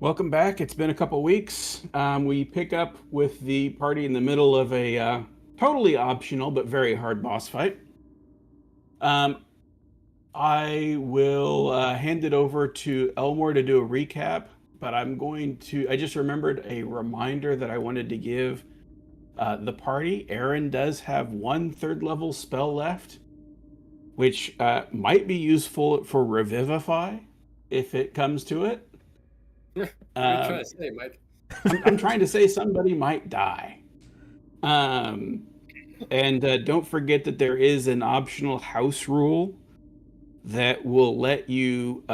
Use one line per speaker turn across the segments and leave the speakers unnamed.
Welcome back. It's been a couple weeks. We pick up with the party in the middle of a totally optional but very hard boss fight. Um, I will hand it over to Elmore to do a recap, but I just remembered a reminder that I wanted to give the party. Aaron does have one third level spell left, which might be useful for Revivify if it comes to it.
What are you trying
Um,
to say, Mike?
I'm trying to say somebody might die. Um, and don't forget that there is an optional house rule that will let you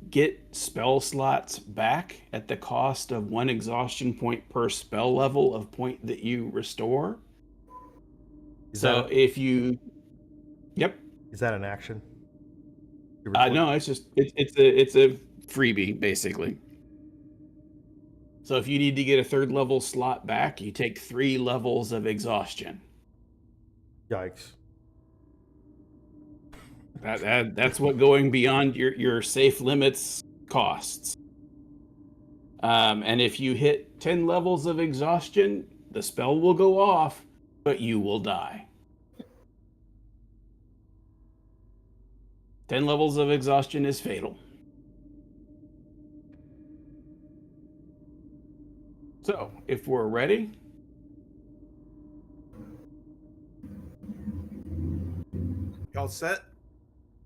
get spell slots back at the cost of one exhaustion point per spell level of point that you restore.
Is
So
that
if you, yep,
is that an action?
no, it's a freebie basically. So if you need to get a third level slot back, you take 3 levels of exhaustion.
Yikes.
That's what going beyond your safe limits costs. And if you hit 10 levels of exhaustion, the spell will go off, but you will die. 10 levels of exhaustion is fatal. So, if we're ready,
Y'all set?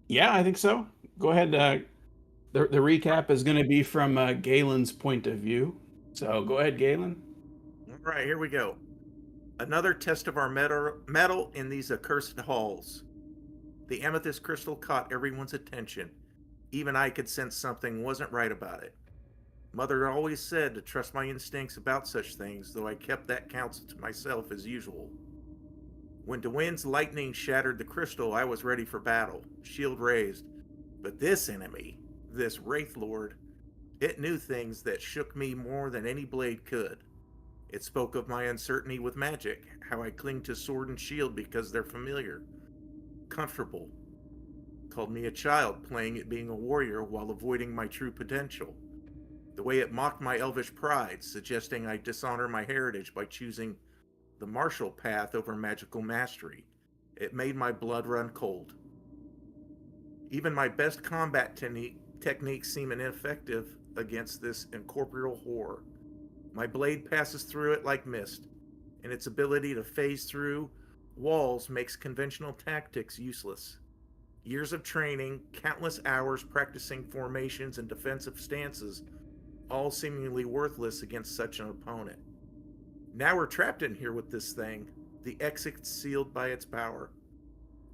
yeah, I think so. Go ahead. The recap is going to be from Galen's point of view. So go ahead, Galen.
All right, here we go. Another test of our metal in these accursed halls. The amethyst crystal caught everyone's attention. Even I could sense something wasn't right about it. Mother always said to trust my instincts about such things, though I kept that counsel to myself as usual. When DeWinn's lightning shattered the crystal, I was ready for battle, shield raised. But this enemy, this Wraith Lord, it knew things that shook me more than any blade could. It spoke of my uncertainty with magic, how I cling to sword and shield because they're familiar, comfortable. Called me a child playing at being a warrior while avoiding my true potential. The way it mocked my elvish pride, suggesting I dishonor my heritage by choosing the martial path over magical mastery. It made my blood run cold. Even my best combat techniques seem ineffective against this incorporeal horror. My blade passes through it like mist, and its ability to phase through walls makes conventional tactics useless. Years of training, countless hours practicing formations and defensive stances, all seemingly worthless against such an opponent. Now we're trapped in here with this thing, the exit sealed by its power.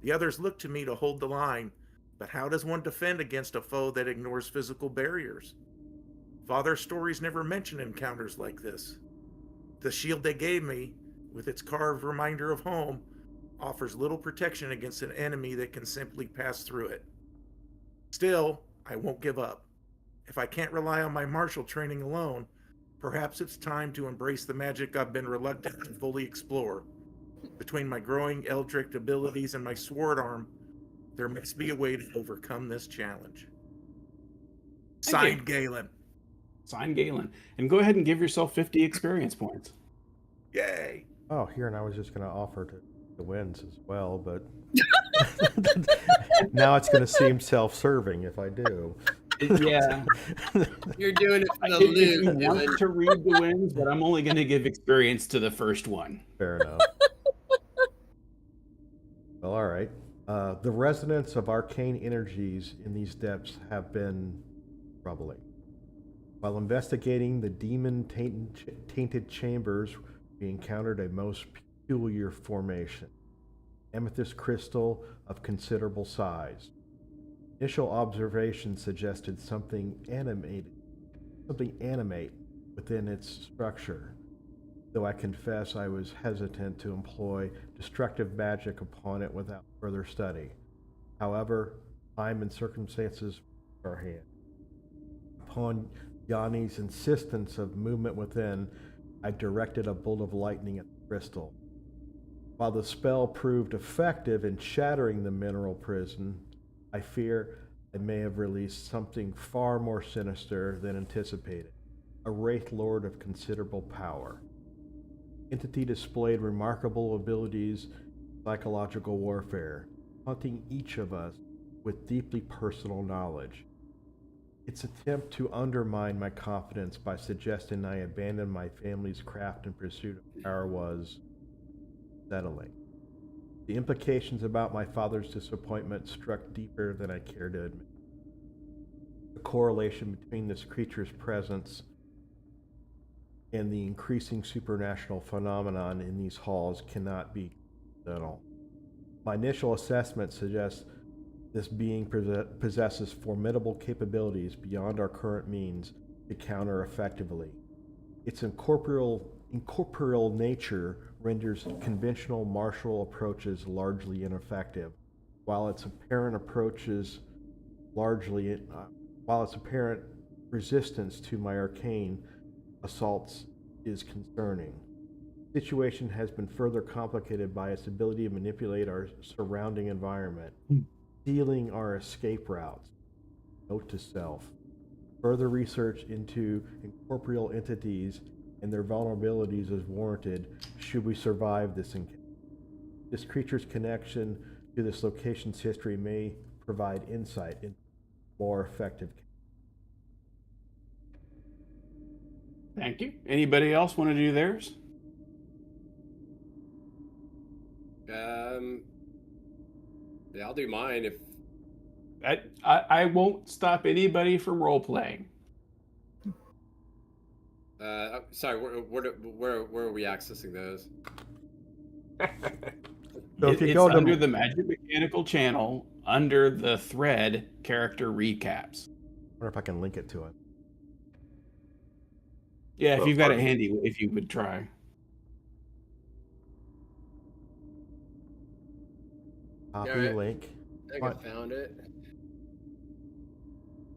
The others look to me to hold the line, but how does one defend against a foe that ignores physical barriers? Father's stories never mention encounters like this. The shield they gave me, with its carved reminder of home, offers little protection against an enemy that can simply pass through it. Still, I won't give up. If I can't rely on my martial training alone, perhaps it's time to embrace the magic I've been reluctant to fully explore. Between my growing eldritch abilities and my sword arm, there must be a way to overcome this challenge. Signed, Galen.
Sign Galen. And go ahead and give yourself 50 experience points.
Yay!
Oh, here, and I was just going to offer to the wins as well, but now it's going to seem self-serving if I do.
Yeah.
You're doing it for the
If you
loot,
want
Dylan.
to read the wins, but I'm only going to give experience to the first one.
Fair enough. Well, all right. The resonance of arcane energies in these depths have been troubling. While investigating the demon-tainted chambers, we encountered a most peculiar formation. Amethyst crystal of considerable size. Initial observations suggested something animate within its structure, though I confess I was hesitant to employ destructive magic upon it without further study. However, time and circumstances were at our hand. Upon Yanni's insistence of movement within, I directed a bolt of lightning at the crystal. While the spell proved effective in shattering the mineral prison, I fear I may have released something far more sinister than anticipated. a wraith lord of considerable power. Entity displayed remarkable abilities in psychological warfare, haunting each of us with deeply personal knowledge. Its attempt to undermine my confidence by suggesting I abandon my family's craft in pursuit of power was settling. The implications about my father's disappointment struck deeper than I cared to admit. The correlation between this creature's presence and the increasing supernatural phenomenon in these halls cannot be coincidental. My initial assessment suggests this being possesses formidable capabilities beyond our current means to counter effectively. Its incorporeal nature renders conventional martial approaches largely ineffective, while its apparent resistance to my arcane assaults is concerning. The situation has been further complicated by its ability to manipulate our surrounding environment, stealing our escape routes. Note to self. Further research into incorporeal entities and their vulnerabilities is warranted should we survive this encounter. This creature's connection to this location's history may provide insight into more effective.
Thank you. Anybody else want to do theirs?
Yeah, I'll do mine if.
I won't stop anybody from role playing.
Sorry, where are we accessing those?
So if you
It's
go to
under the Majak Mechanical channel, under the thread character recaps.
I wonder if I can link it to it.
Yeah, if you've got it handy, if you would try.
Copy
Alright.
link.
I think
What?
I found it.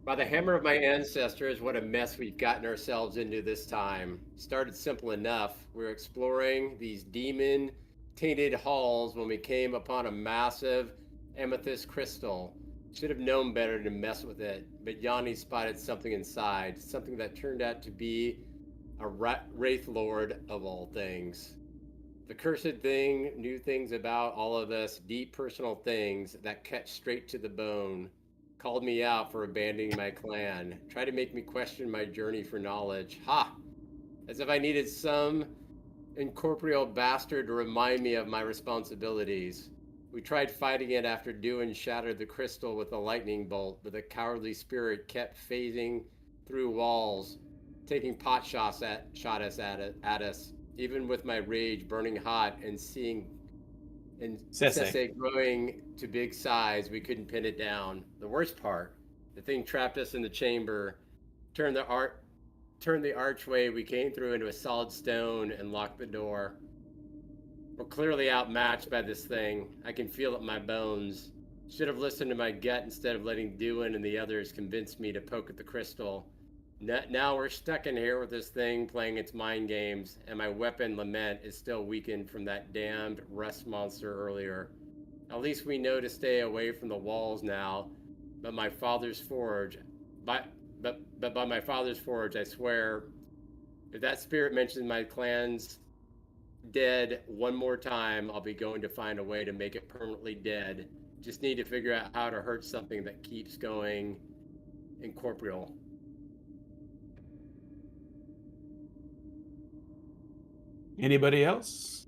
By the hammer of my ancestors, what a mess we've gotten ourselves into this time. Started simple enough. We were exploring these demon-tainted halls when we came upon a massive amethyst crystal. Should have known better to mess with it, but Yanni spotted something inside, something that turned out to be a wraith lord of all things. The cursed thing knew things about all of us, deep personal things that cut straight to the bone. Called me out for abandoning my clan. Tried to make me question my journey for knowledge. Ha! As if I needed some incorporeal bastard to remind me of my responsibilities. We tried fighting it after Duin shattered the crystal with a lightning bolt, but the cowardly spirit kept phasing through walls, taking pot shots at us. Even with my rage burning hot and seeing Sese growing to big size, we couldn't pin it down. The worst part, the thing trapped us in the chamber, turned the archway we came through into a solid stone and locked the door. We're clearly outmatched by this thing. I can feel it in my bones. Should have listened to my gut instead of letting Duin and the others convince me to poke at the crystal. Now we're stuck in here with this thing playing its mind games, and my weapon, Lament, is still weakened from that damned rust monster earlier. At least we know to stay away from the walls now. But my father's forge, by my father's forge, I swear, if that spirit mentions my clan's dead one more time, I'll be going to find a way to make it permanently dead. Just need to figure out how to hurt something that keeps going incorporeal.
Anybody else?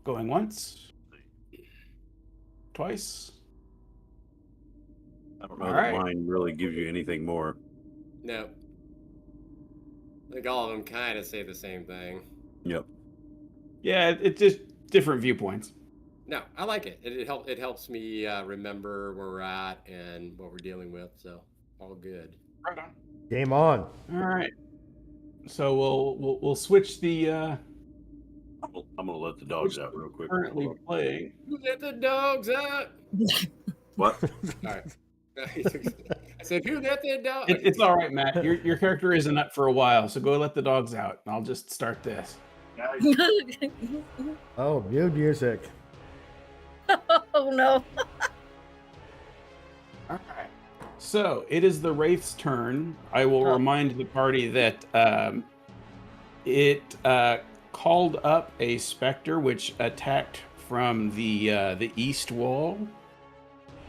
Going once? Twice?
I don't know
All
that
right.
mine really gives you anything more.
No. I think all of them kind of say the same thing.
Yep.
Yeah, it's just different viewpoints.
No, I like it. It helps me remember where we're at and what we're dealing with. So all good.
Right on.
Game on.
All right. So we'll switch the
I'm gonna let the dogs out real quick.
currently playing.
Who let the dogs out?
What?
All right. I said, who let the dogs?
It's all right, Matt. Your character isn't up for a while, so go let the dogs out. I'll just start this.
Oh, new music.
Oh no.
All right. So it is the Wraith's turn. I will
Oh.
remind the party that it called up a specter which attacked from the east wall.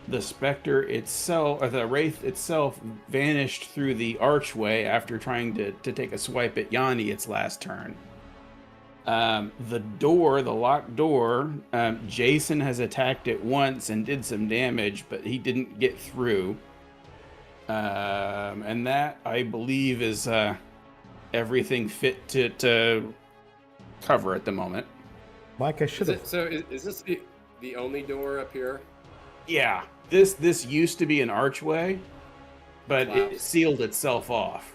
The specter itself, or the Wraith itself, vanished through the archway after trying to take a swipe at Yanni its last turn. The door, the locked door, Jason has attacked it once and did some damage, but he didn't get through. And that, I believe, is everything fit to cover at the moment.
Mike, I should
Is
have.
it, so is this the only door up here?
Yeah, this used to be an archway, but it
Collapsed.
sealed itself off.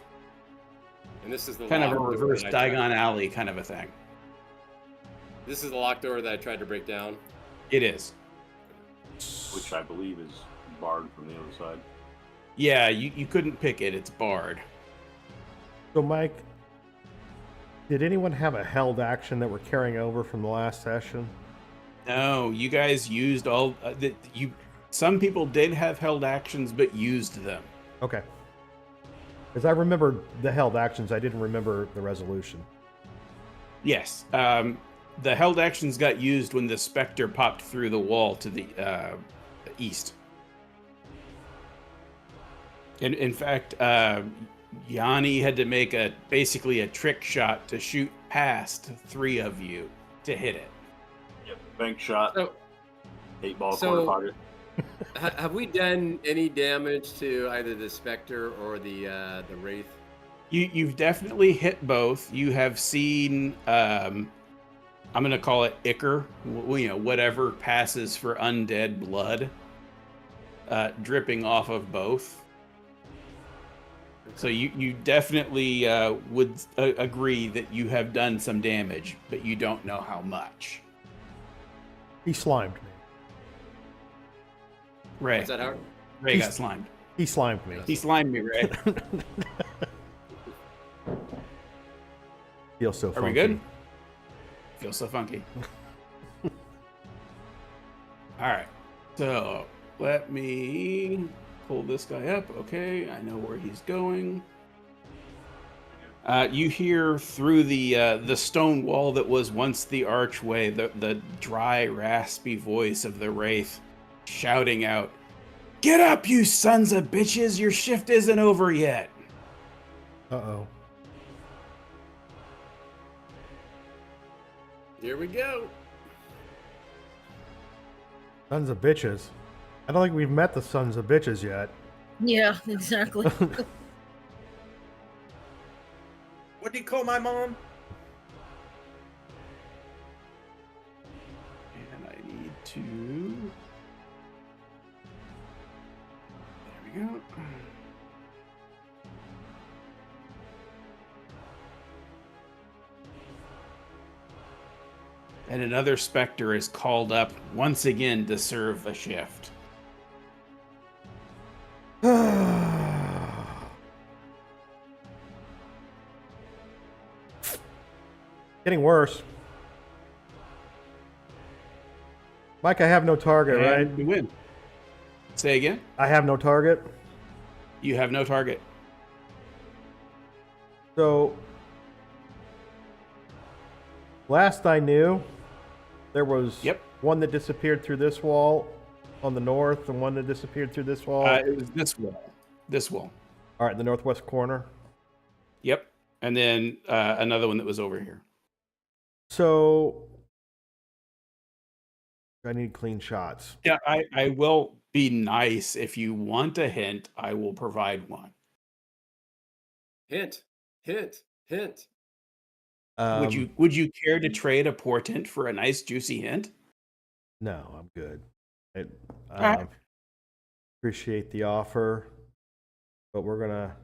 And this is the
Kind of a
locked door
reverse
that I tried-
Diagon Alley kind of a thing.
This is the locked door that I tried to break down.
It is.
Which I believe is barred from the other side.
Yeah, you couldn't pick it. It's barred.
So, Mike, did anyone have a held action that we're carrying over from the last session?
No, you guys used all some people did have held actions, but used them.
Okay. Because I remember the held actions, I didn't remember the resolution.
Yes. The held actions got used when the specter popped through the wall to the east. In fact, Yanni had to make basically a trick shot to shoot past 3 of you to hit it.
Yep. Bank shot.
So,
8-ball
so-
corner pocket.
have we done any damage to either the Spectre or the Wraith?
You've definitely hit both. You have seen, I'm going to call it ichor, whatever passes for undead blood, dripping off of both. So you definitely would agree that you have done some damage, but you don't know how much.
He slimed me.
Ray,
What's that, Howard?
Ray got slimed.
He slimed me.
He slimed me, Ray.
Feels so
Are
funky.
we good? Feels so funky. All right. So let me pull this guy up. Okay, I know where he's going. You hear through the stone wall that was once the archway the dry, raspy voice of the Wraith shouting out, "Get up, you sons of bitches! Your shift isn't over yet."
Uh-oh.
Here we go.
Sons of bitches. I don't think we've met the sons of bitches yet.
Yeah, exactly.
What do you call my mom?
And I need to. There we go. And another specter is called up once again to serve a shift.
Getting worse. Mike, I have no target, right?
And you win. Say again.
I have no target.
You have no target.
So, last I knew, there was
Yep.
one that disappeared through this wall on the north and one that disappeared through this wall.
It was this wall. This wall.
All right, the northwest corner.
Yep. And then another one that was over here.
So, I need clean shots.
Yeah, I will be nice. If you want a hint, I will provide one.
Hint, hint, hint.
Would you care to trade a portent for a nice juicy hint?
No, I'm good.
right.
Appreciate the offer, but we're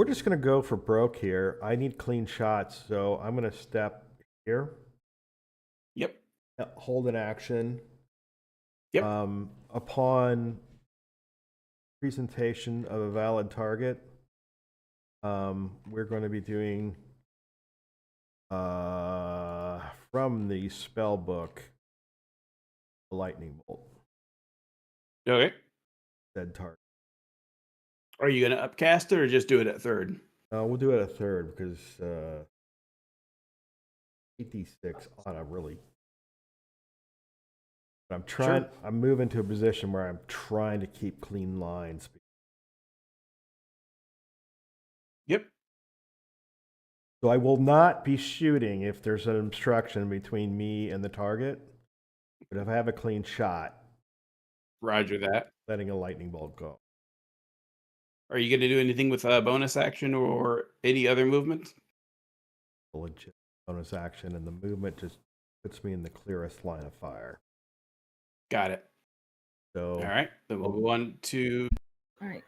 just gonna go for broke here. I need clean shots, so I'm gonna step here.
Yep.
Hold an action.
Yep.
Upon presentation of a valid target, we're going to be doing from the spell book, a lightning bolt.
Okay.
said target.
Are you going to upcast it or just do it at third?
We'll do it at third because 8d6 ought to really. But I'm trying.
Sure.
I'm moving to a position where I'm trying to keep clean lines.
Yep.
So I will not be shooting if there's an obstruction between me and the target. But if I have a clean shot,
Roger that.
letting a lightning bolt go.
Are you going to do anything with a bonus action or any other movement?
A legit bonus action, and the movement just puts me in the clearest line of fire.
Got it.
So
All right. Then we'll go on to.
All right.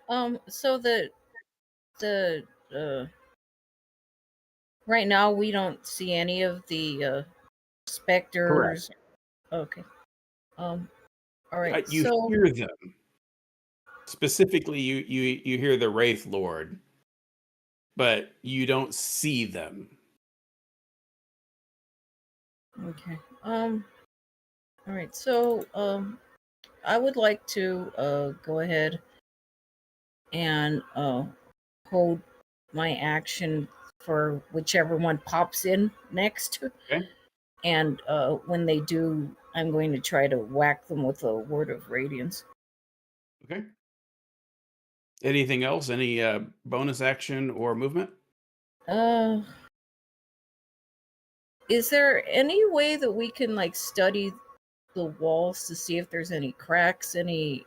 So the right now we don't see any of the specters. Okay. All right.
You
So
hear them. Specifically, you hear the Wraith Lord, but you don't see them.
okay. All right. So I would like to go ahead and hold my action for whichever one pops in next.
Okay.
And when they do, I'm going to try to whack them with a word of radiance.
Okay. Anything else? Any bonus action or movement?
Is there any way that we can like study the walls to see if there's any cracks, any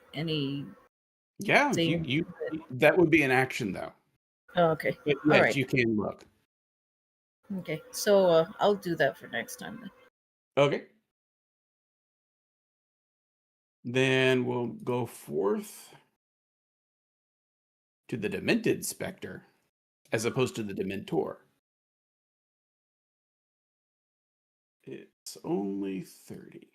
Yeah,
thing?
you that would be an action though.
Oh, okay.
But
All
yes,
right.
you can look.
Okay. So I'll do that for next time then.
Okay. Then we'll go forth to the Demented Spectre, as opposed to the Dementor. It's only 30.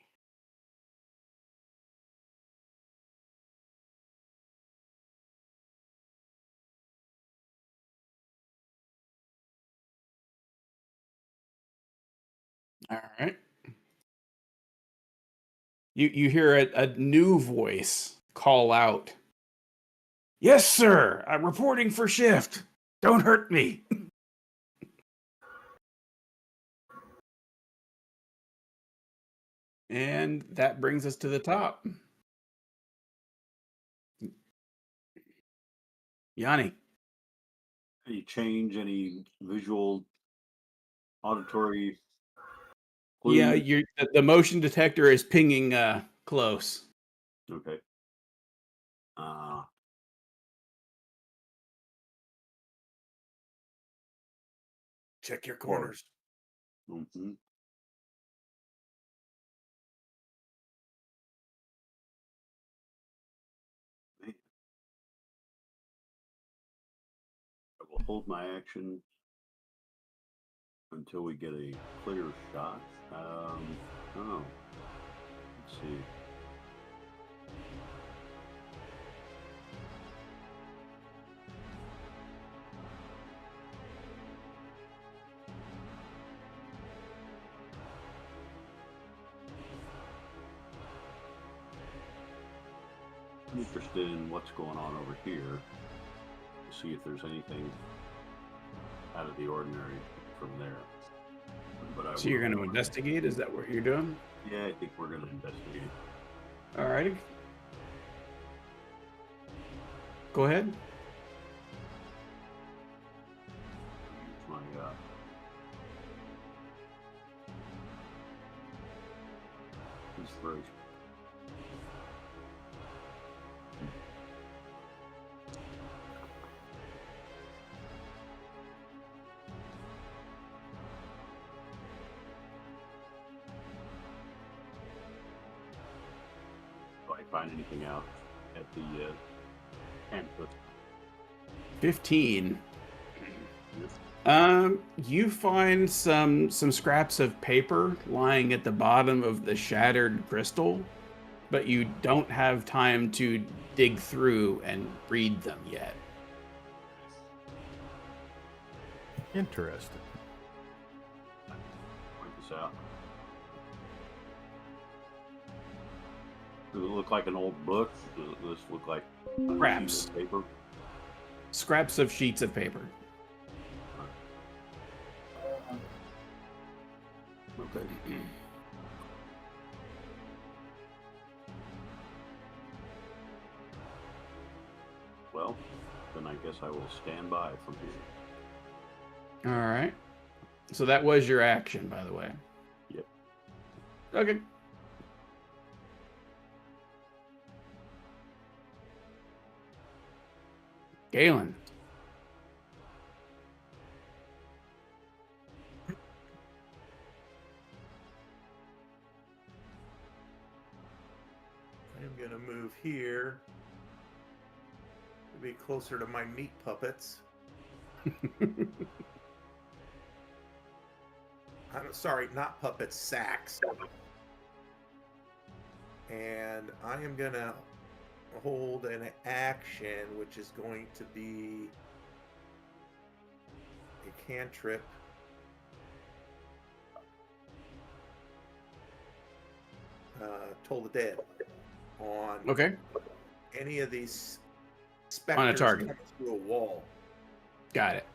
All right. You hear a new voice call out. Yes, sir. I'm reporting for shift. Don't hurt me. And that brings us to the top. Yanni.
Any change, any visual, auditory
Yeah,
clues?
the motion detector is pinging close.
Okay.
Check your corners.
Mm-hmm. I will hold my action until we get a clear shot. Oh, let's see. I'm interested in what's going on over here to see if there's anything out of the ordinary from there. But
So you're going to investigate? Is that what you're doing?
Yeah, I think we're going to investigate.
All righty. Go ahead.
Use my inspiration. Do I find anything out at the campus?
15.
Yes.
You find some scraps of paper lying at the bottom of the shattered crystal, but you don't have time to dig through and read them yet.
Interesting.
Point this out. Does it look like an old book? Does this look like a sheet
Scraps.
of paper?
Scraps of sheets of paper.
Okay. Well, then I guess I will stand by from here.
All right. So that was your action, by the way.
Yep.
Okay. Galen.
I'm gonna move here to be closer to my meat puppets. I'm sorry, not puppets, sacks. And I am gonna hold an action, which is going to be a cantrip. Toll the Dead on
Okay.
any of these
On a
specters
target.
coming through a wall.
Got it.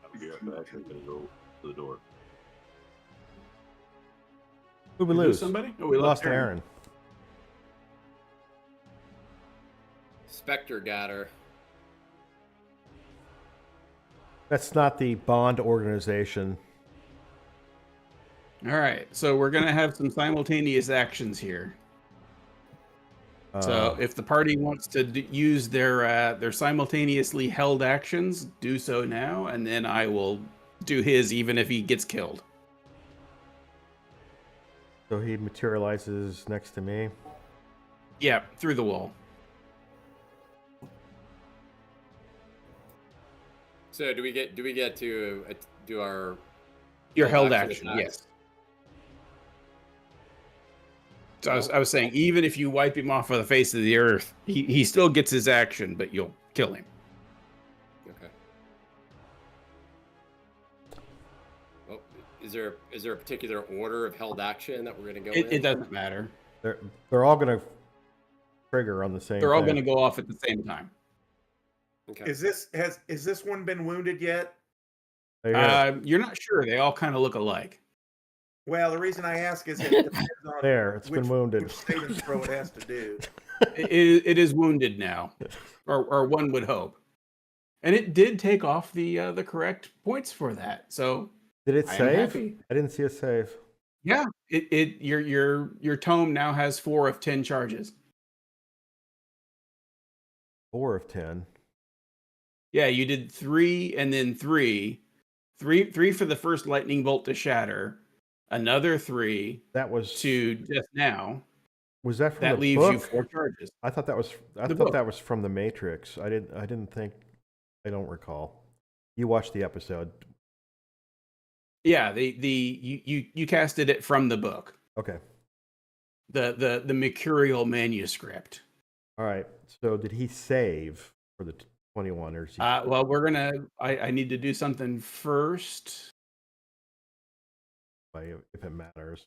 I'll be right back. I'm going to go to the door.
Who we
We
lose?
somebody? Oh,
We lost Aaron.
Spectre got her.
That's not the Bond organization.
All right. So we're going to have some simultaneous actions here. So if the party wants to use their simultaneously held actions, do so now, and then I will do his even if he gets killed.
So he materializes next to me.
Yeah, through the wall.
So do we get to do our
Your held
held
action,
action
yes.
attacks?
So I was saying, even if you wipe him off of the face of the earth, he still gets his action, but you'll kill him.
Okay. Well, is there a particular order of held action that we're going to go in?
It doesn't matter.
They're all going to trigger on the same.
They're all
thing.
going to go off at the same time.
Okay.
Is this one been wounded yet?
There you go.
You're not sure. They all kind of look alike.
Well, the reason I ask is it depends on
There, it's been wounded.
which saving throw it has to do.
It is wounded now, or one would hope. And it did take off the correct points for that. So
Did it
I am
save?
happy.
I didn't see a save.
Yeah, your tome now has 4 of 10 charges.
4 of 10.
Yeah, you did 3 and then 3 for the first lightning bolt to shatter, another 3
That was
to just now.
Was that from
That
the
leaves
book?
you 4 charges.
I thought that was. I
The
thought
book.
that was from the Matrix. I didn't think. I don't recall. You watched the episode.
Yeah, you casted it from the book,
Okay.
the mercurial manuscript.
All right. So did he save for the 21 or? Is he...
Well, we're gonna. I need to do something first.
If it matters.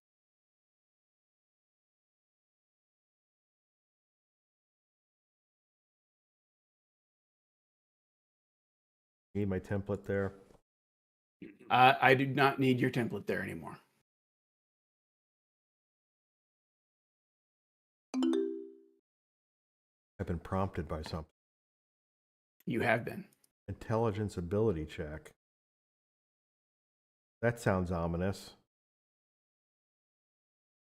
Need my template there.
I do not need your template there anymore.
I've been prompted by something.
You have been.
Intelligence ability check. That sounds ominous.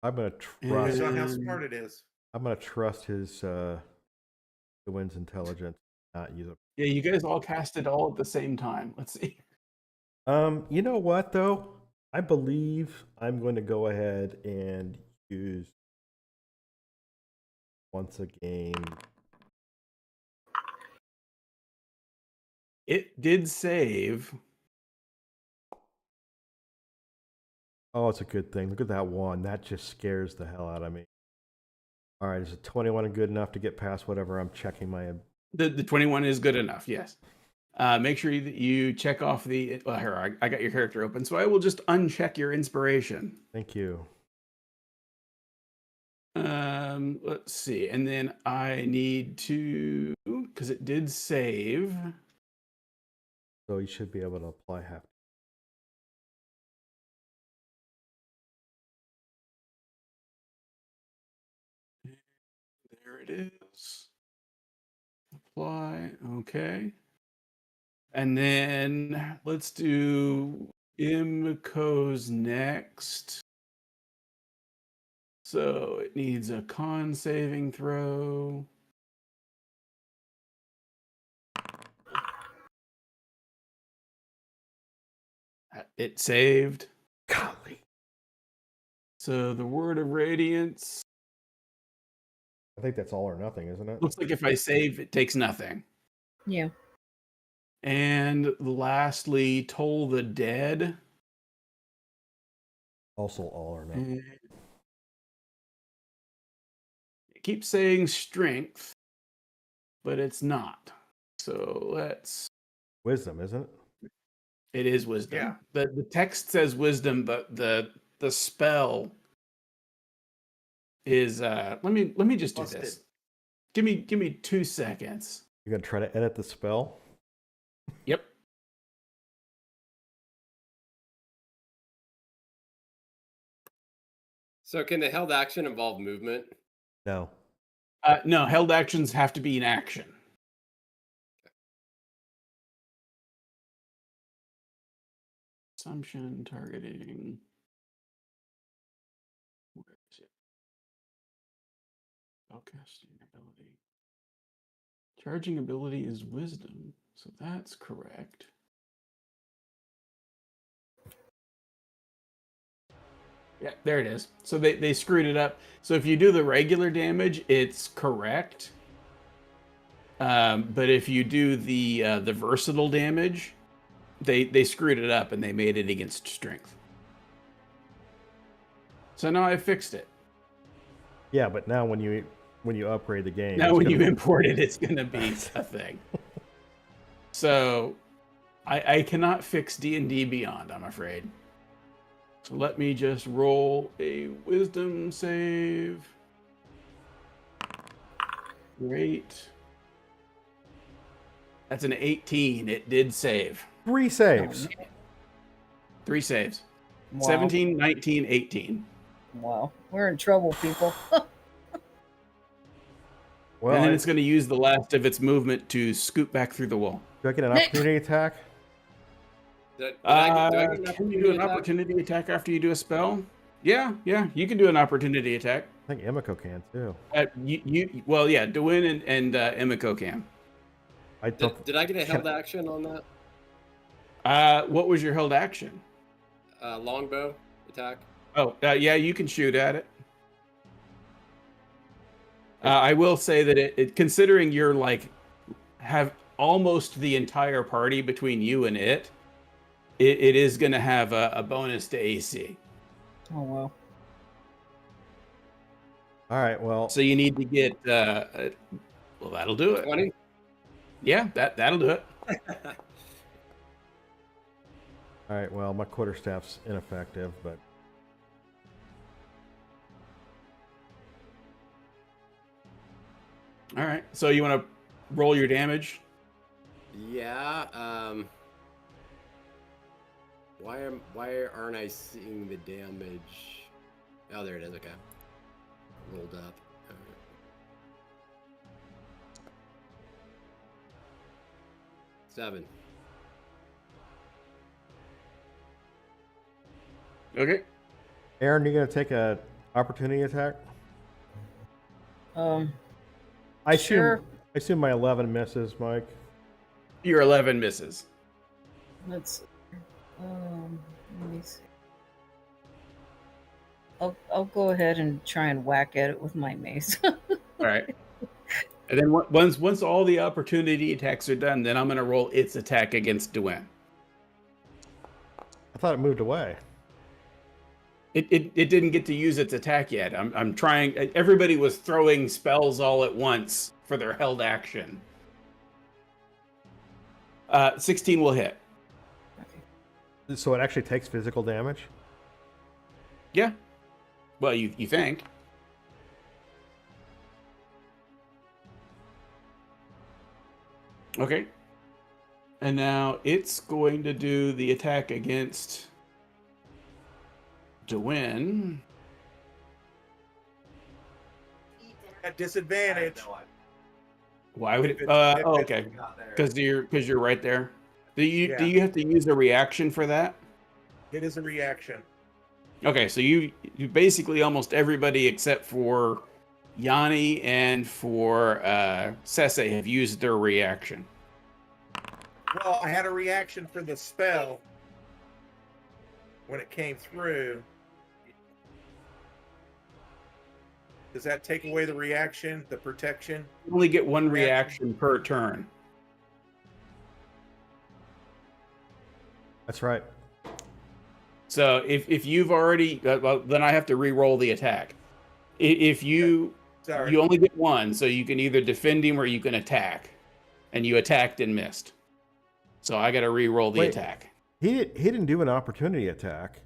I'm gonna
Depends
trust.
on how smart it is.
I'm gonna trust his the wind's intelligence. Not use it.
Yeah, you guys all cast it all at the same time. Let's see.
You know what though? I believe I'm going to go ahead and use once a game.
It did save.
Oh, it's a good thing. Look at that one. That just scares the hell out of me. All right, is a 21 good enough to get past whatever I'm checking my?
The 21 is good enough. Yes. Make sure that you check off the. Well, here, I got your character open, so I will just uncheck your inspiration.
Thank you.
Let's see, and then I need to, because it did save.
So you should be able to apply half.
There it is. Apply. Okay. And then let's do Imco's next. So it needs a con saving throw. It saved.
Golly.
So the word of radiance.
I think that's all or nothing, isn't it?
Looks like if I save, it takes nothing.
Yeah.
And lastly, toll the dead.
Also all or nothing.
It keeps saying strength, but it's not. So let's.
Wisdom, isn't it?
It is wisdom.
Yeah.
The text says wisdom, but the spell is let me just do
Busted.
this. Give me 2 seconds.
You're gonna try to edit the spell?
Yep.
So can the held action involve movement?
No.
No, held actions have to be in action. Assumption, targeting. Where is it? Spellcasting ability. Charging ability is wisdom, so that's correct. Yeah, there it is. So they screwed it up. So if you do the regular damage, it's correct. But if you do the versatile damage, they screwed it up and they made it against strength. So now I fixed it.
Yeah, but now when you upgrade the game,
Now
it's
when
gonna-
you import it, it's going to be a thing. So I cannot fix D&D Beyond, I'm afraid. So let me just roll a wisdom save. Great. That's an 18. It did save.
3 saves.
3 saves.
Wow.
17, 19, 18.
Wow. We're in trouble, people.
Well,
And then it's going to use the last of its movement to scoot back through the wall.
do I get an opportunity attack?
Do I get an
Can you do an
attack?
opportunity attack after you do a spell? Yeah, you can do an opportunity attack.
I think Emiko can too.
Well, yeah, Dwayne and Emiko can.
I don't.
Did I get a held action on that?
What was your held action?
Longbow attack.
Oh, yeah, you can shoot at it. I will say that it considering you're like have almost the entire party between you and it is going to have a bonus to AC.
Oh, wow.
All right. Well,
So you need to get. Well, that'll do it.
20.
Yeah, that'll do it.
all right. Well, my quarterstaff's ineffective, but
All right. So you want to roll your damage?
Yeah. Why aren't I seeing the damage? Oh, there it is. Okay. Rolled up. All right. Seven.
Okay.
Aaron, you gonna take a opportunity attack? I
Sure.
assume my 11 misses, Mike.
Your 11 misses.
Let's. Let me see. I'll go ahead and try and whack at it with my mace.
All right. And then once all the opportunity attacks are done, then I'm going to roll its attack against Dwayne.
I thought it moved away.
It didn't get to use its attack yet. I'm trying. Everybody was throwing spells all at once for their held action. 16 will hit.
So it actually takes physical damage?
Yeah. Well, you think. Okay. And now it's going to do the attack against Dwayne.
At disadvantage.
Why would
If
it?
it's- if
Oh,
it's-
okay. Because you're right there. Do
Yeah.
you have to use a reaction for that?
It is a reaction.
Okay, so you basically almost everybody except for Yanni and for Sese have used their reaction.
Well, I had a reaction for the spell when it came through. Does that take away the reaction, the protection?
You only get one
Reaction.
reaction per turn.
That's right.
So if you've already, well, then I have to re-roll the attack. If you
Sorry.
you only get one, so you can either defend him or you can attack, and you attacked and missed. So I got to re-roll the
Wait.
attack.
He didn't do an opportunity attack.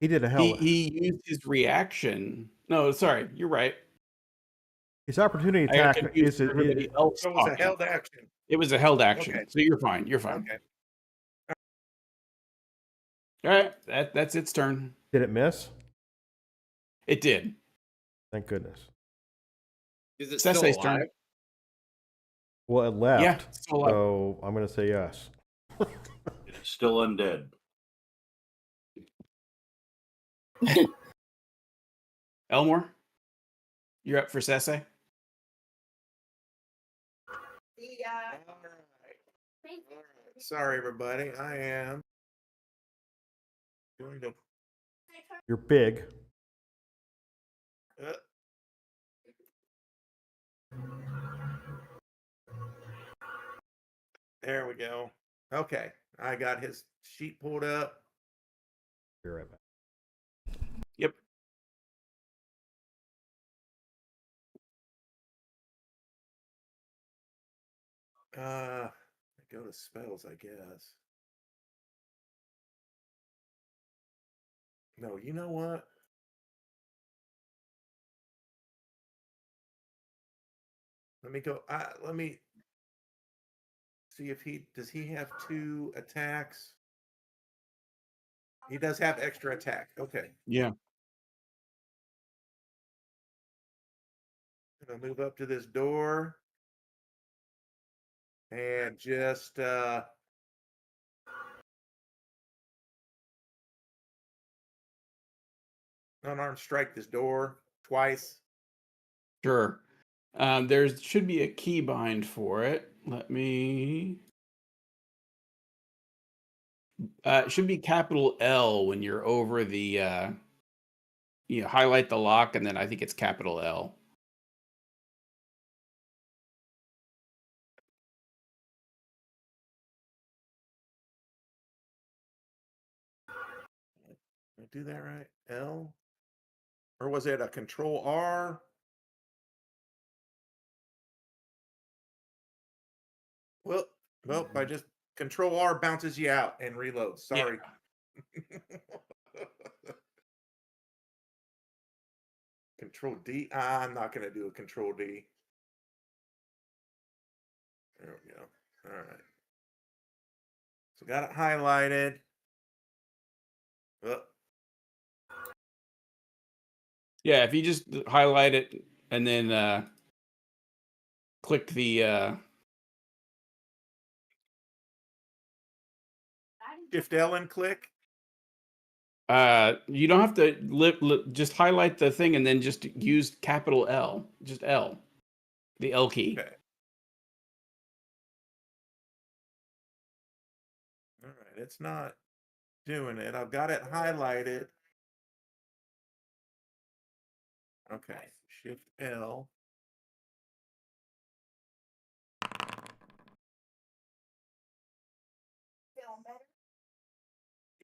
He did a hell.
He used his reaction. No, sorry, you're right.
His opportunity
I got
attack
confused
is
with everybody else
So it was a
talking.
held action.
It was a held action,
Okay.
so you're fine. You're fine.
Okay.
All right, that's its turn.
Did it miss?
It did.
Thank goodness.
Is it still
Sese's
alive?
turn.
Well, it left.
Yeah, it's still alive.
So I'm going to say yes.
It's still undead.
Elmore, you're up for Sese.
All right. All right. Sorry, everybody. I am going to.
You're big.
Uh, there we go. Okay. I got his sheet pulled up.
Be right back.
Yep.
Go to spells, I guess. No, you know what? Let me go. Let me see if does he have 2 attacks? He does have extra attack. Okay.
Yeah.
Gonna move up to this door and just unarmed strike this door twice.
Sure. There should be a key bind for it. Let me. It should be capital L when you're over the. You highlight the lock, and then I think it's capital L.
Did I do that right? L? Or was it a control R? Well, I just control R bounces you out and reloads. Sorry. Control D. I'm not going to do a control D. There we go. All right. So got it highlighted. Well,
Yeah, if you just highlight it and then click the.
Shift L and click.
You don't have to just highlight the thing and then just use capital L, just L, the L key.
Okay. All right. It's not doing it. I've got it highlighted. Okay. Shift L.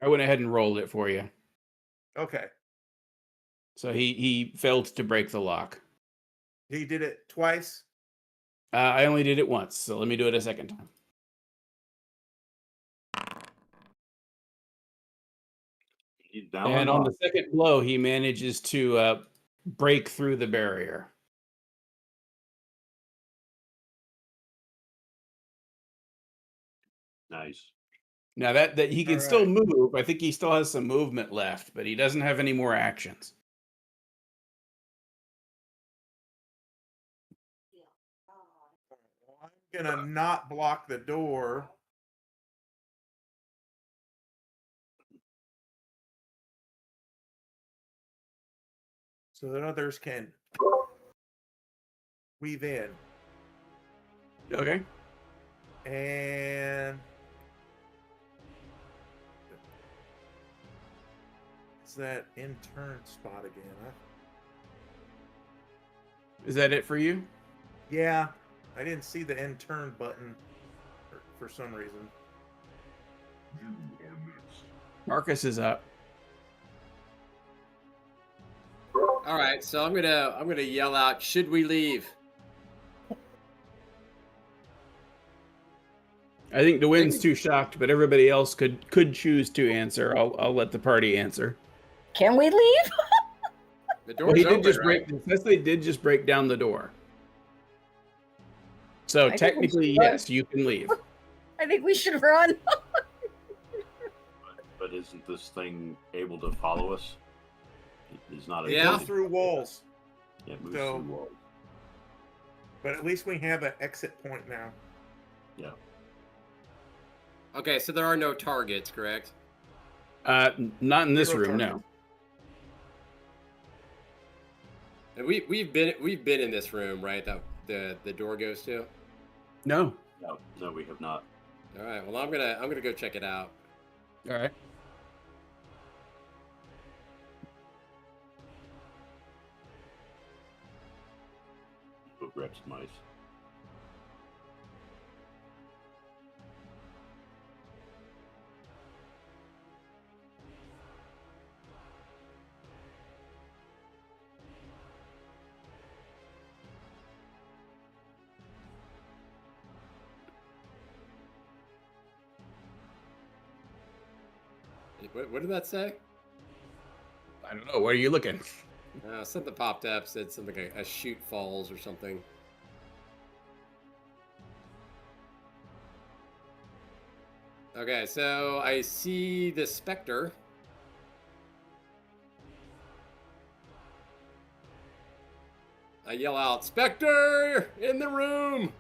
I went ahead and rolled it for you.
Okay.
So he failed to break the lock.
He did it twice.
I only did it once, so let me do it a second time.
He's down
And
and
on
on.
the second blow, he manages to break through the barrier.
Nice.
Now that he can
All
still
right.
move, I think he still has some movement left, but he doesn't have any more actions.
Well, I'm gonna not block the door. So that others can weave in.
Okay.
And it's that intern spot again. Huh?
Is that it for you?
Yeah, I didn't see the intern button for some reason.
Marcus is up.
All right, so I'm gonna yell out, "Should we leave?"
I think DeWinn's too shocked, but everybody else could choose to answer. I'll let the party answer.
Can we leave?
The
Well,
door's
he did
open,
just
right?
break. Since they did just break down the door, so
I think we
technically,
should run.
yes, you can leave.
I think we should run.
But isn't this thing able to follow us? It is not.
It
Yeah.
goes through walls,
Yeah, it moves
So-
through walls.
but at least we have an exit point now.
Yeah.
Okay, so there are no targets, correct?
Not in this
Zero
room, no.
targets.
And we've been in this room, right? That the door goes to.
No.
No, we have not.
All right. Well, I'm gonna go check it out.
All right.
Go grab some ice.
What did that say?
I don't know. Where are you looking?
Something popped up, said something like a chute falls or something. Okay, so I see the specter. I yell out, "Specter in the room!"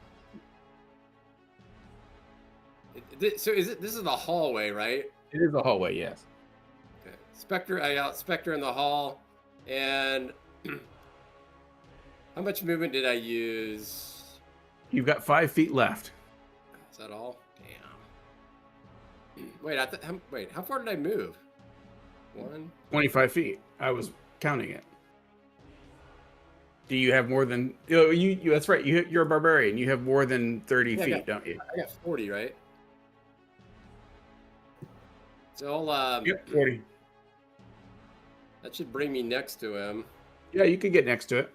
So this is the hallway, right?
It is a hallway, yes.
Okay. Spectre, I yell, "Specter in the hall," and how much movement did I use?
You've got 5 feet left.
Is that all? Damn. Wait, wait, how far did I move? 1.
25 feet. I was counting it. Do you have more than you that's right. You're a barbarian. You have more than 30
Yeah, I
feet,
got-
don't you?
I got 40, right? So
Yep, 40.
that should bring me next to him.
Yeah, you could get next to it.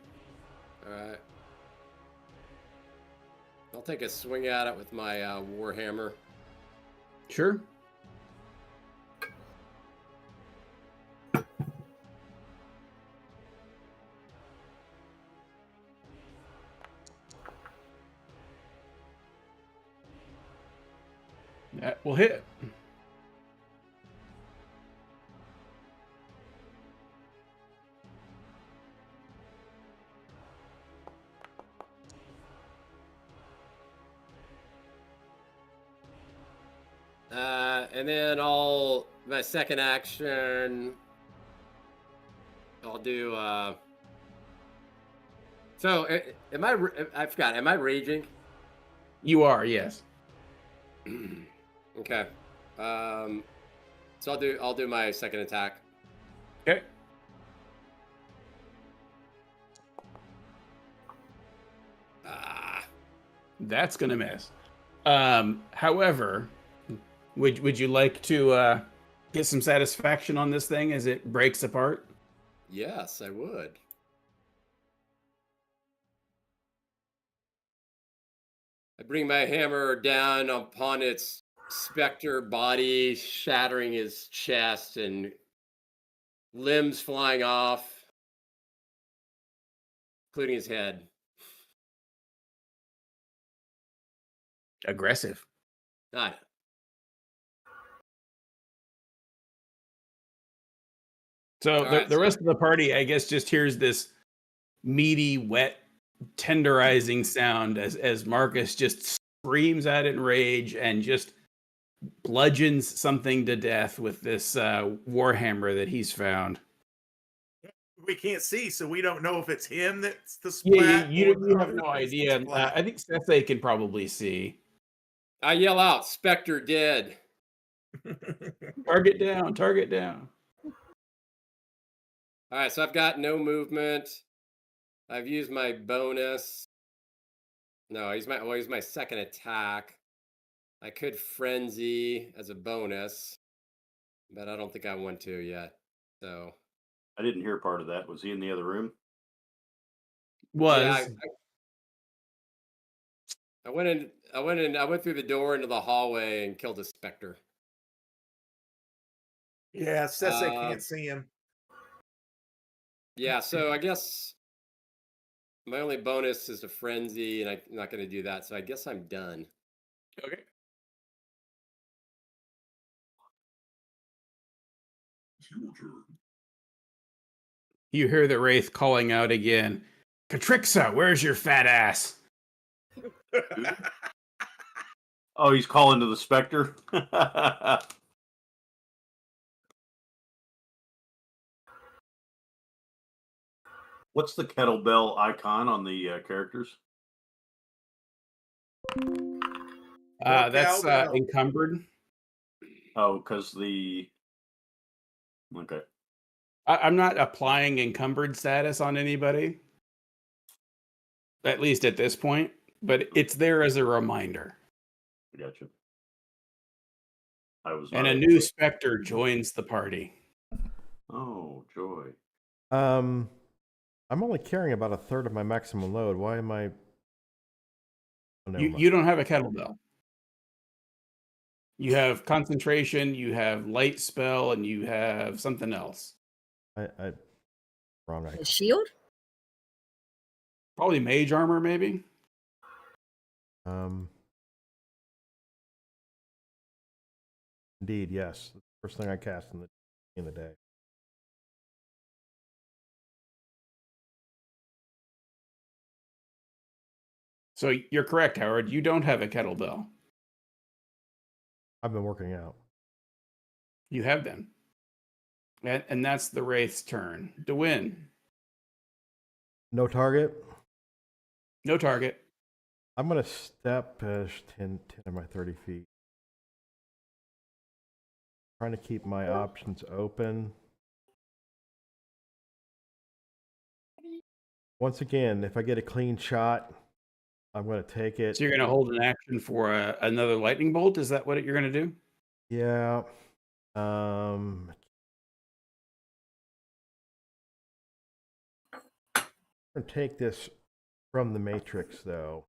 All right. I'll take a swing at it with my warhammer.
Sure. That will hit.
And then my second action, I'll do. So I forgot. Am I raging?
You are, yes.
Okay. So I'll do my second attack.
Okay.
Ah.
That's gonna miss. However, would you like to get some satisfaction on this thing as it breaks apart?
Yes, I would. I bring my hammer down upon its specter body, shattering his chest and limbs flying off, including his head.
Aggressive.
Ah,
So
All right,
the
so-
rest of the party, I guess, just hears this meaty, wet, tenderizing sound as Marcus just screams out in rage and just bludgeons something to death with this warhammer that he's found.
We can't see, so we don't know if it's him that's the
Yeah,
splat.
you,
or the
you have
other
no
person's
idea.
splat.
I think Seth can probably see.
I yell out, "Spectre dead!"
Target down, target down.
All right, so I've got no movement. I've used my bonus. No, he's my second attack. I could frenzy as a bonus, but I don't think I want to yet. So
I didn't hear part of that. Was he in the other room?
Was
yeah, I went in. I went through the door into the hallway and killed a specter.
Yeah, Sese can't see him.
Yeah, so I guess my only bonus is a frenzy, and I'm not going to do that. So I guess I'm done.
okay. You hear the wraith calling out again. Catrixa, where's your fat ass?
Oh, he's calling to the Spectre. What's the kettlebell icon on the characters?
That's
cowbell.
encumbered.
Oh, because the. Okay.
I'm not applying encumbered status on anybody, at least at this point, but it's there as a reminder.
I got you. I was.
And
not
a
able
new
to-
specter joins the party.
Oh, joy.
I'm only carrying about a third of my maximum load. Why am I? Oh, never mind.
You don't have a kettlebell. You have concentration, you have light spell, and you have something else.
I wrong
A
icon.
shield?
Probably mage armor, maybe.
Indeed, yes. The first thing I cast in the day.
So you're correct, Howard. You don't have a kettlebell.
I've been working out.
You have them. And that's the Wraith's turn. To win.
No target.
No target.
I'm going to step 10 of my 30 feet. Trying to keep my options open. Once again, if I get a clean shot, I'm going to take it.
So you're going to hold an action for another lightning bolt? Is that what you're going to do?
Yeah. I'm going to take this from the Matrix, though.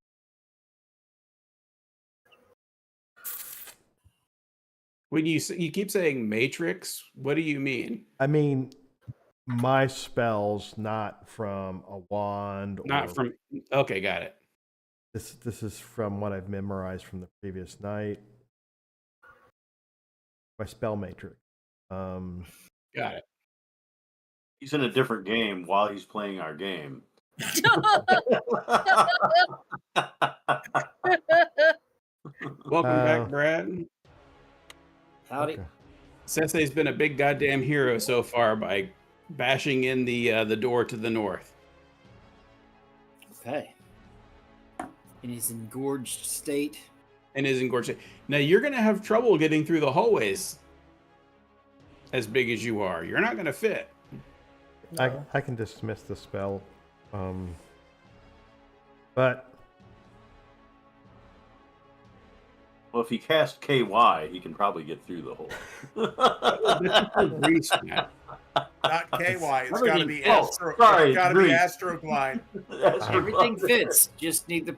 When you keep saying matrix, what do you mean?
I mean, my spells, not from a wand.
Not
or,
from. Okay, got it.
This is from what I've memorized from the previous night. My spell matrix.
Got it.
He's in a different game while he's playing our game.
Welcome back, Brad.
Howdy.
Okay.
Sensei's been a big goddamn hero so far by bashing in the door to the north.
Okay. In his engorged state.
And is engorged. Now you're going to have trouble getting through the hallways as big as you are. You're not going to fit.
I can dismiss the spell. But
Well, if he cast KY, he can probably get through the hole.
Grease, Matt.
Not KY. It's got to be
Oh,
Astro.
sorry,
It's got to be
Grease.
Astroglide.
That's
Everything fits. Just need the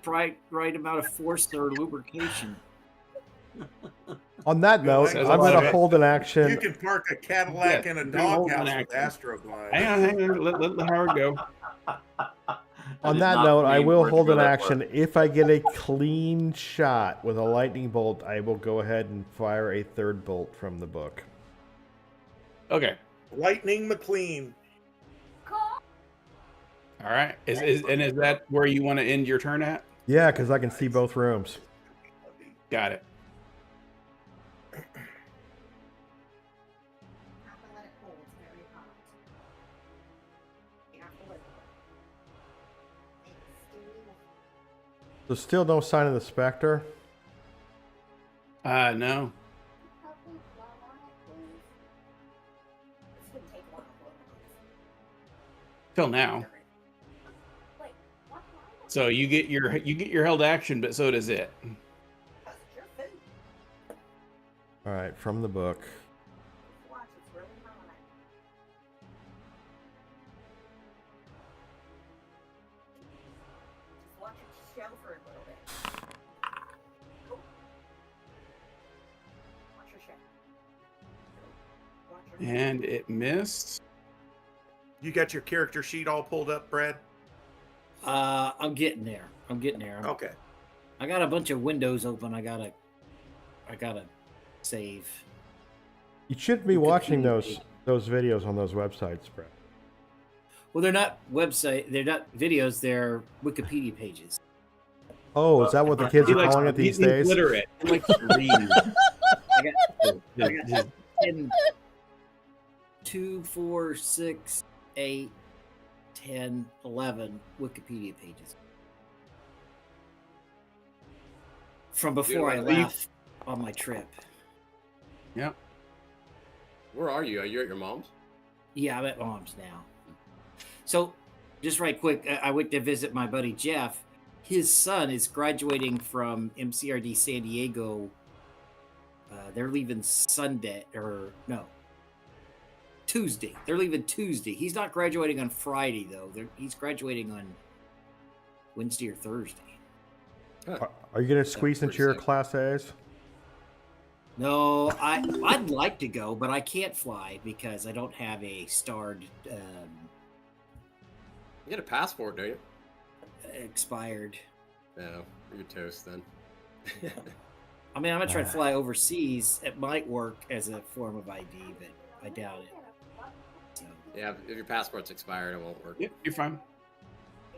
right amount of force or lubrication.
On that
No,
note,
says
I'm
a lot
going
of
to
it.
hold an
You
action.
can park a Cadillac
Yes,
in a
you can hold an
doghouse with
action.
Astroglide.
Hang on. Let Howard go.
On
did
that
not
note, I
mean
will
for it to
hold
go
an
that
action.
far.
If I get a clean shot with a lightning bolt, I will go ahead and fire a third bolt from the book.
Okay.
Lightning McQueen.
All right. Is that where you want to end your turn at?
Yeah, because I can see both rooms.
Got it.
There's still no sign of the specter.
No. Till now. So you get your held action, but so does it.
All right, from the book.
And it missed.
You got your character sheet all pulled up, Brad?
I'm getting there.
Okay.
I got a bunch of windows open. I gotta save.
You should be watching those videos on those websites, Brett.
Well, they're not videos. They're Wikipedia pages.
Oh, is that what the kids are calling it these days?
He's literate. He likes to read.
I got 10, 2, 4, 6, 8, 10, 11 Wikipedia pages from before I left on my trip.
Yep.
Where are you? Are you at your mom's?
Yeah, I'm at mom's now. So, just right quick, I went to visit my buddy Jeff. His son is graduating from MCRD San Diego. They're leaving Tuesday. They're leaving Tuesday. He's not graduating on Friday, though. He's graduating on Wednesday or Thursday.
Are you going to squeeze into your Class A's?
No, I'd like to go, but I can't fly because I don't have a starred
You get a passport, don't you?
expired.
No, you're toast then.
I mean, I'm gonna try to fly overseas. It might work as a form of ID, but I doubt it. So,
Yeah, if your passport's expired, it won't work.
Yep, you're fine.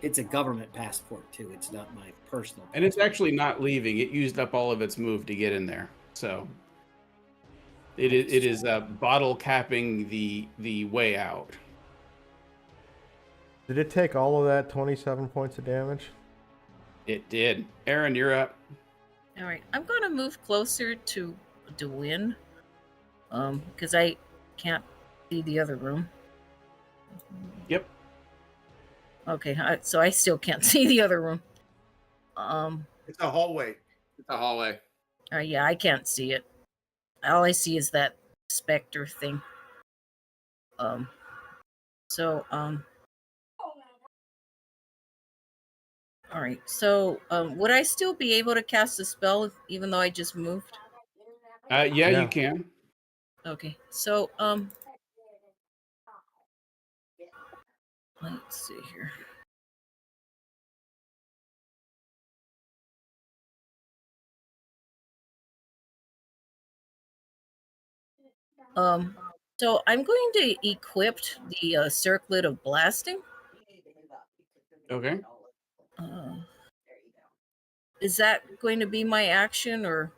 it's a government passport too. It's not my personal.
And it's actually not leaving. It used up all of its move to get in there. So it is bottle capping the way out.
Did it take all of that 27 points of damage?
It did. Aaron, you're up.
All right, I'm going to move closer to win, because I can't see the other room.
Yep.
Okay, so I still can't see the other room.
It's a hallway.
It's a hallway.
Yeah, I can't see it. All I see is that specter thing. All right. So, would I still be able to cast a spell even though I just moved?
Yeah,
Yeah.
you can.
Okay. So, let's see here. So I'm going to equip the circlet of blasting.
Okay.
Is that going to be my action or?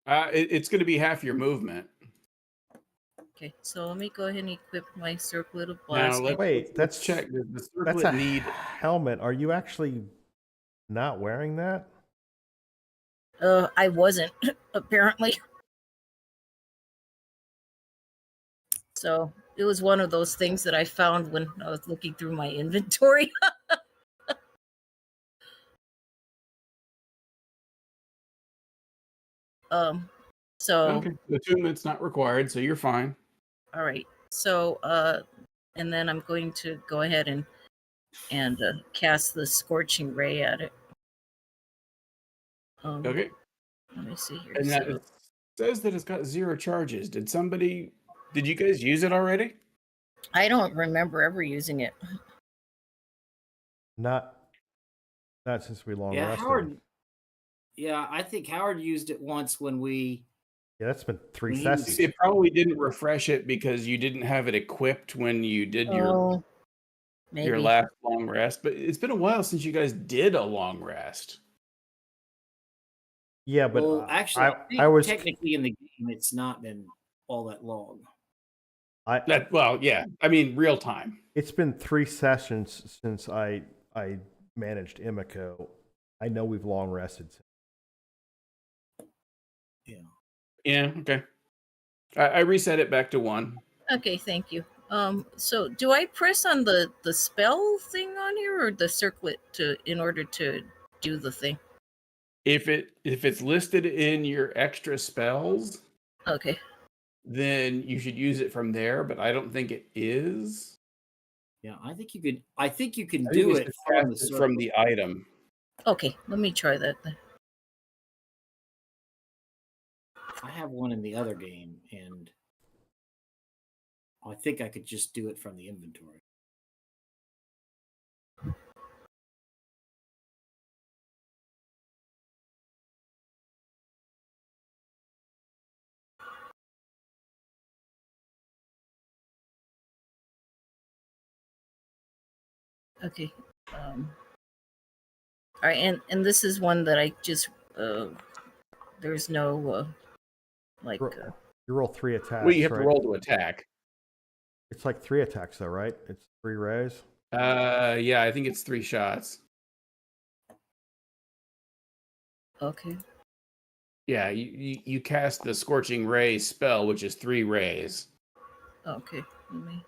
It's going to be half your movement.
Okay, so let me go ahead and equip my circlet of
Now,
blasting.
Wait,
let's
that's
check. Does the
that's
circlet
a
need?
helmet. Are you actually not wearing that?
I wasn't apparently. So it was one of those things that I found when I was looking through my inventory. So
Okay. The attunement's not required, so you're fine.
all right. So and then I'm going to go ahead and cast the scorching ray at it.
Okay.
Let me see here.
And that
So,
is says that it's got 0 charges. Did you guys use it already?
I don't remember ever using it.
Not since we long
Yeah,
rested.
Howard. Yeah, I think Howard used it once when we.
Yeah, that's been 3
When he was-
sessions.
It probably didn't refresh it because you didn't have it equipped when you did your
Oh, maybe.
last long rest. But it's been a while since you guys did a long rest.
Yeah, but
Well, actually, I think
I was
technically in the game, it's not been all that long.
Yeah. I mean, real time.
It's been 3 sessions since I managed Imiko. I know we've long rested.
Yeah.
Yeah. Okay. I reset it back to 1.
Okay, thank you. So do I press on the spell thing on here or the circlet in order to do the thing?
If it's listed in your extra spells,
Okay.
then you should use it from there. But I don't think it is.
Yeah, I think you could. I think you can
I think
do
it's
it
just
from the
casted from
circle.
the item.
Okay, let me try that then.
I have one in the other game, and I think I could just do it from the inventory.
Okay. All right, and this is one that I just there's no like
You roll 3 attacks.
Well, you have
right?
to roll to attack.
It's like 3 attacks, though, right? It's 3 rays.
Yeah, I think it's 3 shots.
okay.
Yeah, you cast the Scorching Ray spell, which is 3 rays.
Okay. Let me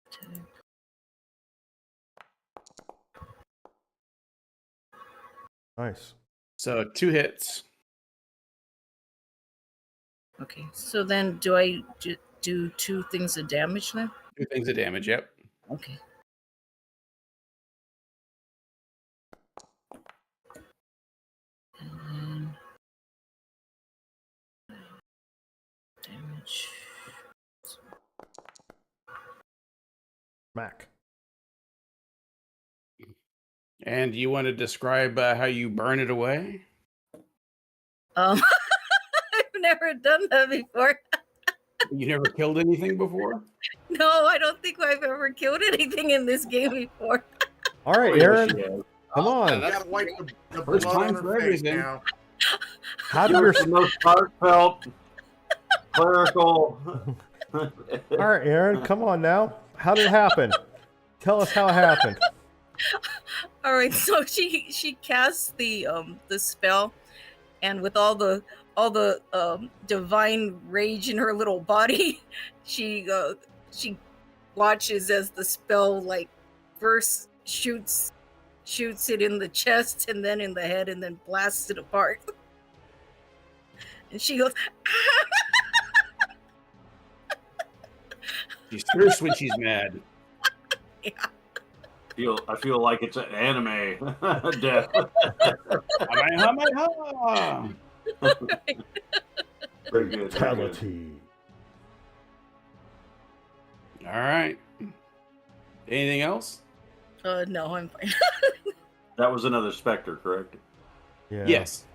attack.
Nice.
So 2 hits.
Okay. So then do I do 2 things of damage then?
2 things of damage. Yep.
Okay. And then damage.
Mac.
And you want to describe how you burn it away?
I've never done that before.
You never killed anything before?
No, I don't think I've ever killed anything in this game before.
All right,
Oh, yes,
Aaron.
you have.
Come on.
You gotta wipe the
First
blood
time
on
for
her face
everything.
now.
How did your
The most heartfelt, clerical.
All right, Aaron. Come on now. How did it happen? Tell us how it happened.
All right, so she casts the spell, and with all the divine rage in her little body, she watches as the spell like first shoots it in the chest and then in the head and then blasts it apart. And she goes,
She's fierce when she's mad.
I feel like it's an anime death.
Kamehameha!
Very good. Very good.
Fatality.
All right. Anything else?
no, I'm fine.
That was another Spectre, correct?
Yeah.
Yes.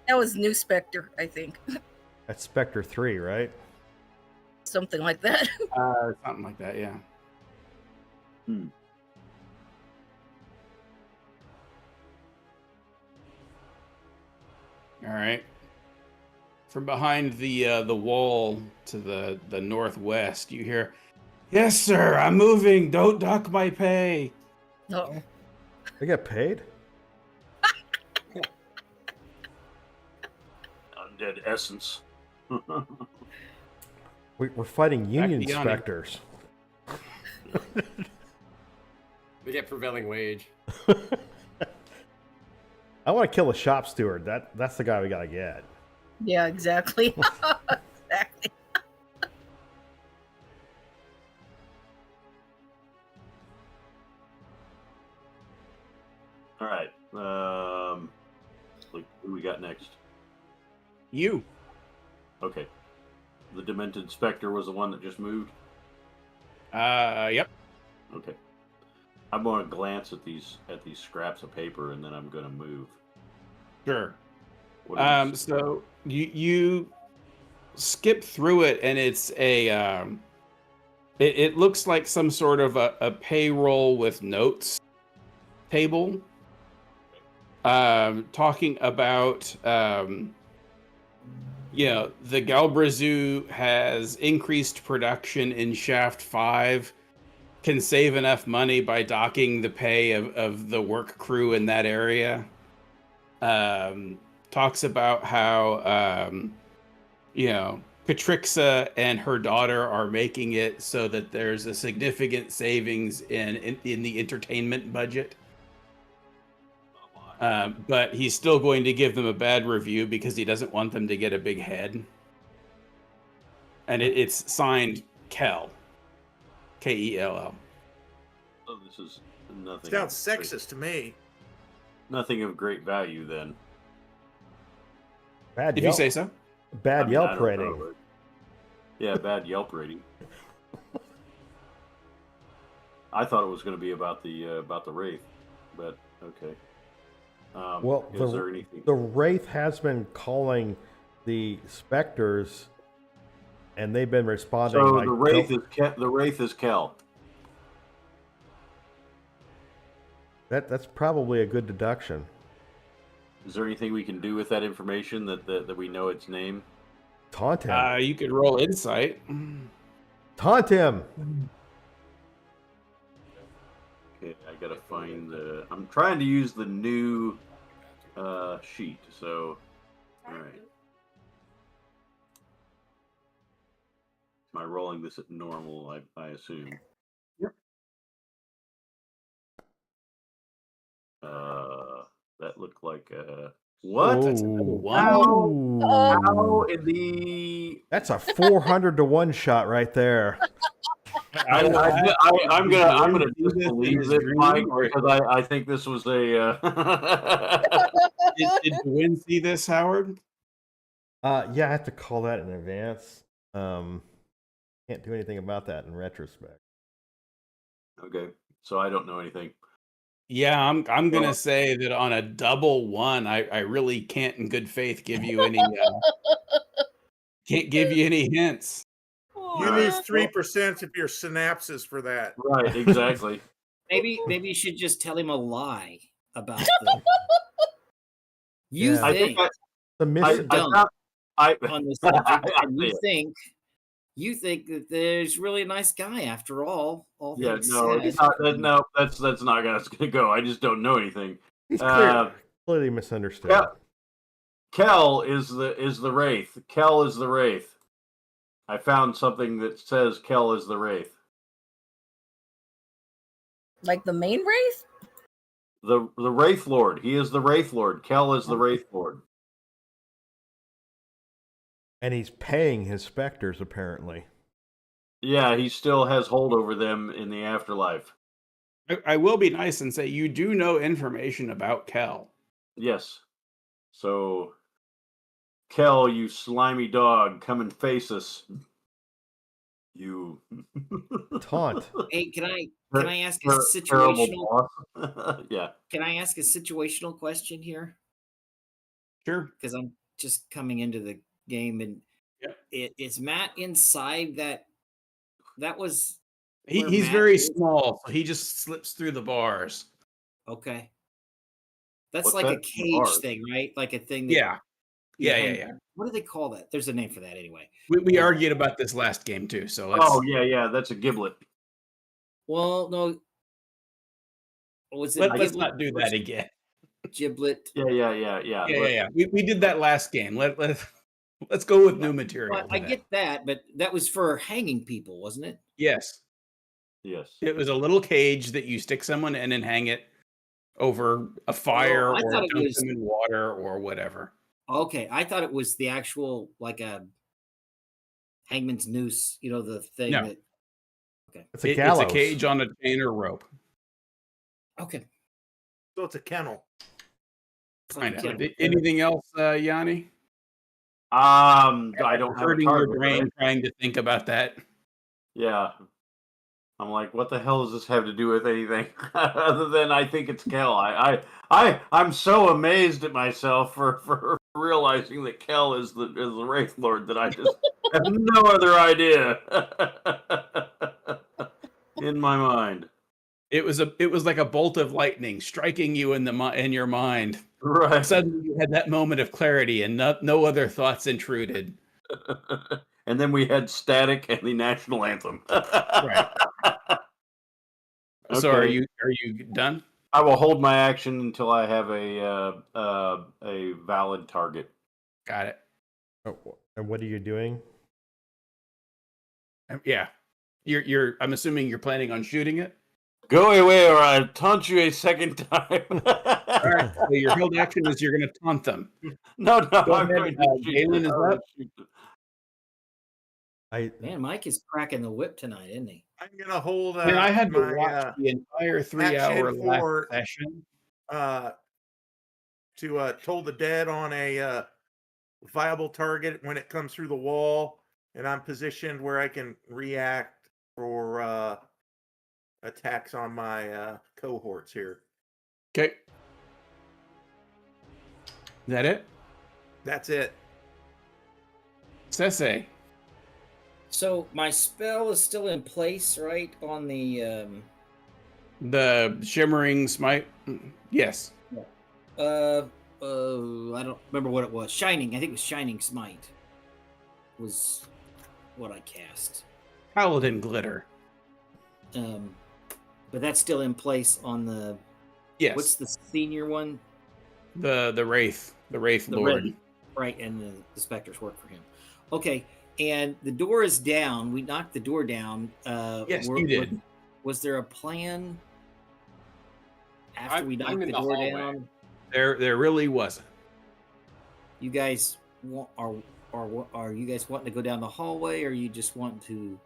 That was New Spectre, I think.
That's Spectre 3, right?
Something like that.
Something like that, yeah. All right. From behind the wall to the northwest, you hear, "Yes, sir, I'm moving. Don't dock my pay."
No.
They get paid?
Undead essence.
We're fighting union
to Yanni.
specters.
We get prevailing wage.
I want to kill a shop steward. That's the guy we gotta get.
Yeah, exactly. Exactly.
All right. Who we got next?
You.
Okay. The Demented Spectre was the one that just moved?
Yep.
Okay. I'm going to glance at these scraps of paper, and then I'm going to move.
Sure.
What do you see?
So you skip through it, and it's it looks like some sort of a payroll with notes table, talking about the Galbrazu has increased production in Shaft 5, can save enough money by docking the pay of the work crew in that area. Talks about how Patrixa and her daughter are making it so that there's a significant savings in the entertainment budget. But he's still going to give them a bad review because he doesn't want them to get a big head. And it's signed Kel. Kell.
Oh, this is nothing.
Sounds sexist to me.
Nothing of great value, then.
Bad
If
Yelp.
you say so.
Bad
I mean,
Yelp
I don't
rating.
know, but- Yeah, bad Yelp rating. I thought it was going to be about the Wraith, but okay.
Well,
is there anything?
the Wraith has been calling the Spectres, and they've been responding.
So
like,
the Wraith is Kel.
That's probably a good deduction.
Is there anything we can do with that information that we know its name?
Taunt him.
You could roll insight.
Taunt him.
Okay, I gotta find the. I'm trying to use the new sheet. So, all right. Am I rolling this at normal? I assume.
Yep.
That looked like what?
That's another one.
How in the?
That's a 400 to 1 shot right there.
I'm gonna disbelieve this, Mike, because I think this was a.
Did Gwyn see this, Howard?
Yeah, I have to call that in advance. Can't do anything about that in retrospect.
Okay, so I don't know anything.
Yeah, I'm gonna say that on a double one, I really can't in good faith give you any can't give you any hints.
You lose 3% of your synapses for that.
Right, exactly.
Maybe you should just tell him a lie about the. You
Yeah.
I
think
think
The miss-
on this subject, and you think that there's really a nice guy after all. All
yeah,
things
no,
said.
it's not, no, that's not how it's gonna go. I just don't know anything.
He's clearly misunderstood.
Yeah. Kel is the Wraith. Kel is the Wraith. I found something that says Kel is the Wraith.
Like the main Wraith?
The Wraith Lord. He is the Wraith Lord. Kel is the Wraith Lord.
And he's paying his Spectres, apparently.
Yeah, he still has hold over them in the afterlife.
I will be nice and say you do know information about Kel.
Yes. So, Kel, you slimy dog, come and face us. You
Taunt.
Hey, can I ask a
terrible
situational?
boss. Yeah.
Can I ask a situational question here?
Sure.
Because I'm just coming into the game, and
Yep.
is Matt inside that? That was where
He's
Matt
very
is?
small, so he just slips through the bars.
Okay. That's
What's
like a
that?
cage
Bars?
thing, right? Like a thing that
Yeah.
you
Yeah,
hang-
yeah.
What do they call that? There's a name for that anyway.
We argued about this last game too, so let's
Oh, yeah, that's a giblet.
Well, no. Was it
let's
giblet
not do
or
that again.
Giblet?
Yeah. We did that last game. Let's go with new material.
Well, I
today.
get that, but that was for hanging people, wasn't it?
Yes.
Yes.
It was a little cage that you stick someone in and hang it over a fire
I
or
thought it
dunk
was-
them in water or whatever.
Okay, I thought it was the actual like a hangman's noose. You know, the thing
No.
that.
It's a
It's
gallows.
a cage on a chain or rope.
Okay.
So it's a kennel.
It's like
Kind
a
of.
kennel.
Anything else, Yanni?
I don't have a
Hurting your
target.
brain
Right?
trying to think about that.
Yeah. I'm like, what the hell does this have to do with anything other than I think it's Kel? I'm so amazed at myself for realizing that Kel is the Wraith Lord that I just have no other idea in my mind.
It was like a bolt of lightning striking you in your mind.
Right.
Suddenly you had that moment of clarity and no other thoughts intruded.
And then we had static and the national anthem.
Right. So are
Okay.
you done?
I will hold my action until I have a valid target.
Got it.
Oh, and what are you doing?
Yeah. I'm assuming you're planning on shooting it?
Go away or I'll taunt you a second time.
All right. So your held action is you're going to taunt them.
No,
Go
I'm
ahead.
going to shoot
Galen
it.
is
I'm gonna
up.
shoot it.
Man, Mike is cracking the whip tonight, isn't he?
I'm gonna hold
I mean, I had to
my
watch the entire 3-hour
action
last
for
session.
to toll the dead on a viable target when it comes through the wall, and I'm positioned where I can react for attacks on my cohorts here.
Okay. Is that it?
That's it.
Sese.
So my spell is still in place, right? On the
The shimmering smite. Yes.
I don't remember what it was. Shining. I think it was Shining Smite. Was what I cast.
Paladin glitter.
But that's still in place on the.
Yes.
What's the senior one?
The Wraith. The Wraith Lord.
Red, right, and the specters work for him. Okay, and the door is down. We knocked the door down.
Yes, you did.
Was there a plan after we
I'm
knocked
in
the
the
door
hallway.
down?
There really wasn't.
You guys are you guys wanting to go down the hallway, or you just want to?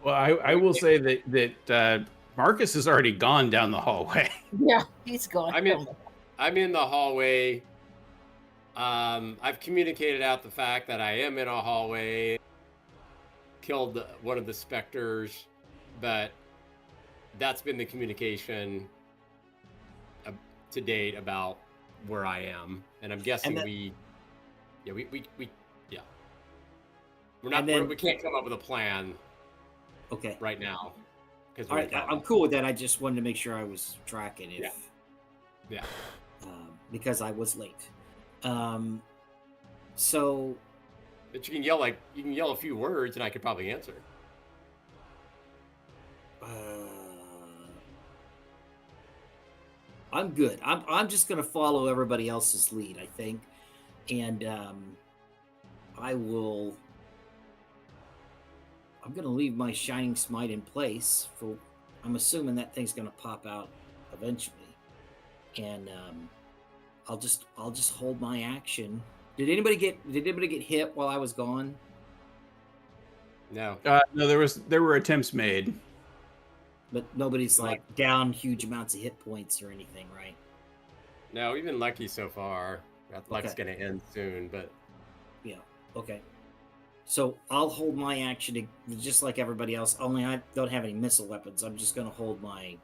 Well, I will say that Marcus has already gone down the hallway.
Yeah, he's gone.
I'm in the hallway. I've communicated out the fact that I am in a hallway. Killed one of the specters, but that's been the communication to date about where I am, and I'm guessing we we're not. We can't come up with a plan.
Okay.
Right now.
All right, I'm cool with that. I just wanted to make sure I was tracking it.
Yeah.
Because I was late. So.
But you can yell a few words, and I could probably answer.
I'm good. I'm just gonna follow everybody else's lead, I think, and I will. I'm going to leave my Shining Smite in place for. I'm assuming that thing's going to pop out eventually, and I'll just hold my action. Did anybody get hit while I was gone?
No.
No, there were attempts made,
but nobody's like down huge amounts of hit points or anything, right?
No, we've been lucky so far. That luck's going to end soon, but
yeah, okay. So I'll hold my action just like everybody else. Only I don't have any missile weapons. I'm just going to hold my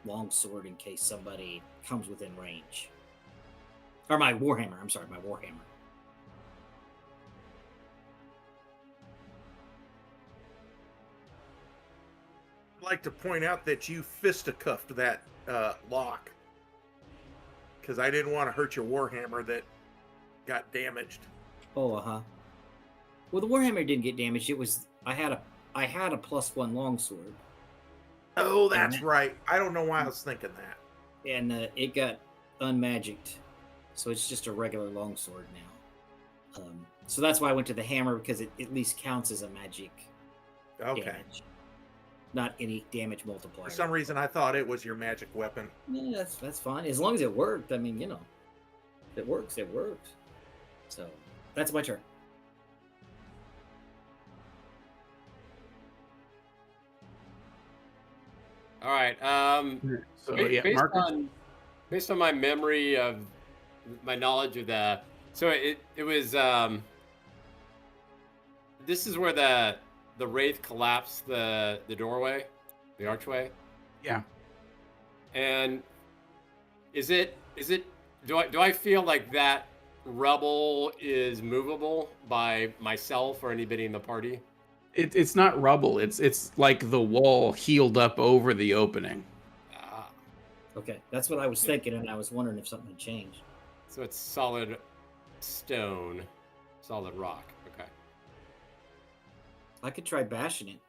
longsword in case somebody comes within range. Or my warhammer. I'm sorry, my warhammer.
I'd like to point out that you fisticuffed that lock, because I didn't want to hurt your warhammer that got damaged.
Oh, Well, the warhammer didn't get damaged. It was I had a +1 longsword.
Oh, that's right. I don't know why I was thinking that.
And it got unmagicked, so it's just a regular longsword now. So that's why I went to the hammer, because it at least counts as a magic damage, not any damage multiplier.
For some reason, I thought it was your magic weapon.
Yeah, that's fine as long as it worked. I mean, if it works, it works. So that's my turn.
all right.
So yeah, Marcus.
Based on my memory of my knowledge of the So it was this is where the wraith collapsed the doorway, the archway.
Yeah.
And is it do I feel like that rubble is movable by myself or anybody in the party?
It's not rubble. It's like the wall healed up over the opening.
Okay, that's what I was thinking, and I was wondering if something had changed.
So it's solid stone, solid rock. Okay.
I could try bashing it.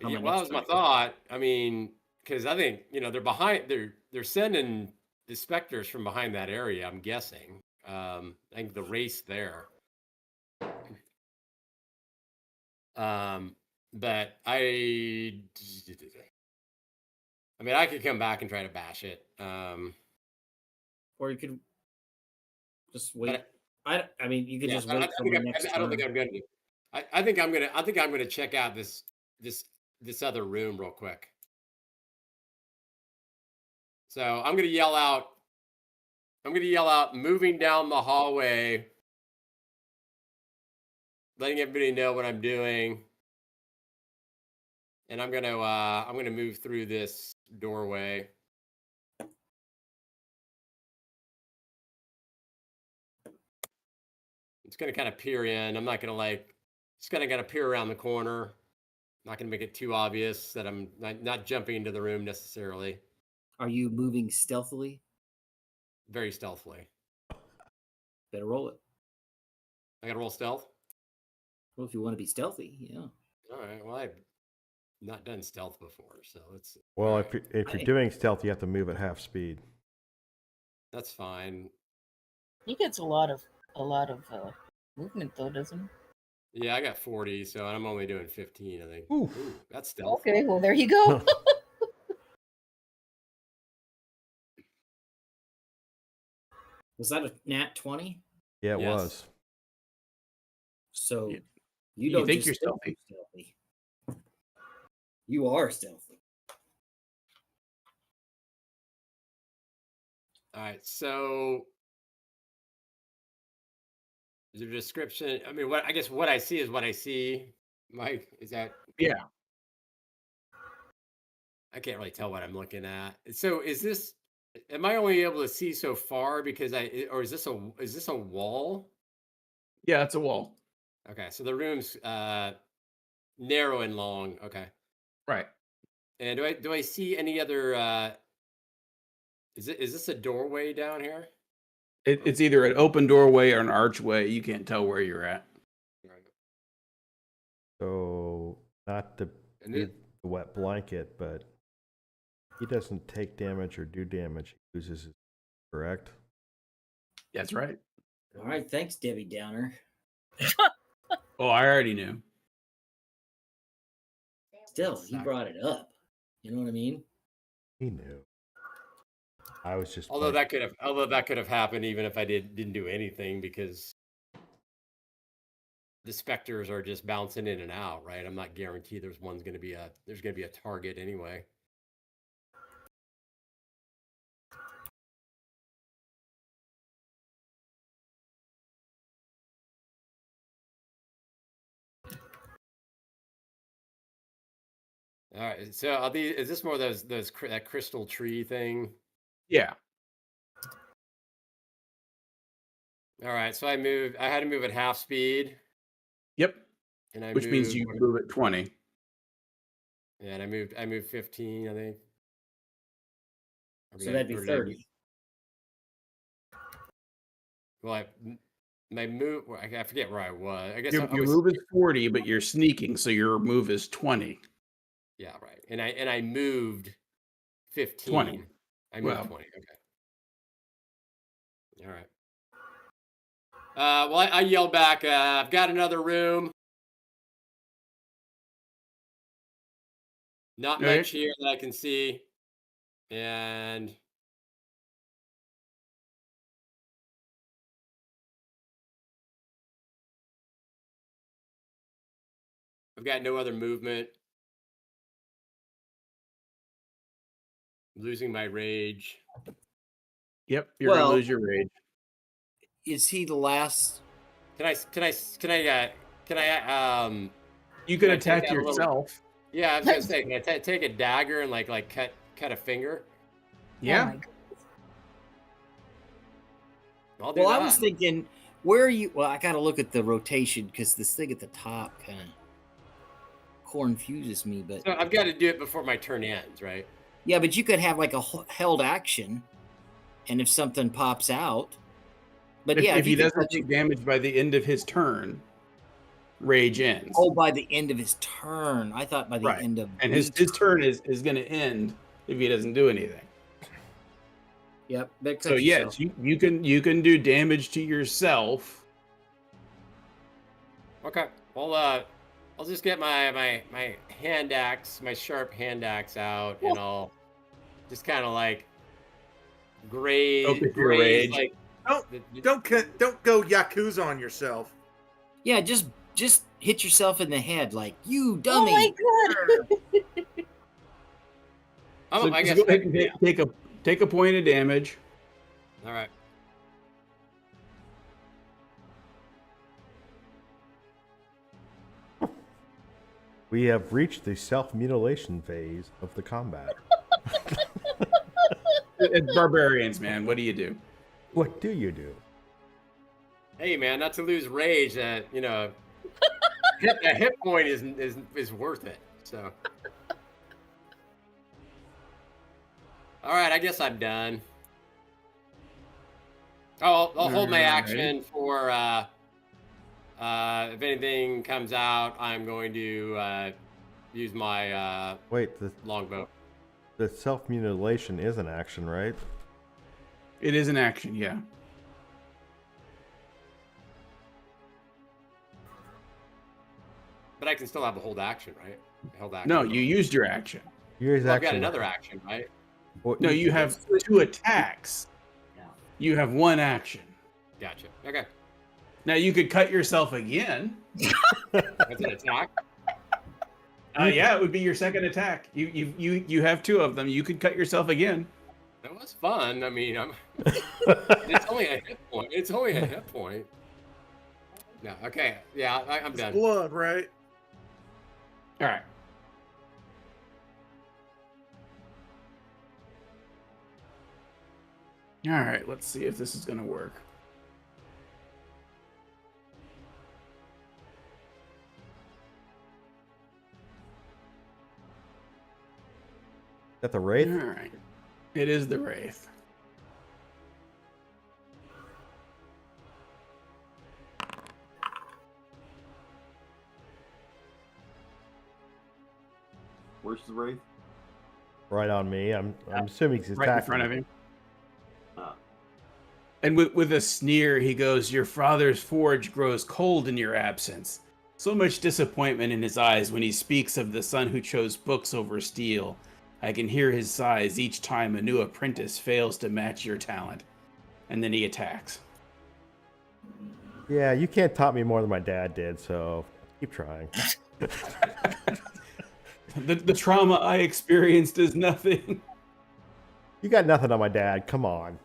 On
Yeah,
my
well, that
next
was my
turn.
thought. I mean, because I think they're sending the specters from behind that area. I'm guessing. I think the race there. But I mean, I could come back and try to bash it.
Or you could just wait.
But
I mean, you could
yeah,
just
I
wait till
think
my next
I don't think
turn.
I'm going to. I think I'm gonna check out this other room real quick. So I'm gonna yell out. Moving down the hallway, letting everybody know what I'm doing, and I'm gonna move through this doorway. It's gonna kind of peer in. I'm not gonna it's gonna peer around the corner. Not gonna make it too obvious that I'm not jumping into the room necessarily.
Are you moving stealthily?
Very stealthily.
Better roll it.
I gotta roll stealth.
Well, if you want to be stealthy, yeah.
All right. Well, I've not done stealth before, so let's.
Well,
all
if
right.
you're doing stealth, you have to move at half speed.
That's fine.
He gets a lot of movement though, doesn't he?
Yeah, I got 40, so I'm only doing 15, I think.
Oof.
Ooh, that's stealth.
Okay, well there you go.
Was that a nat 20?
Yeah, it
Yes.
was.
So
Yeah.
you
You
don't
think
just
you're
think stealthy. You are stealthy.
All right, so the description. I mean, what I guess what I see is what I see. Mike, is that?
Yeah.
I can't really tell what I'm looking at. So, is this? Am I only able to see so far because or is this a wall?
Yeah, it's a wall.
Okay, so the room's narrow and long. Okay,
Right.
and do I see any other? Is this a doorway down here?
It's either an open doorway or an archway. You can't tell where you're at.
Right.
So, not to
And
be
it,
the wet blanket, but he doesn't take damage or do damage. He loses his, correct?
That's right.
All right, thanks, Debbie Downer.
Oh, I already knew.
Still, he brought it up. You know what I mean?
He knew. I was just
although
playing.
that could have happened even if I didn't do anything because the specters are just bouncing in and out, right? I'm not guaranteed there's gonna be a target anyway. All right, so is this more that crystal tree thing?
Yeah.
All right, so I had to move at half speed,
Yep.
and I
Which means you move at 20.
Yeah, and I moved 15, I think.
So that'd be 30.
Well, my move. I forget where I was. I guess
Your move is 40, but you're sneaking, so your move is 20.
Yeah, right. And I moved 15.
20.
I moved
Well.
20. Okay. All right. Well, I yelled back. I've got another room. Not
Okay.
much here that I can see, and I've got no other movement. I'm losing my rage.
Yep. You're going to
Well-
lose your rage.
is he the last?
Can I
You
Can
could
I take
attack
that a little-
yourself.
yeah, I was gonna say, can I take a dagger and like cut a finger?
Yeah.
Oh my God.
I'll do
Well,
that.
I was thinking, where are you? Well, I got to look at the rotation because this thing at the top kind of confuses me. But
So I've got to do it before my turn ends, right?
yeah, but you could have like a held action, and if something pops out, but
If,
yeah,
if he
you could
doesn't
touch
take damage by the end of his turn, rage ends.
Oh, by the end of his turn. I thought by the
Right.
end of
And his turn is going to end if he doesn't do anything.
Yep. That
So
cuts
yes,
yourself.
you can do damage to yourself.
Okay. Well, I'll just get my hand axe, my sharp hand axe out, and I'll just kind of like
Focus your
graze
rage.
like.
Don't go Yakuza on yourself.
Yeah, just hit yourself in the head like you
Oh
dummy.
my God.
Oh,
So
I
just
guess.
go ahead and take a point of damage.
All right.
We have reached the self-mutilation phase of the combat.
It's barbarians, man. What do you do?
What do you do?
Hey, man, not to lose rage. A hit point is worth it. So. All right, I guess I'm done. Oh, I'll hold my
Alright.
action for if anything comes out, I'm going to use my
Wait,
longbow.
the self-mutilation is an action, right?
It is an action, yeah.
But I can still have a hold action, right? Held action.
No, you used your action.
Yours
Well, I've got
action.
another action, right?
Well,
No, you have 2 attacks.
Yeah.
You have 1 action.
Gotcha. Okay.
Now you could cut yourself again.
That's an attack.
Yeah, it would be your second attack. You have 2 of them. You could cut yourself again.
That was fun. I mean, it's only a hit point. It's only a hit point. No, okay. Yeah, I'm
It's
done.
blood, right?
All right. All right, let's see if this is going to work.
Is that the wraith?
All right. It is the Wraith.
Where's the wraith?
Right on me. I'm assuming he's
Right in
attacking.
front of him.
Ah.
And with a sneer, he goes, "Your father's forge grows cold in your absence." So much disappointment in his eyes when he speaks of the son who chose books over steel. I can hear his sighs each time a new apprentice fails to match your talent. And then he attacks.
Yeah, you can't top me more than my dad did, so keep trying.
The trauma I experienced is nothing.
You got nothing on my dad. Come on.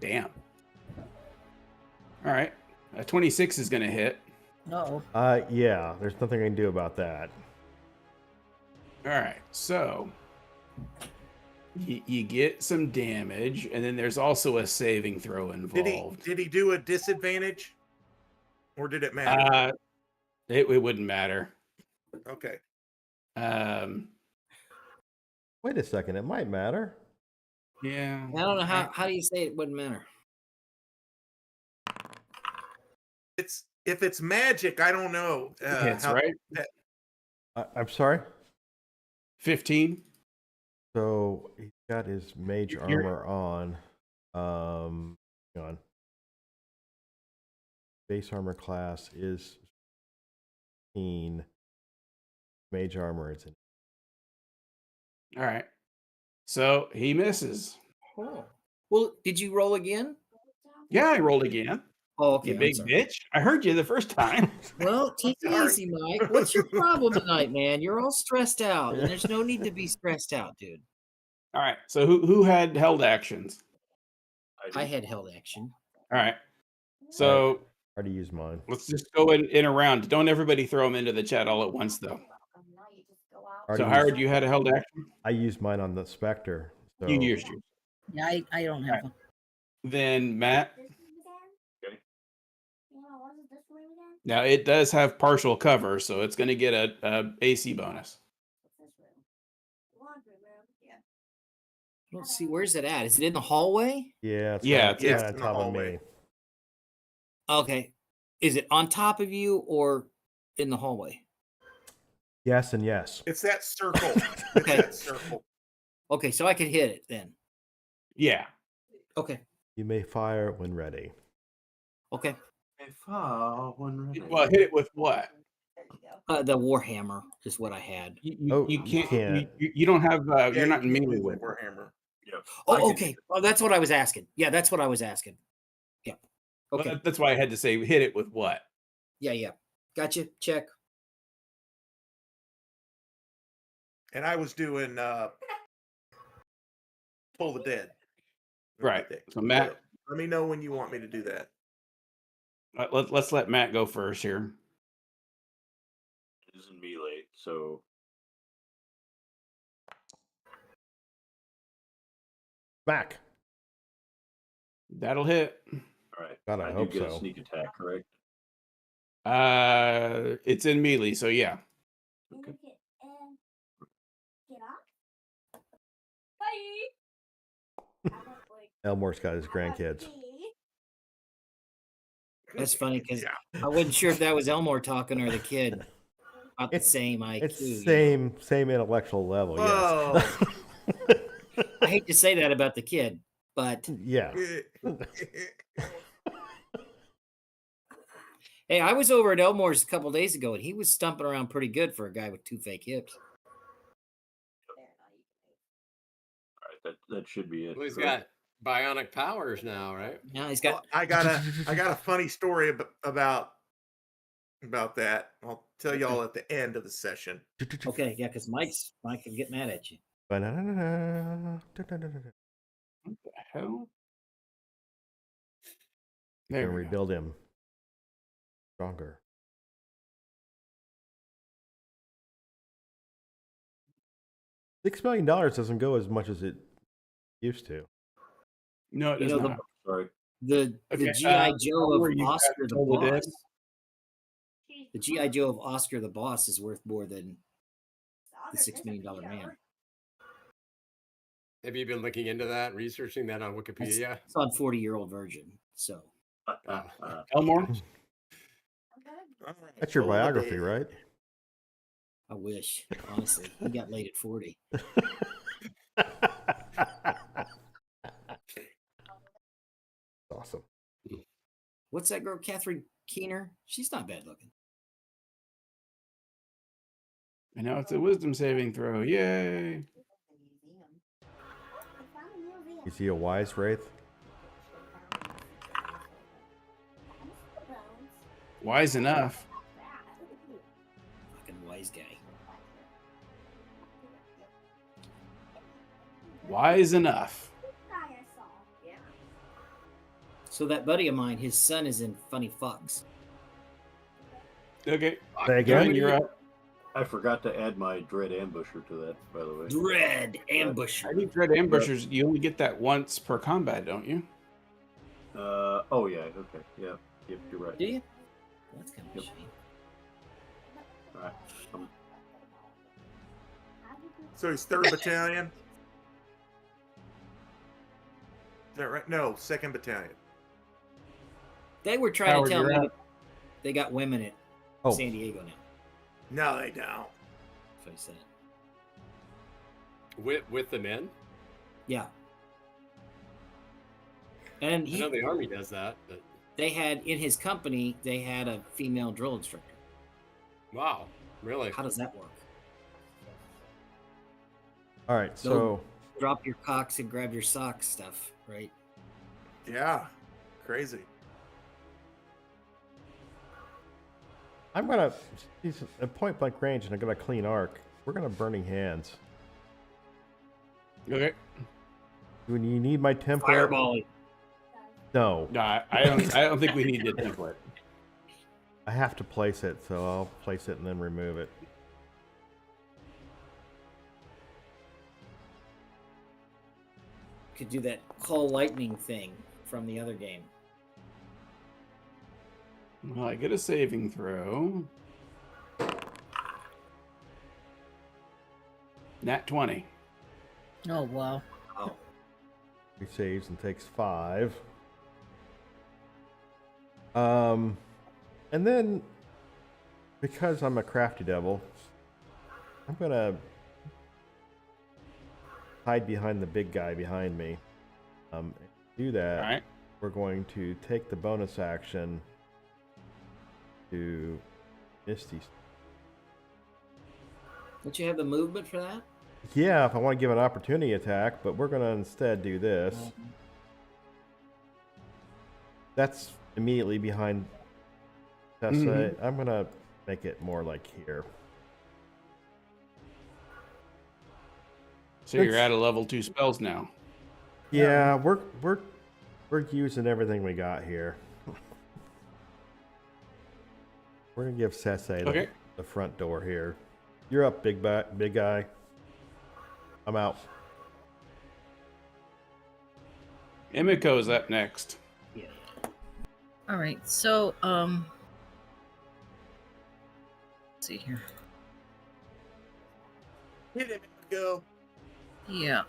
Damn. All right. A 26 is going to hit.
No.
Yeah, there's nothing I can do about that.
All right. So you get some damage, and then there's also a saving throw involved.
Did he do a disadvantage, or did it matter?
It wouldn't matter.
Okay.
Wait a second, it might matter.
Yeah.
I don't know how do you say it wouldn't matter.
If it's magic, I don't know.
Hits, right?
I'm sorry?
15.
So he's got his mage
You're-
armor on. Hang on. Base armor class is 15. Mage armor is in.
All right. So he misses.
Oh. Well, did you roll again?
Yeah, I rolled again.
Oh, okay.
You
I'm
big
sorry.
bitch. I heard you the first time.
Well, take it
Sorry.
easy, Mike. What's your problem tonight, man? You're all stressed out, and there's no need to be stressed out, dude.
All right. So who had held actions?
I had held action.
All right. So
Already used mine.
let's just go in a round. Don't everybody throw them into the chat all at once, though. So
Already
Howard,
used,
you had a held action.
I used mine on the Spectre. So
You used yours.
Yeah, I don't have one.
Then Matt.
Okay.
Now it does have partial cover, so it's going to get a AC bonus.
Let's see, where's it at? Is it in the hallway?
yeah, it's
Yeah,
right,
it's
right
in
on
the
top of
hallway.
me.
Okay. Is it on top of you or in the hallway?
Yes and yes.
It's that circle. It's
Okay.
that circle.
Okay, so I can hit it then.
Yeah.
Okay.
You may fire when ready.
Okay.
When ready.
Well, hit it with what?
The Warhammer is what I had.
Oh,
You
you
can't.
can't.
You don't have. You're
Yeah,
not in
you can't
melee
do
with
the
it.
Warhammer.
Yeah. I
Oh,
can
okay. Oh, that's what I was asking. Yeah, that's what I was asking. Yeah. Okay.
Well, that's why I had to say hit it with what.
Yeah. Gotcha. Check.
And I was doing Pull the Dead.
Right. So Matt,
Let me know when you want me to do that.
let's let Matt go first here.
It is in melee, so
Back.
That'll hit.
all right.
God, I
do
hope
get
so.
a sneak attack, correct?
It's in melee, so yeah.
Okay.
Elmore's got his grandkids.
That's funny because
Yeah.
I wasn't sure if that was Elmore talking or the kid. About the same IQ.
It's
you know.
same intellectual level.
Whoa.
Yes.
I hate to say that about the kid, but
Yeah.
hey, I was over at Elmore's a couple days ago, and he was stumping around pretty good for a guy with 2 fake hips.
All right, that should be it.
Well, he's
correct?
got bionic powers now, right?
Now he's
Well,
got.
I got a funny story about that. I'll tell y'all at the end of the session.
Okay, yeah, because Mike can get mad at you.
Banana.
What the hell?
Can
There we go.
rebuild him stronger. $6 million doesn't go as much as it used to.
No, it
You
does
know,
not.
Sorry.
The
Okay,
GI Joe
Elmore,
of
you got
Oscar the
Toll the Dead?
Boss. The GI Joe of Oscar the Boss is worth more than the $6 million man.
Have you been looking into that, researching that on Wikipedia?
It's on 40-year-old version. So
Elmore?
That's your
Pull the
biography,
Dead.
right?
I wish, honestly, he got laid at 40.
Awesome.
What's that girl, Catherine Keener? She's not bad looking.
And now it's a wisdom saving throw. Yay!
Is he a wise wraith?
Wise enough.
Fucking wise guy.
Wise enough.
So that buddy of mine, his son is in Funny Fucks.
Okay.
Say again?
John, you're up.
I forgot to add my Dread Ambusher to that, by the way.
Dread
I
Ambusher.
think Dread Ambushers, you only get that once per combat, don't you?
Oh yeah, okay, yeah, yep, you're right.
Do you? That's kind of a
Yep.
shame.
All right.
So he's 3rd Battalion. Is that right? No, 2nd Battalion.
They were trying
Howard,
to tell
you're
me
up.
that they got women at
Oh.
San Diego now.
No, they don't.
That's what he said.
With the men?
Yeah. And
I know the Army does that, but
they had, in his company, they had a female drill instructor.
wow, really?
How does that work?
All right, so
Drop your cocks and grab your socks stuff, right?
Yeah, crazy.
I'm gonna. He's at point blank range, and I'm gonna clean arc. We're gonna burning hands.
Okay.
Do you need my template?
Fireball.
No,
No, I don't think we need the template.
I have to place it, so I'll place it and then remove it.
Could do that call lightning thing from the other game.
Well, I get a saving throw. Nat 20.
Oh wow.
Oh,
He saves and takes 5. And then because I'm a crafty devil, I'm gonna hide behind the big guy behind me. To do that,
All right.
we're going to take the bonus action to Misty.
don't you have the movement for that?
Yeah, if I want to give an opportunity attack, but we're gonna instead do this. That's immediately behind Tessa.
Mhm.
I'm gonna make it more like here.
So you're at a level 2 spells now.
Yeah, we're using everything we got here. We're gonna give Sese
Okay.
the front door here. You're up, big guy. I'm out.
Emiko's up next.
Yeah.
All right. So let's see here.
Hit him, go.
Yeah.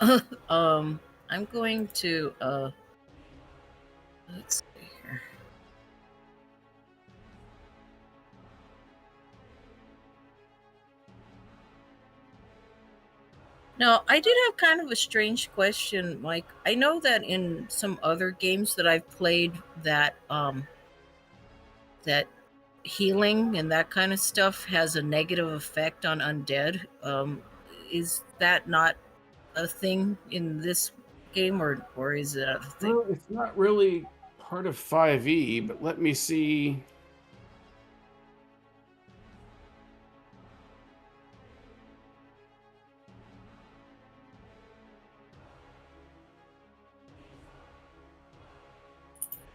I'm going to let's see here. Now, I did have kind of a strange question, Mike. I know that in some other games that I've played that that healing and that kind of stuff has a negative effect on undead. Is that not a thing in this game, or is it a thing?
Well, it's not really part of 5e, but let me see.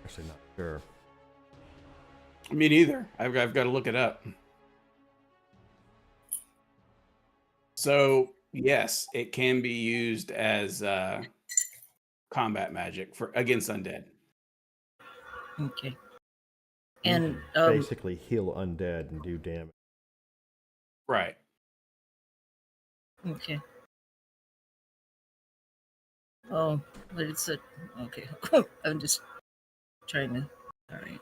Actually, not sure.
Me neither. I've got to look it up. So yes, it can be used as combat magic for against undead.
Okay.
You
And
can basically heal undead and do damage.
Right.
okay. Oh, but it's a okay. I'm just trying to. All right.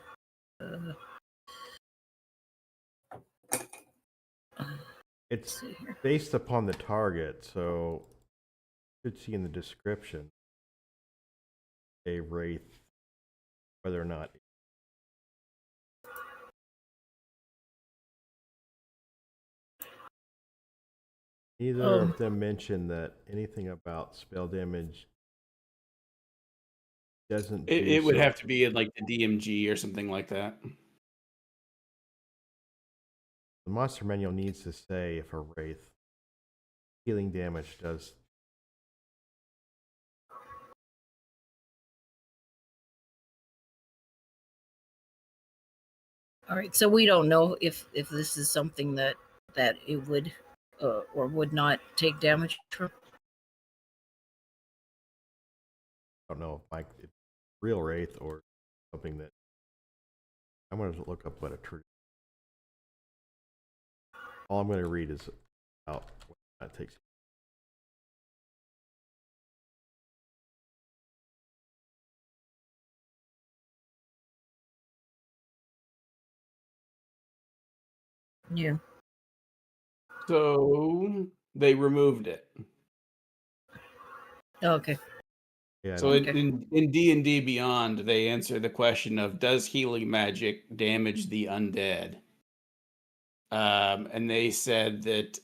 It's
see here.
based upon the target, so you should see in the description a wraith, whether or not. Neither of them mention that anything about spell damage doesn't do
It would
so.
have to be in like the DMG or something like that.
The monster manual needs to say if a wraith healing damage does.
All right. So we don't know if this is something that it would or would not take damage from.
I don't know if like it's real wraith or something that. I'm going to look up what a true. All I'm going to read is about what that takes.
Yeah.
So they removed it.
Okay.
Yeah,
So
Okay.
in D&D Beyond, they answer the question of does healing magic damage the undead? And they said that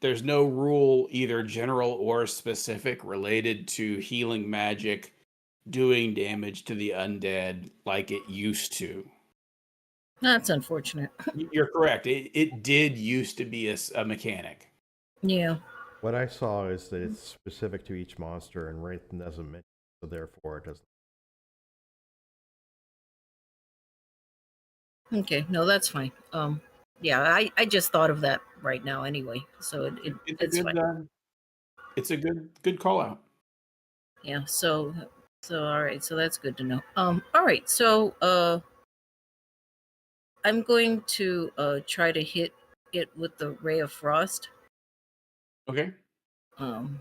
there's no rule, either general or specific, related to healing magic doing damage to the undead like it used to.
That's unfortunate.
You're correct. It did used to be a mechanic.
Yeah.
What I saw is that it's specific to each monster, and Wraithen doesn't mention it, so therefore it doesn't.
Okay. No, that's fine. Yeah, I just thought of that right now anyway, so it's fine.
It's a good call out.
Yeah. So all right. So that's good to know. All right. So I'm going to try to hit it with the ray of frost.
Okay.
Um.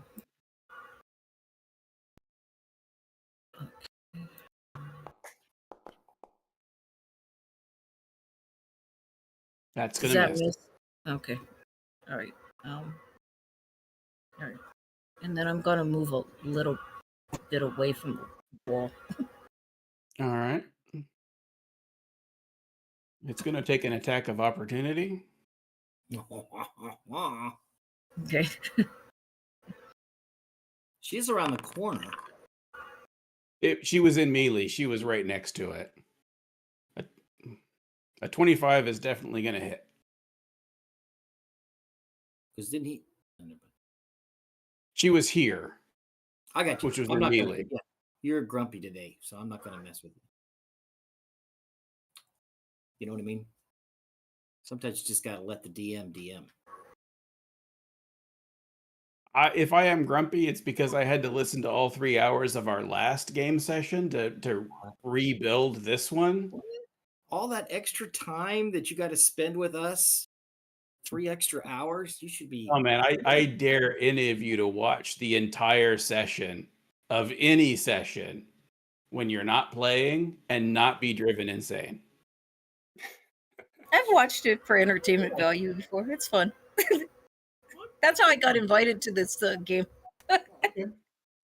That's
Does
gonna
that
miss.
miss? Okay. All right. All right. And then I'm gonna move a little bit away from the wall.
All right. It's gonna take an attack of opportunity.
Okay.
She's around the corner.
She was in melee. She was right next to it. A 25 is definitely gonna hit.
Because didn't he?
She was here,
I got you.
which was
I'm
in
not
melee.
gonna, yeah, you're grumpy today, so I'm not going to mess with you. You know what I mean? Sometimes you just got to let the DM.
If I am grumpy, it's because I had to listen to all 3 hours of our last game session to rebuild this one.
All that extra time that you got to spend with us, 3 extra hours, you should be.
Oh man, I dare any of you to watch the entire session of any session when you're not playing and not be driven insane.
I've watched it for entertainment value before. It's fun. That's how I got invited to this game.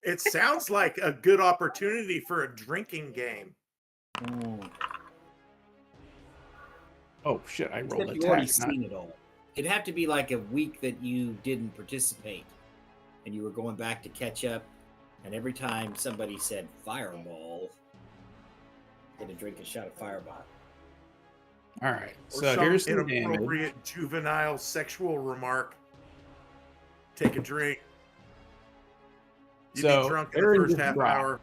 It sounds like a good opportunity for a drinking game.
Oh shit, I rolled
Except you already
attack.
seen it all. It'd have to be like a week that you didn't participate and you were going back to catch up, and every time somebody said fireball, get a drink a shot of fireball.
All right,
Or
so
some
here's the damage.
inappropriate juvenile sexual remark. Take a drink. You'd
So
be drunk in the
Aaron
first
just
half
dropped.
hour.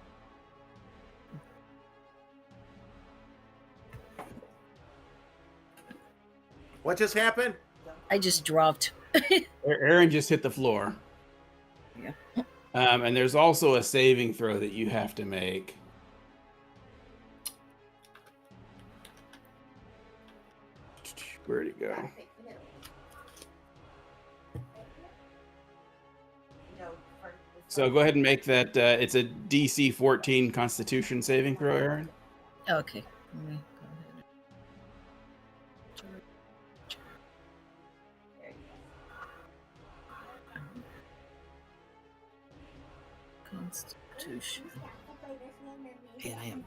What just happened?
I just dropped.
Aaron just hit the floor.
Yeah.
And there's also a saving throw that you have to make. Where'd it go? So go ahead and make that. It's a DC 14 Constitution saving throw, Aaron.
Okay. Let me go ahead. Constitution.
And I am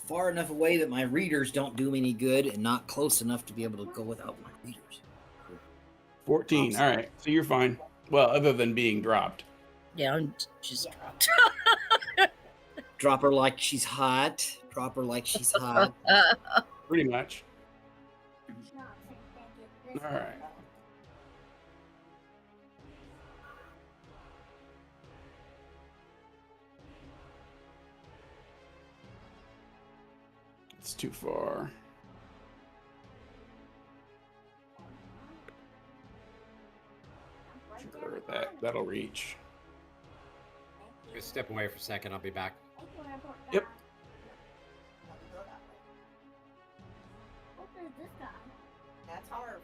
far enough away that my readers don't do me any good, and not close enough to be able to go without my readers.
14. All right, so you're fine. Well, other than being dropped.
Yeah, I'm just dropped.
Drop her like she's hot. Drop her like she's hot.
Pretty much. All right. It's too far. Sure, that'll reach.
Just step away for a second. I'll be back.
Yep.
That's hard.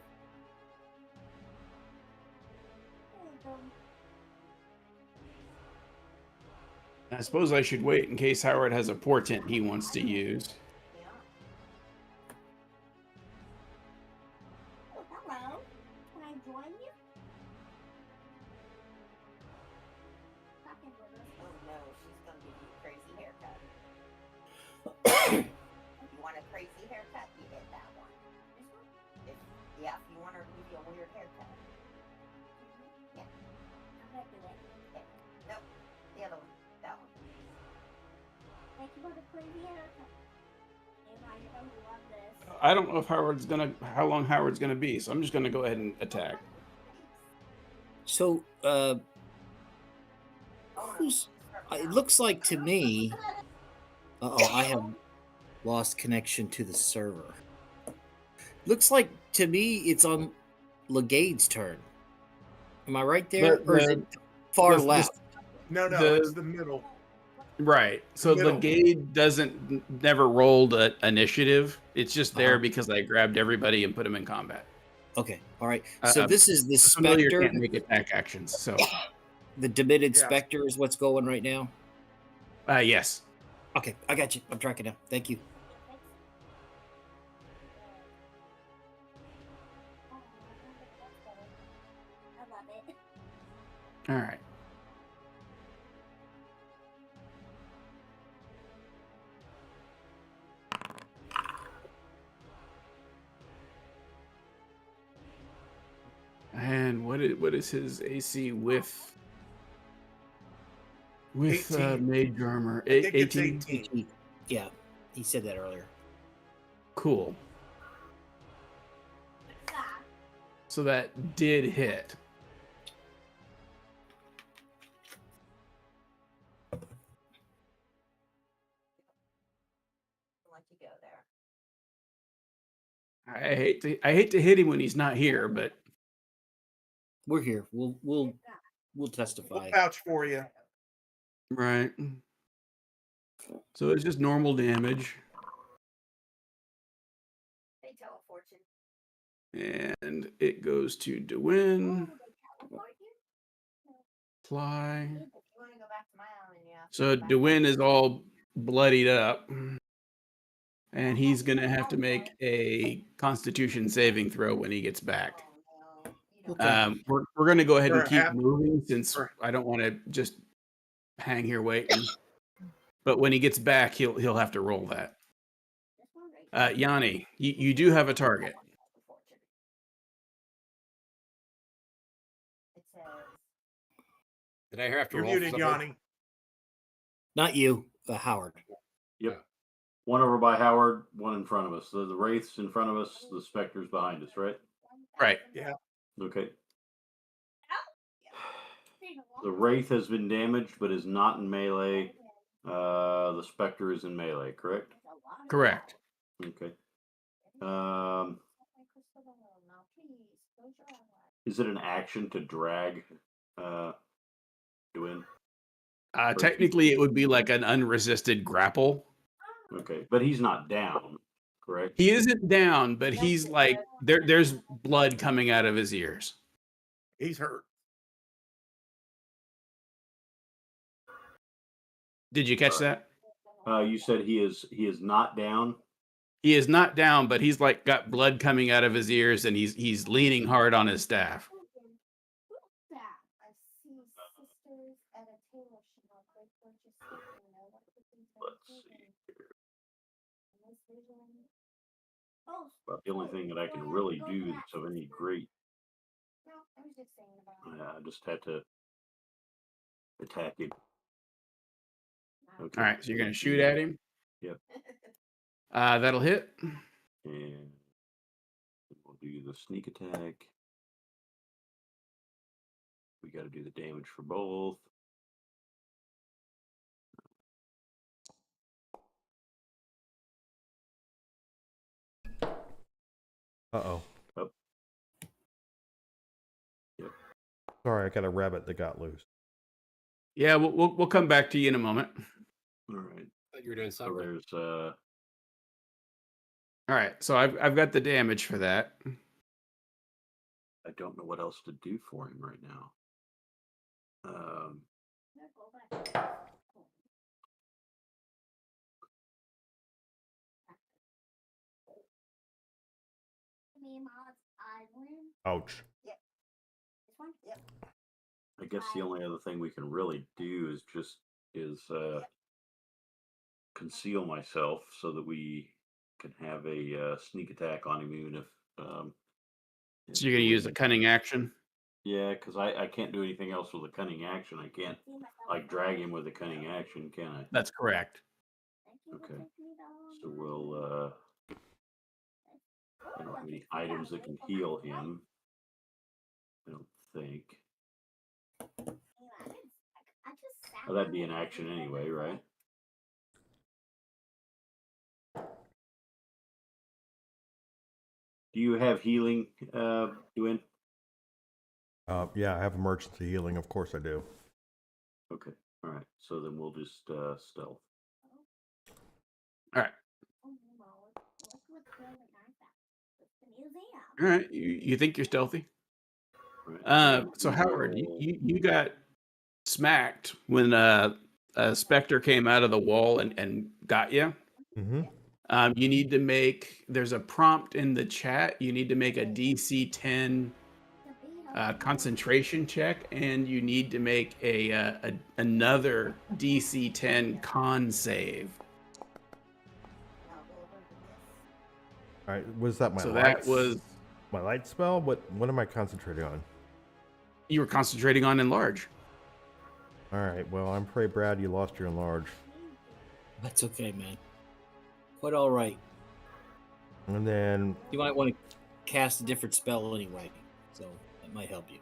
I suppose I should wait in case Howard has a portent he wants to use.
Yeah. Oh, hello. Can I join you? Oh no, she's gonna give you a crazy haircut. If you want a crazy haircut, you hit that one. This one? If you want her to give you a weird haircut. Yeah. I'm gonna do it. Okay. Nope. The other one. That one. Like you want a crazy haircut. If I
I don't know if how long Howard's gonna be, so I'm just gonna go ahead and attack.
So, it looks like to me. Uh-oh, I have lost connection to the server. Looks like to me it's on Legade's turn. Am I right there? Or is it far left?
No, it's the middle.
Right. So
Middle.
Legade never rolled an initiative. It's just there
Uh-huh.
because I grabbed everybody and put them in combat.
Okay, all right. So this is the
A familiar
Spectre.
can't make attack actions. So
The Demented
Yeah.
Spectre is what's going right now.
yes.
Okay, I got you. I'm tracking now. Thank you.
I love it.
All right. And what is his AC with
18.
mage armor?
I think it's
18?
18.
Yeah, he said that earlier.
Cool. So that did hit.
I'll let you go there.
I hate to hit him when he's not here, but
We're here. We'll testify.
We'll vouch for you.
right. So it's just normal damage.
They tell a fortune.
And it goes to Dewin.
They teleport you?
Fly.
If you want to go back to my island, you have to
So
go back.
Dewin is all bloodied up. And he's going to have to make a constitution saving throw when he gets back.
Oh, no, you don't.
Okay.
We're going to go ahead and
For
keep
half-
moving since
for-
I don't want to just hang here waiting. But when he gets back, he'll have to roll that.
This one right here.
Yanni, you do have a target.
It says
Did I have to
You're
roll
muted,
something?
Yanni.
Not you, Howard.
Yep. One over by Howard, one in front of us. The Wraith's in front of us, the Spectre's behind us, right?
Right.
Okay. The Wraith has been damaged but is not in melee. The Spectre is in melee, correct?
Correct.
Okay. Is it an action to drag Dewin?
Technically, it would be like an unresisted grapple.
Okay, but he's not down, correct?
He isn't down, but he's like there's blood coming out of his ears.
He's hurt.
Did you catch that?
You said he is not down.
He is not down, but he's like got blood coming out of his ears, and he's leaning hard on his staff.
I see sisters at a tailor shop. Great purchase. You know what was
Let's see here.
vision. Oh,
About the only thing that I can really do that's of any great.
no, I was just saying about.
I just had to attack him. Okay.
All right, so you're gonna shoot at him.
Yep.
That'll hit.
And we'll do the sneak attack. We got to do the damage for both.
Uh-oh.
Oh. Yep.
Sorry, I got a rabbit that got loose.
Yeah, we'll come back to you in a moment.
All right.
Thought you were doing
So
something.
there's
All right, so I've got the damage for that.
I don't know what else to do for him right now.
Ouch.
This one? Yep.
I guess the only other thing we can really do is conceal myself so that we can have a sneak attack on him, even if.
So you're gonna use a cunning action.
Yeah, because I can't do anything else with a cunning action. I can't like drag him with a cunning action, can I?
That's correct.
Okay. So we'll I don't have any items that can heal him. I don't think. Well, that'd be an action anyway, right? Do you have healing, Dwayne?
Yeah, I have emergency healing. Of course I do.
Okay. All right. So then we'll just stealth.
All right. All right. You think you're stealthy?
Right.
So Howard, you got smacked when a specter came out of the wall and got you.
Mm-hmm.
You need to make. There's a prompt in the chat. You need to make a DC 10 concentration check, and you need to make another DC 10 con save.
All right, was that my
So
light?
that was
my light spell. What am I concentrating on?
you were concentrating on enlarge.
All right. Well, I'm afraid, Brad, you lost your enlarge.
That's okay, man. Quite all right.
And then
You might want to cast a different spell anyway, so that might help you.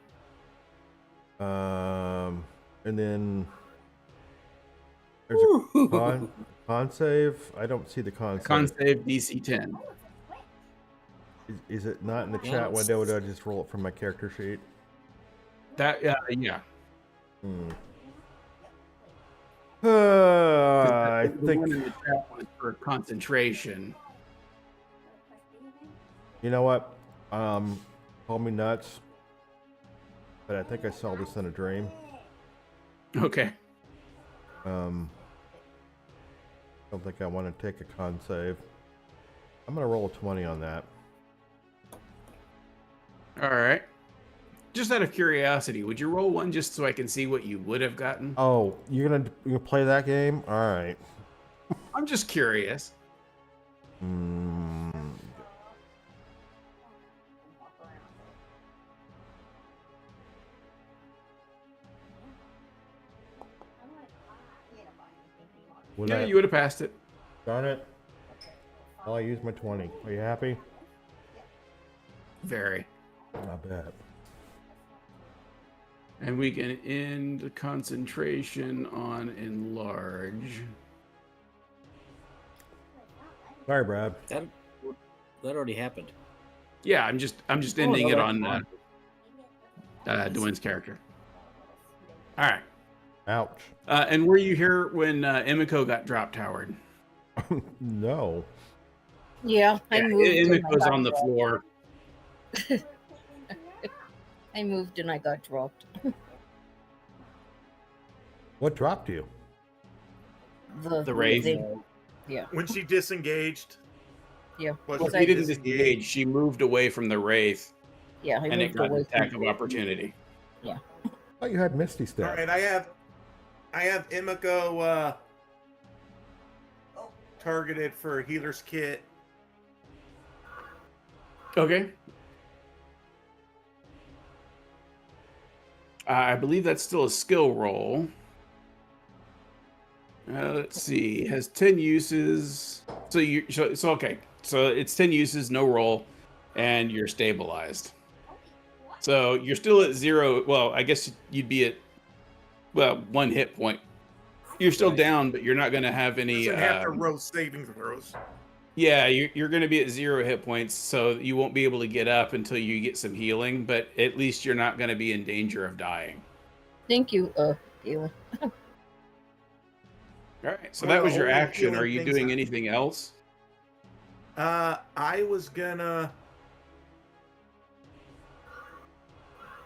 and then there's a con save. I don't see the con save.
Con save DC 10.
Is it not in the
Yeah,
chat
it's-
window? Or do I just roll it from my character sheet?
That yeah.
Hmm.
'Cause
I
the
think
one in the chat was for concentration.
you know what. Call me nuts, but I think I saw this in a dream.
Okay.
Don't think I want to take a con save. I'm gonna roll a 20 on that.
All right. Just out of curiosity, would you roll one just so I can see what you would have gotten?
Oh, you're gonna play that game? All right.
I'm just curious.
Hmm. Would
Yeah,
I-
you would have passed it.
Darn it. Well, I used my 20. Are you happy?
Very.
Not bad.
And we can end concentration on enlarge.
Sorry, Brad.
That already happened.
Yeah, I'm just ending
no,
it
that's
on
fine.
Dwayne's character. All right.
Ouch.
And were you here when Emiko got dropped, Howard?
No.
Yeah, I
Yeah,
moved. and I
Emiko's
got
on the
dropped.
floor.
I moved and I got dropped.
What dropped you?
The wraith.
thing. Yeah,
When she disengaged,
yeah.
was
Well,
Because
she
I-
didn't disengage. She moved away from the wraith,
Yeah, I
and it
moved
got an
away
attack
from
of opportunity.
Oh, you had Misty
all
Step.
right, I have Emiko targeted for a healer's kit.
Okay. I believe that's still a skill roll. Let's see. Has 10 uses. So okay. So it's 10 uses, no roll, and you're stabilized. So you're still at 0. Well, I guess you'd be at 1 hit point. You're still
Right.
down, but you're not going to have any.
Doesn't have to roll saving throws.
Yeah, you're going to be at 0 hit points, so you won't be able to get up until you get some healing. But at least you're not going to be in danger of dying.
Thank you, Galen.
All right. So that was your
Well,
action.
healing
Are you
things
doing
up.
anything else?
I was gonna.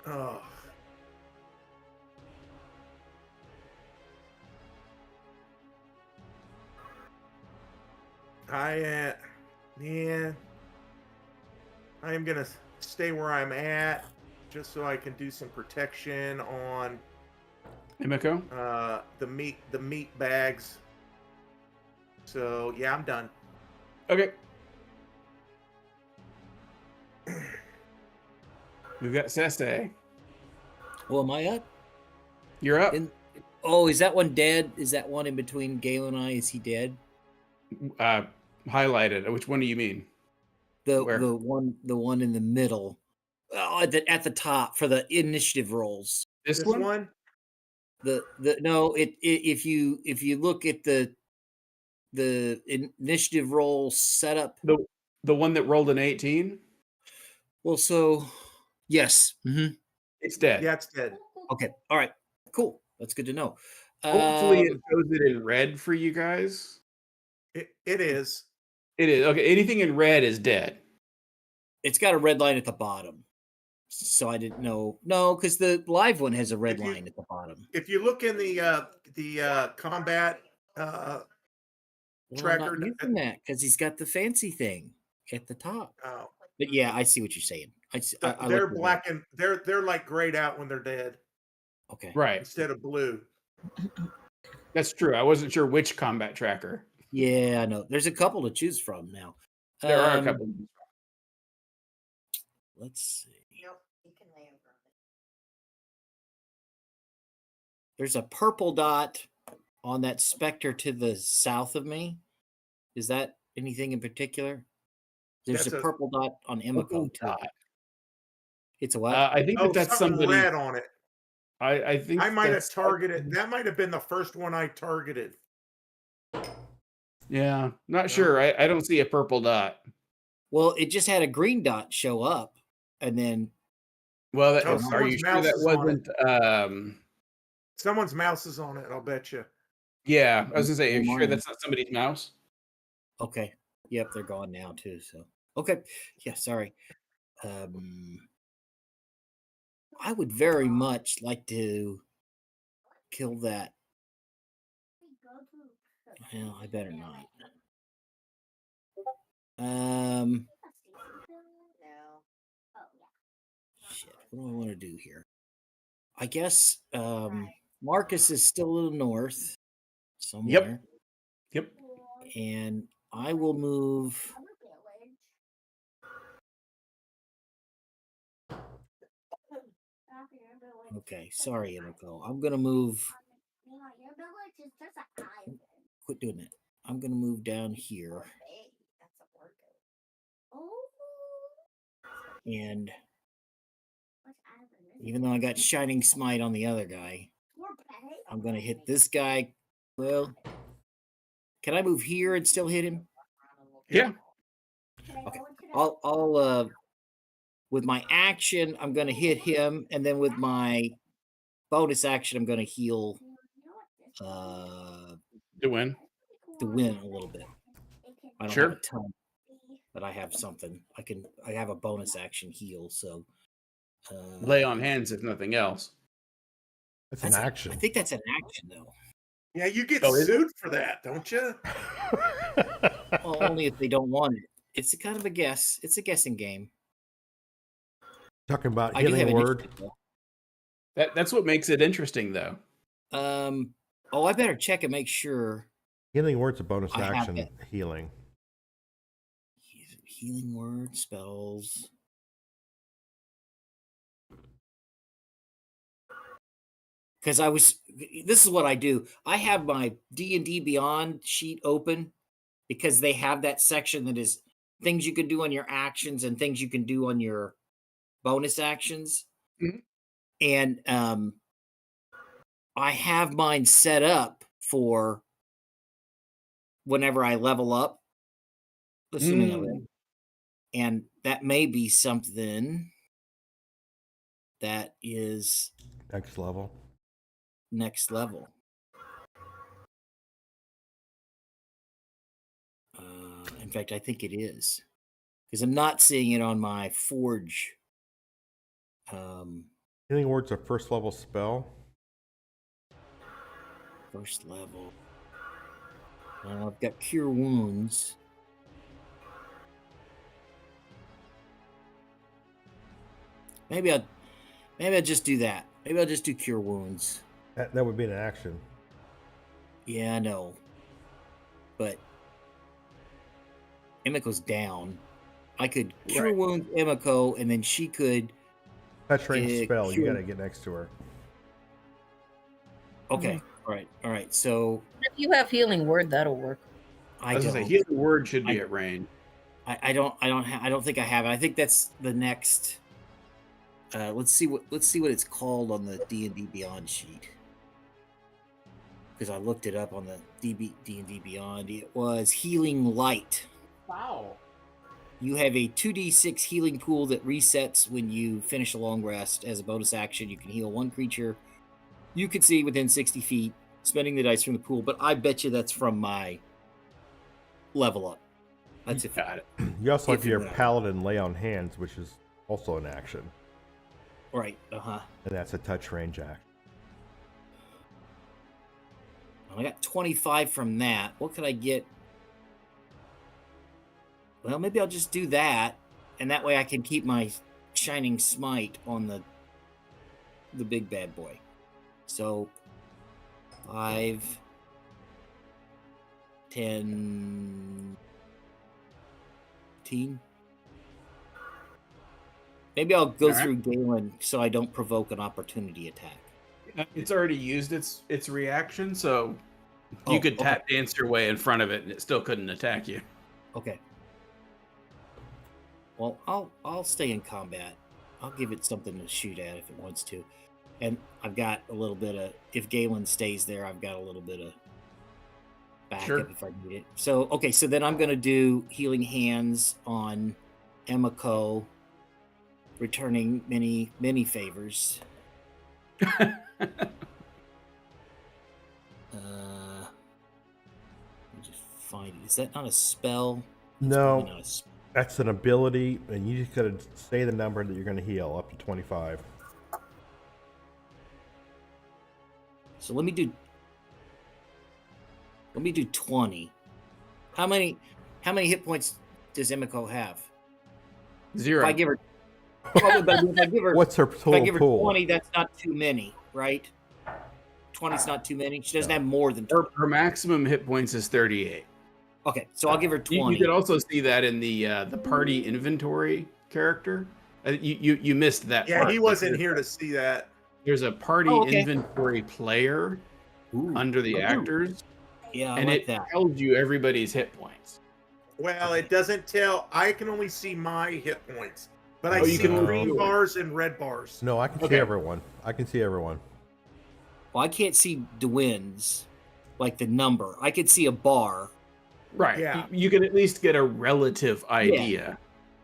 Oh. Yeah. I am gonna stay where I'm at, just so I can do some protection on
Emiko?
the meat bags. So yeah, I'm done.
Okay. We've got Seste.
Well, am I up?
You're up.
Is that one dead? Is that one in between Gale and I? Is he dead?
Highlighted. Which one do you mean? Where?
the one in the middle, at the top for the initiative rolls.
This
This
one?
one?
The no, if you look at the initiative roll setup.
The one that rolled an 18?
Well, so yes.
It's dead.
Yeah, it's dead.
Okay. All right. Cool. That's good to know.
Hopefully it shows it in red for you guys.
It is.
It is. Okay, anything in red is dead.
It's got a red line at the bottom. So I didn't know. No, because the live one has a red
If you-
line at the bottom.
If you look in the combat
Well,
tracker,
I'm not using that because he's got the fancy thing at the top.
oh,
But yeah, I see what you're saying. I
they're
looked at
black and they're like grayed out when they're dead
that. Okay.
Right.
instead of blue.
That's true. I wasn't sure which combat tracker.
Yeah, I know. There's a couple to choose from now.
There are a couple.
Let's see.
Nope, you can lay over it.
There's a purple dot on that specter to the south of me. Is that anything in particular? There's
That's
a
a
purple dot on
Purple
Emiko too.
dot.
It's a what?
I think
Oh,
that's
something
somebody.
red on it.
I think
I might have
that's
targeted. That might have been the first one I targeted.
Yeah, not sure. I don't see a purple dot.
Well, it just had a green dot show up, and then
Well,
Oh,
are you
someone's
sure
mouse
that
is on
wasn't?
Someone's mouse is on it. I'll bet you.
Yeah, I was gonna say, are you sure
Mine.
that's not somebody's mouse?
okay, yep, they're gone now too. So okay, yeah, sorry. I would very much like to kill that. Well, I better not.
No.
Shit, what do I want to do here? I guess Marcus is still a little north somewhere.
Yep.
And I will move. Okay, sorry, Emiko. I'm gonna move.
Your village is just an island.
Quit doing it. I'm gonna move down here,
Hey, that's a word. Oh.
and
Which island is
even though I got Shining Smite on the other guy, I'm gonna hit this guy. Well, can I move here and still hit him?
Yeah.
Okay. I'll with my action, I'm gonna hit him, and then with my bonus action, I'm gonna heal
To win.
to win a little bit. I don't
Sure.
have a ton, but I have something. I have a bonus action heal, so
Lay on hands if nothing else.
It's an action.
I think that's an action though.
Yeah, you get
Oh, is it?
sued for that, don't you?
Well, only if they don't want it. It's a kind of a guess. It's a guessing game.
Talking about
I do have
healing word.
initiative,
That's what makes it interesting, though.
though. Oh, I better check and make sure.
Healing word's a bonus
I have
action
that.
healing.
Healing word spells. Because this is what I do. I have my D&D Beyond sheet open because they have that section that is things you can do on your actions and things you can do on your bonus actions.
Mhm.
And I have mine set up for whenever I level up, assuming I will. And that may be something that is
Next level.
next level. In fact, I think it is because I'm not seeing it on my forge.
Healing word's a first level spell.
First level. I've got cure wounds. Maybe I'll just do that. Maybe I'll just do cure wounds.
That would be an action.
Yeah, I know. But Emiko's down. I could cure
Right.
wounds Emiko, and then she could.
Touch range spell. You
cure-
gotta get next to her.
Okay, all right. So
If you have healing word, that'll work.
I
I
was
don't.
gonna say, healing word should be at range.
I don't think I have it. I think that's the next. Let's see what it's called on the D&D Beyond sheet, because I looked it up on the D&D Beyond. It was Healing Light.
Wow.
You have a 2d6 healing pool that resets when you finish a long rest. As a bonus action, you can heal one creature you could see within 60 feet, spending the dice from the pool. But I bet you that's from my level up. That's if
Got it.
You also
If
have your
and when I-
Paladin Lay on Hands, which is also an action,
right.
and that's a touch range action.
Well, I got 25 from that. What could I get? Well, maybe I'll just do that, and that way I can keep my Shining Smite on the big bad boy. So 5, 10, 15. Maybe I'll go
All right.
through Galen so I don't provoke an opportunity attack.
It's already used its reaction, so
Oh,
you could
okay.
tap dance your way in front of it, and it still couldn't attack you.
Okay. Well, I'll stay in combat. I'll give it something to shoot at if it wants to. And I've got a little bit of, if Galen stays there, I've got a little bit of backup
Sure.
if I need it. So, okay, so then I'm going to do Healing Hands on Emiko, returning many favors. Let me just find it. Is that not a spell? It's
No.
probably not a spell.
That's an ability, and you just gotta say the number that you're gonna heal, up to 25.
So let me do 20. How many hit points does Emiko have?
0.
If I give her, probably, but if I give her,
What's her
if I
total
give her
pool?
20, that's not too many, right? 20's not too many. She doesn't have more than 20.
Her maximum hit points is 38.
Okay, so I'll give her 20.
You could also see that in the party inventory character. You missed that.
Yeah,
part.
he wasn't here to see that.
There's a party
Oh, okay.
inventory player
Ooh.
under the
Ooh.
actors,
Yeah, I
and
like
it
that.
tells you everybody's hit points.
Well,
Okay.
it doesn't tell. I can only see my hit points, but I
Oh, you
see
can only
green
see yours.
bars and red bars.
No, I can see
Okay.
everyone. I can see everyone.
Well, I can't see Dwyn's, like the number. I could see a bar.
Right.
Yeah.
You can at least get a relative idea.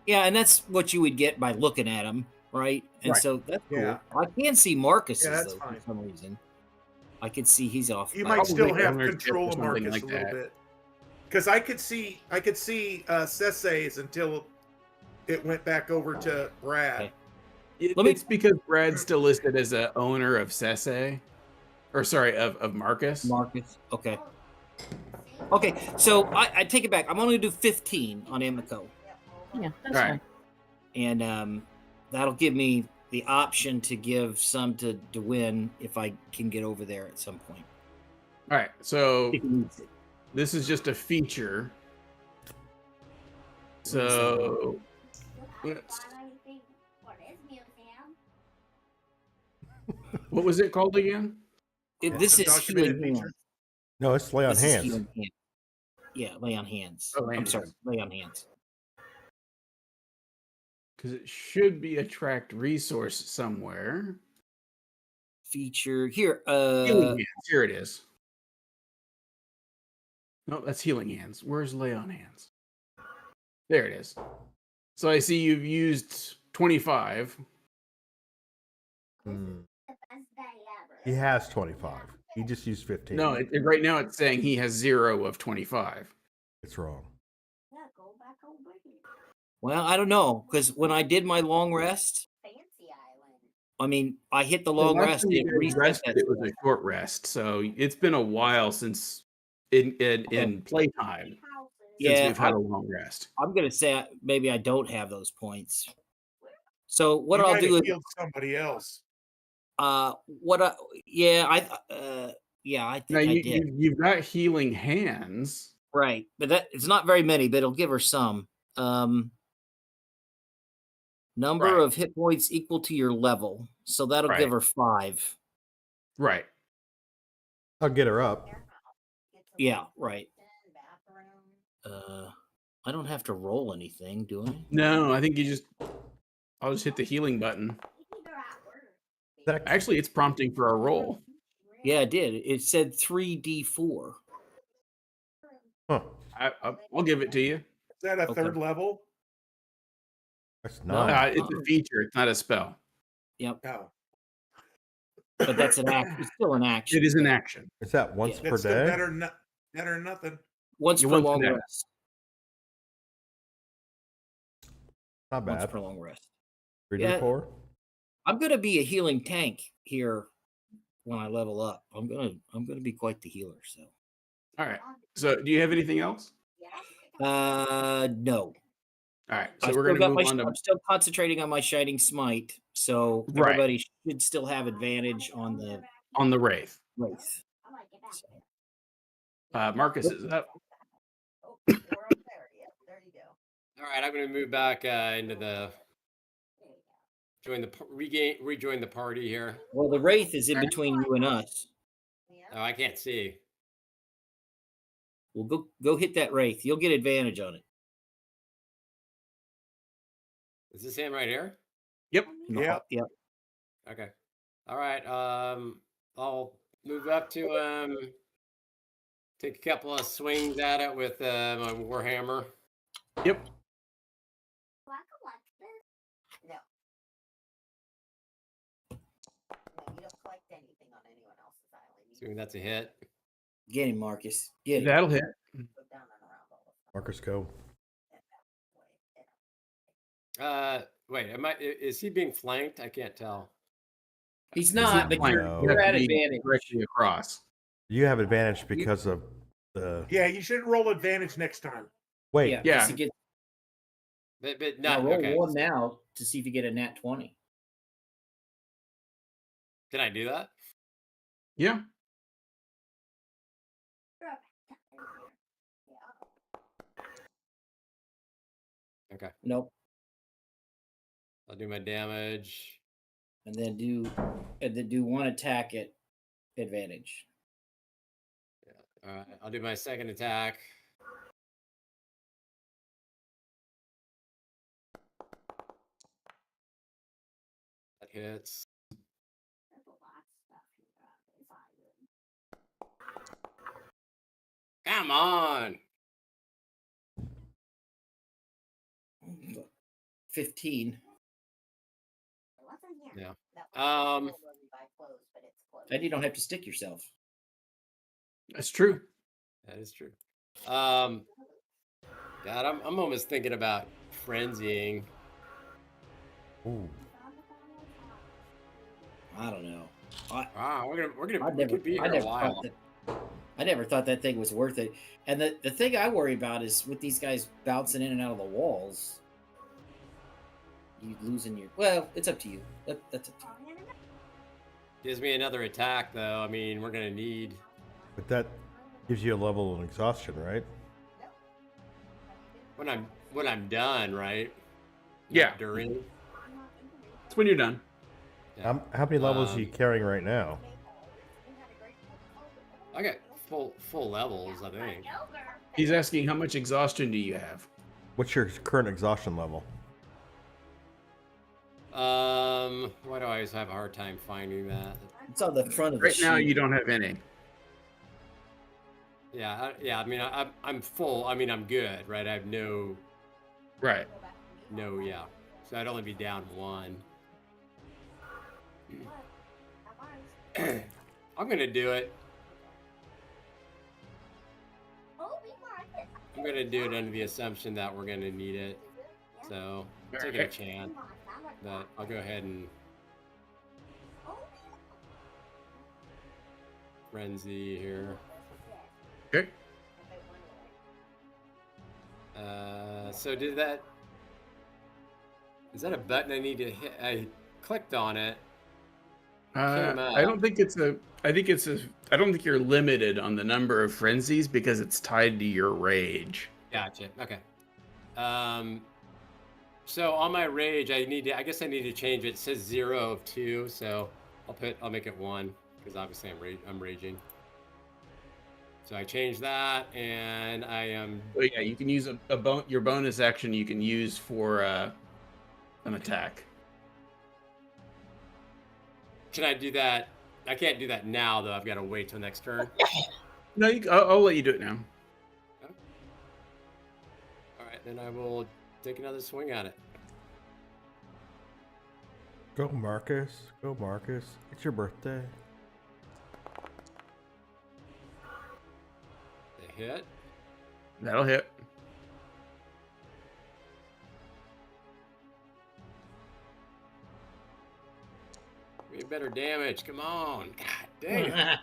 Yeah, and that's what you would get by looking at them, right? And
Right.
so that's cool.
Yeah.
I can see Marcus's,
Yeah, that's
though,
fine.
for some reason. I can see he's off.
You
by-
might still
Probably
have
ownership
control
or
of
something
Marcus
like
a little
that.
bit, because I could see Sesse's until it went back over to Brad.
Okay. Let me-
It's because Brad's still listed as a owner of Sese, or sorry, of Marcus.
Marcus. Okay. Okay, so I take it back. I'm only going to do 15 on Emiko.
Yeah, that's
All right.
fine.
And that'll give me the option to give some to Dwyn if I can get over there at some point.
All right. So
If he needs it.
this is just a feature. So let's,
For this museum.
what was it called again?
This is
Documented
healing
feature.
hands.
No, it's lay on
This is
hands.
healing hands. Yeah, lay on hands.
Oh, lay on
I'm sorry,
hands.
lay on hands.
Because it should be a tracked resource somewhere.
Feature here.
Healing hands. Here it is. No, that's healing hands. Where's lay on hands? There it is. So I see you've used 25.
Hmm.
The best day ever.
He has 25. He just used 15.
No, right now it's saying he has 0 of 25.
It's wrong.
Yeah, go back over here.
Well, I don't know, because when I did my long rest,
Fancy Island.
I mean, I hit the
The
long
last
rest.
time you
It
guys
reset
rested,
that
it was a short rest. So it's been a while since in playtime since
Yeah,
we've had a long rest.
I'm gonna say maybe I don't have those points. So what
You
I'll
might
do
have
is
healed somebody else.
I think
Now
I did.
you've got healing hands.
Right, but that it's not very many, but it'll give her some. Number
Right.
of hit points equal to your level, so that'll
Right.
give her 5.
Right.
I'll get her up.
Get to
Yeah,
the
right.
kitchen, bathroom.
I don't have to roll anything, do I?
No, I think I'll just hit the healing button.
That,
Actually, it's prompting for a roll.
Yeah, it did. It said 3d4.
huh,
I'll give it to you.
Is that a
Okay.
third level?
that's
No.
nice.
It's a feature. It's not a spell.
Yep.
No.
But that's an act. It's still an action.
It is an action.
Is that once per
That's still
day?
better than nothing.
Once
You
per
want
long
that.
rest.
Not
Once
bad.
per long rest.
3d4?
I'm gonna be a healing tank here when I level up. I'm gonna be quite the healer. So
All right. So, do you have anything else?
no.
All right. So
I
we're
still
going to
got
move
my.
on to
I'm still concentrating on my shining smite. So
Right.
everybody should still have advantage on the
Wraith.
wraith.
Marcus is up.
Oh, we're up there. Yeah, there you go.
All right, I'm going to move back into the
There you go.
rejoin the party here.
Well, the wraith is in between you and us.
Oh, I can't see.
Well, go hit that wraith. You'll get advantage on it.
Is this him right here?
Yep.
Yeah.
Yep.
Okay. All right. I'll move up to take a couple of swings at it with my warhammer.
Yep.
No. No, you don't collect anything on anyone else's island. You
Assuming that's a hit.
Get him, Marcus. Get him.
That'll hit.
go down and around all the
Marcus, go.
Wait. Is he being flanked? I can't tell.
He's
It's
not, but
flanked.
No.
You
you're
have
at
to be
advantage.
directly across.
You have advantage because of the.
Yeah, you should roll advantage next time.
Wait,
Yeah.
Yeah.
He gets,
But
now
not
roll
okay.
one now to see if you get a nat 20.
Can I do that?
Yeah.
Okay.
Nope.
I'll do my damage.
And then do one attack at advantage.
All right. I'll do my second attack. That hits. Come on.
15.
Yeah.
And you don't have to stick yourself.
That's true.
That is true. God, I'm almost thinking about frenzying.
Ooh.
I don't know.
Wow, we
I
could be here a while.
I never thought that thing was worth it. And the thing I worry about is with these guys bouncing in and out of the walls, you losing your. Well, it's up to you. That's up to you.
Gives me another attack, though. I mean, we're gonna need.
But that gives you a level of exhaustion, right?
When I'm done, right?
Yeah.
Not during.
It's when you're done.
Yeah.
How many levels are you carrying right now?
I got full levels, I think.
He's asking how much exhaustion do you have?
What's your current exhaustion level?
Why do I always have a hard time finding that?
It's on the front of the
Right now,
sheet.
you don't have any.
Yeah. I mean, I'm full. I mean, I'm good, right? I have no.
Right.
Yeah. So I'd only be down one. I'm gonna do it. I'm gonna do it under the assumption that we're gonna need it. So I'm taking a chance. But I'll go ahead and frenzy here.
Okay.
So is that a button I need to hit? I clicked on it.
I don't think it's a. I don't think you're limited on the number of frenzies because it's tied to your rage.
Gotcha. Okay. So on my rage, I guess I need to change it. It says 0 of 2, so I'll make it 1 because obviously I'm raging. So I changed that, and I am.
Oh, yeah, you can use your bonus action. You can use for an attack.
Can I do that? I can't do that now, though. I've got to wait till next turn.
No, I'll let you do it now.
Okay. All right, then I will take another swing at it.
Go, Marcus. Go, Marcus. It's your birthday.
The hit.
That'll hit.
Give me better damage. Come on. God dang it.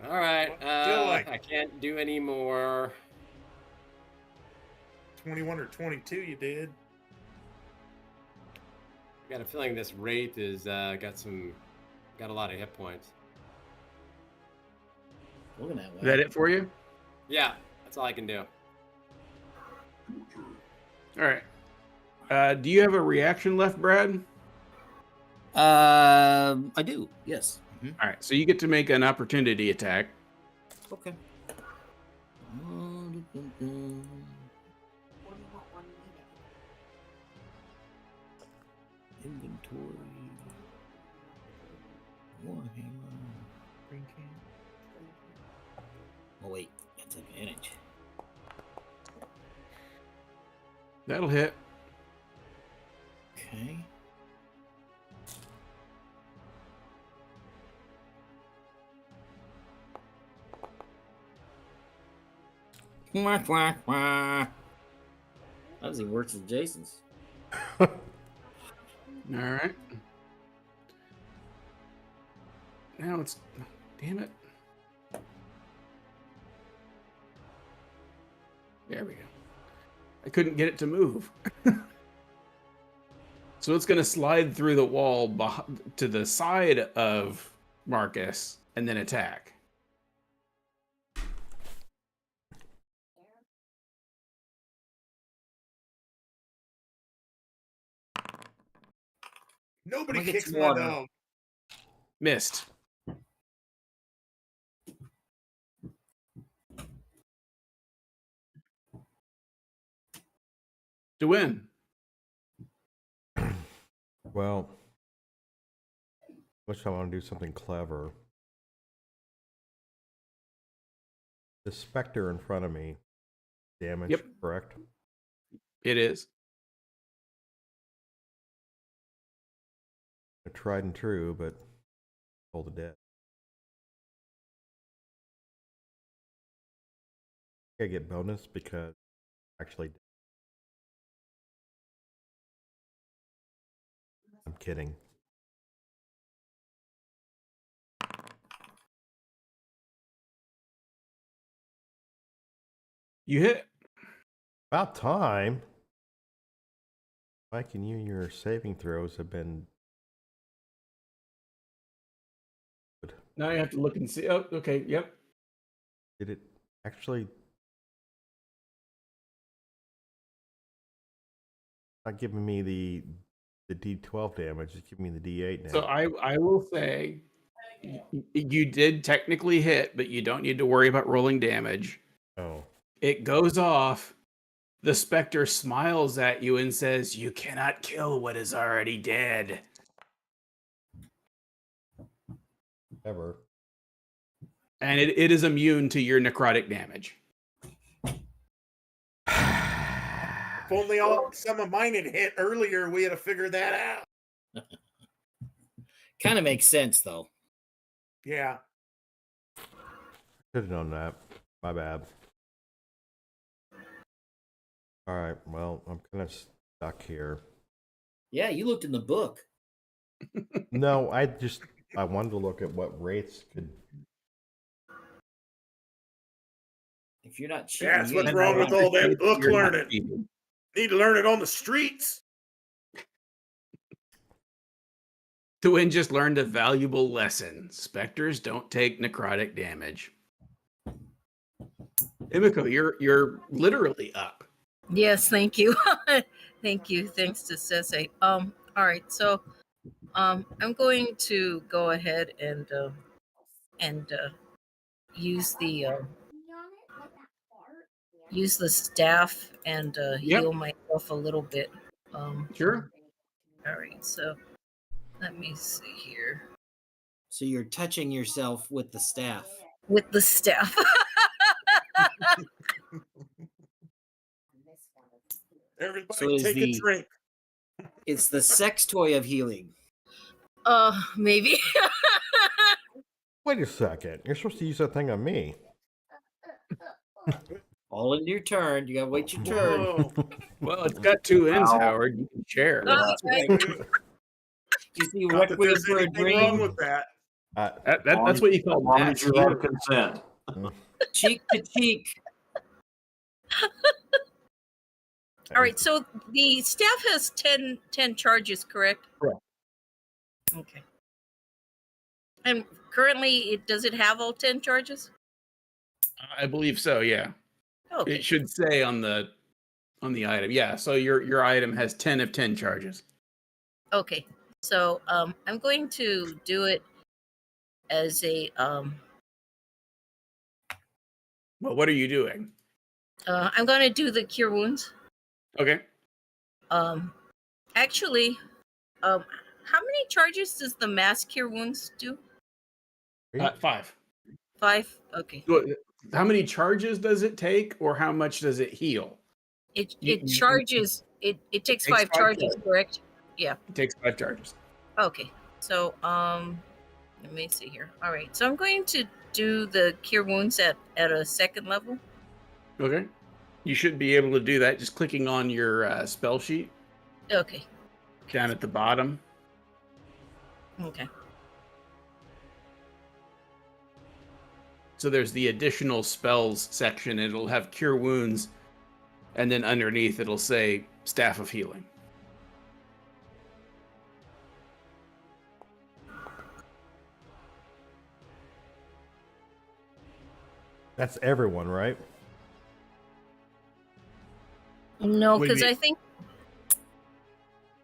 All right.
Feel like-
I can't do any more.
21 or 22 you did.
I got a feeling this Wraith is got a lot of hit points.
Looking that way.
Is that it for you?
Yeah, that's all I can do.
All right. Do you have a reaction left, Brad?
I do. Yes. Mhm.
All right. So you get to make an opportunity attack.
Okay. Inventory. Warhammer. Oh wait, that's advantage.
That'll hit.
Okay. Quack, quack, quack. That was even worse than Jason's.
All right. Now it's. Damn it. There we go. I couldn't get it to move. So it's going to slide through the wall to the side of Marcus and then attack.
Nobody
I'm gonna get
kicks
some
my
water.
dog.
Missed. To win.
Well, wish I want to do something clever. The specter in front of me, damage,
Yep.
correct?
It is.
A tried and true, but hold the dead. I get bonus because actually, I'm kidding.
You hit.
About time. Mike and your saving throws have been.
Now you have to look and see. Oh, okay. Yep.
Did it actually? Not giving me the D12 damage. It's giving me the D8 damage.
So I will say you did technically hit, but you don't need to worry about rolling damage.
Oh.
It goes off. The specter smiles at you and says, "You cannot kill what is already dead."
Ever.
And it is immune to your necrotic damage.
If only some of mine had hit earlier, we had to figure that out.
Kind of makes sense though.
Yeah.
Should have known that. My bad. All right. Well, I'm kind of stuck here.
Yeah, you looked in the book.
No, I wanted to look at what wraiths could.
If you're not cheating,
Yeah, that's
you
what's
ain't
wrong with
right.
all that book
You're not
learning.
cheating.
Need to learn it on the streets.
To win just learned a valuable lesson. Specters don't take necrotic damage. Imiko, you're literally up.
Yes, thank you. Thank you. Thanks to Sese. All right, so I'm going to go ahead and and use the staff and
Yep.
heal myself a little bit.
Sure.
All right, so let me see here
So you're touching yourself with the staff.
with the staff.
Everybody
So is
take a
the-
drink.
It's the sex toy of healing.
Maybe.
Wait a second. You're supposed to use that thing on me.
All in your turn. You gotta wait your turn.
Whoa.
Well, it's got two ends,
Wow.
Howard. You can share.
Oh,
That's right. You see
Not
what
that
waiting
there's
for a
anything wrong
dream?
with that.
That's what you call
As long
mass
as you have
healing.
consent.
Cheek to cheek.
All right, so the staff has 10 charges, correct?
Correct.
Okay. And currently, does it have all 10 charges?
I believe so. Yeah.
Okay.
It should say on the item. Yeah. So your item has 10 of 10 charges.
Okay. So I'm going to do it as a
Well, what are you doing?
I'm going to do the cure wounds.
Okay.
Actually, how many charges does the mass cure wounds do?
5.
5. Okay.
How many charges does it take, or how much does it heal?
It
You-
charges. It takes
takes
5
five
charges,
charges.
correct? Yeah.
It takes 5 charges.
Okay. So let me see here. All right. So I'm going to do the cure wounds at a second level.
Okay. You should be able to do that just clicking on your spell sheet
Okay.
down at the bottom.
Okay.
So there's the additional spells section. It'll have cure wounds, and then underneath it'll say staff of healing.
That's everyone, right?
No,
What do you
because
mean?
I think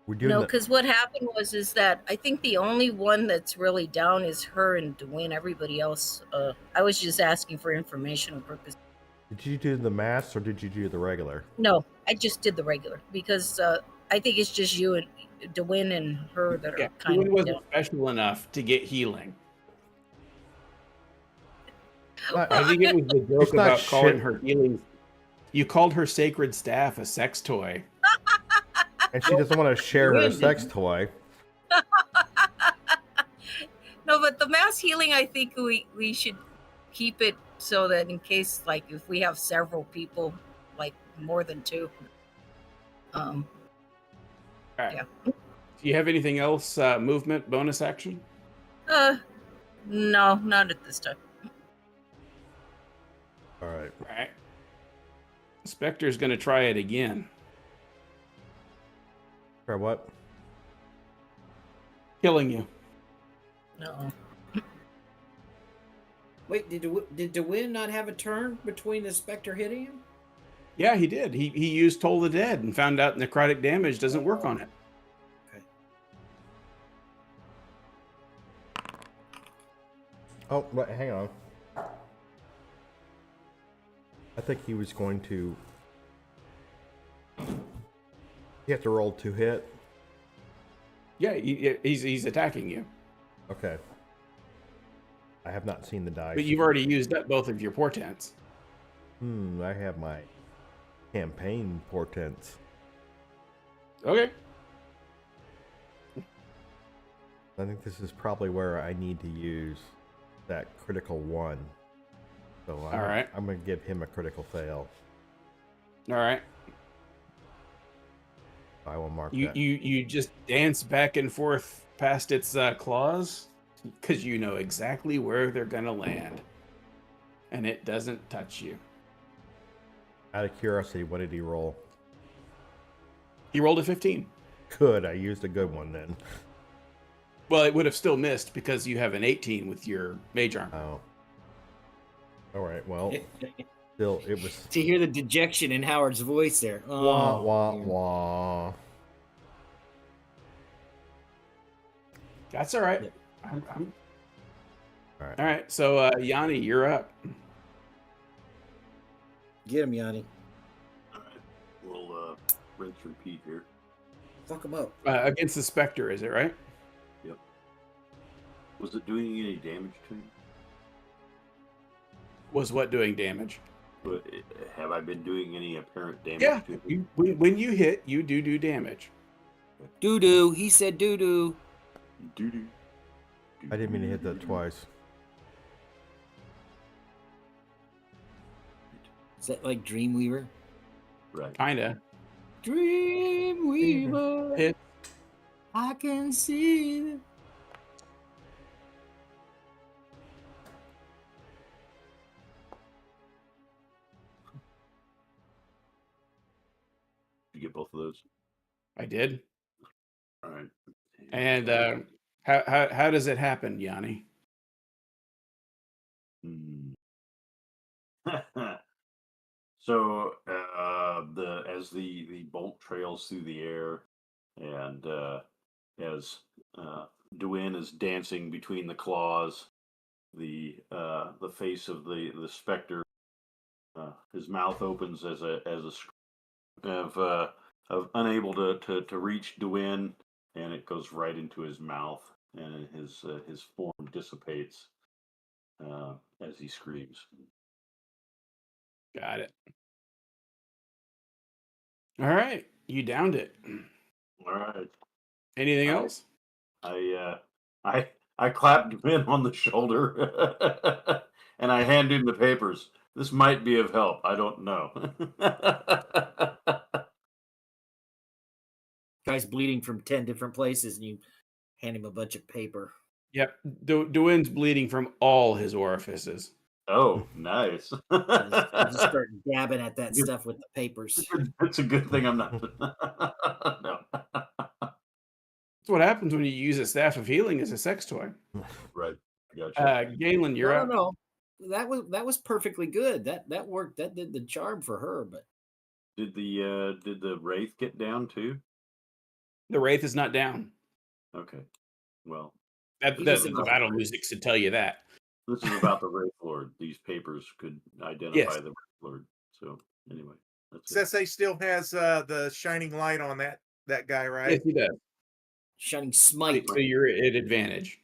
We're doing
no,
the-
because what happened is that I think the only one that's really down is her and Dwayne. Everybody else, I was just asking for informational purposes.
Did you do the mass or did you do the regular?
No, I just did the regular because I think it's just you and Dwayne and her that are
Yeah,
kind
Ewan
of
wasn't
down.
special enough to get healing.
Not-
I think it was the joke
It's not
about calling
shit.
her healing. You called her sacred staff a sex toy.
and she doesn't want to share her sex toy.
No, but the mass healing, I think we should keep it so that in case, like, if we have several people, like more than 2.
All right. Do you have anything else? Movement, bonus action?
No, not at this time.
All right.
All right. Spectre's going to try it again.
Try what?
Killing you.
No.
Wait, did DeWin not have a turn between the Spectre hitting him?
Yeah, he did. He used Toll the Dead and found out necrotic damage doesn't work on it.
Oh, wait, hang on. I think he was going to. You have to roll 2 hit.
Yeah, he's attacking you.
Okay. I have not seen the dice.
But you've already used up both of your portents.
I have my campaign portents.
Okay.
I think this is probably where I need to use that critical 1. So
All right.
I'm going to give him a critical fail.
All right.
I will mark
You
that.
you just dance back and forth past its claws because you know exactly where they're gonna land, and it doesn't touch you.
Out of curiosity, what did he roll?
He rolled a 15.
Good, I used a good one then.
Well, it would have still missed because you have an 18 with your mage arm.
Oh. All right, well, still, it was
To hear the dejection in Howard's voice there.
wah,
Oh,
wah,
man.
wah.
That's all right.
Yeah.
I'm
All All
All right, so Yanni, you're up.
Get him, Yanni.
All right. We'll rinse repeat here.
Fuck him up.
Against the Spectre, is it right?
Yep. Was it doing any damage to him?
Was what doing damage?
But have I been doing any apparent damage
Yeah,
to him?
when you hit, you do damage.
Doo doo. He said doo doo.
Doo-doo.
I didn't mean to hit that twice.
Is that like Dreamweaver?
Right.
Kinda.
Dreamweaver.
Hit.
I can see it.
Did you get both of those?
I did.
All right.
And how does it happen, Yanni?
Hmm. So as the bolt trails through the air, and as Duane is dancing between the claws, the face of the specter, his mouth opens as a of unable to reach Duane, and it goes right into his mouth, and his form dissipates as he screams.
Got it. All right, you downed it.
All right.
Anything
I-
else?
I clapped him in on the shoulder and I hand him the papers. This might be of help. I don't know.
Guy's bleeding from 10 different places, and you hand him a bunch of paper.
Yep. Duane's bleeding from all his orifices.
Oh, nice.
You just start dabbing at that stuff with the papers.
It's a good thing I'm not. No.
That's what happens when you use a staff of healing as a sex toy.
Right. Gotcha.
Galen, you're up.
No. That was perfectly good. That worked. That did the charm for her. But
Did the wraith get down too?
The wraith is not down.
Okay. Well,
That
He
the
doesn't know.
battle music should tell you that.
this is about the wraith lord. These papers could identify
Yes.
the wraith lord. So anyway, that's it.
Sensei still has the shining light on that guy, right?
Yes, he does.
shining smite.
So you're at advantage.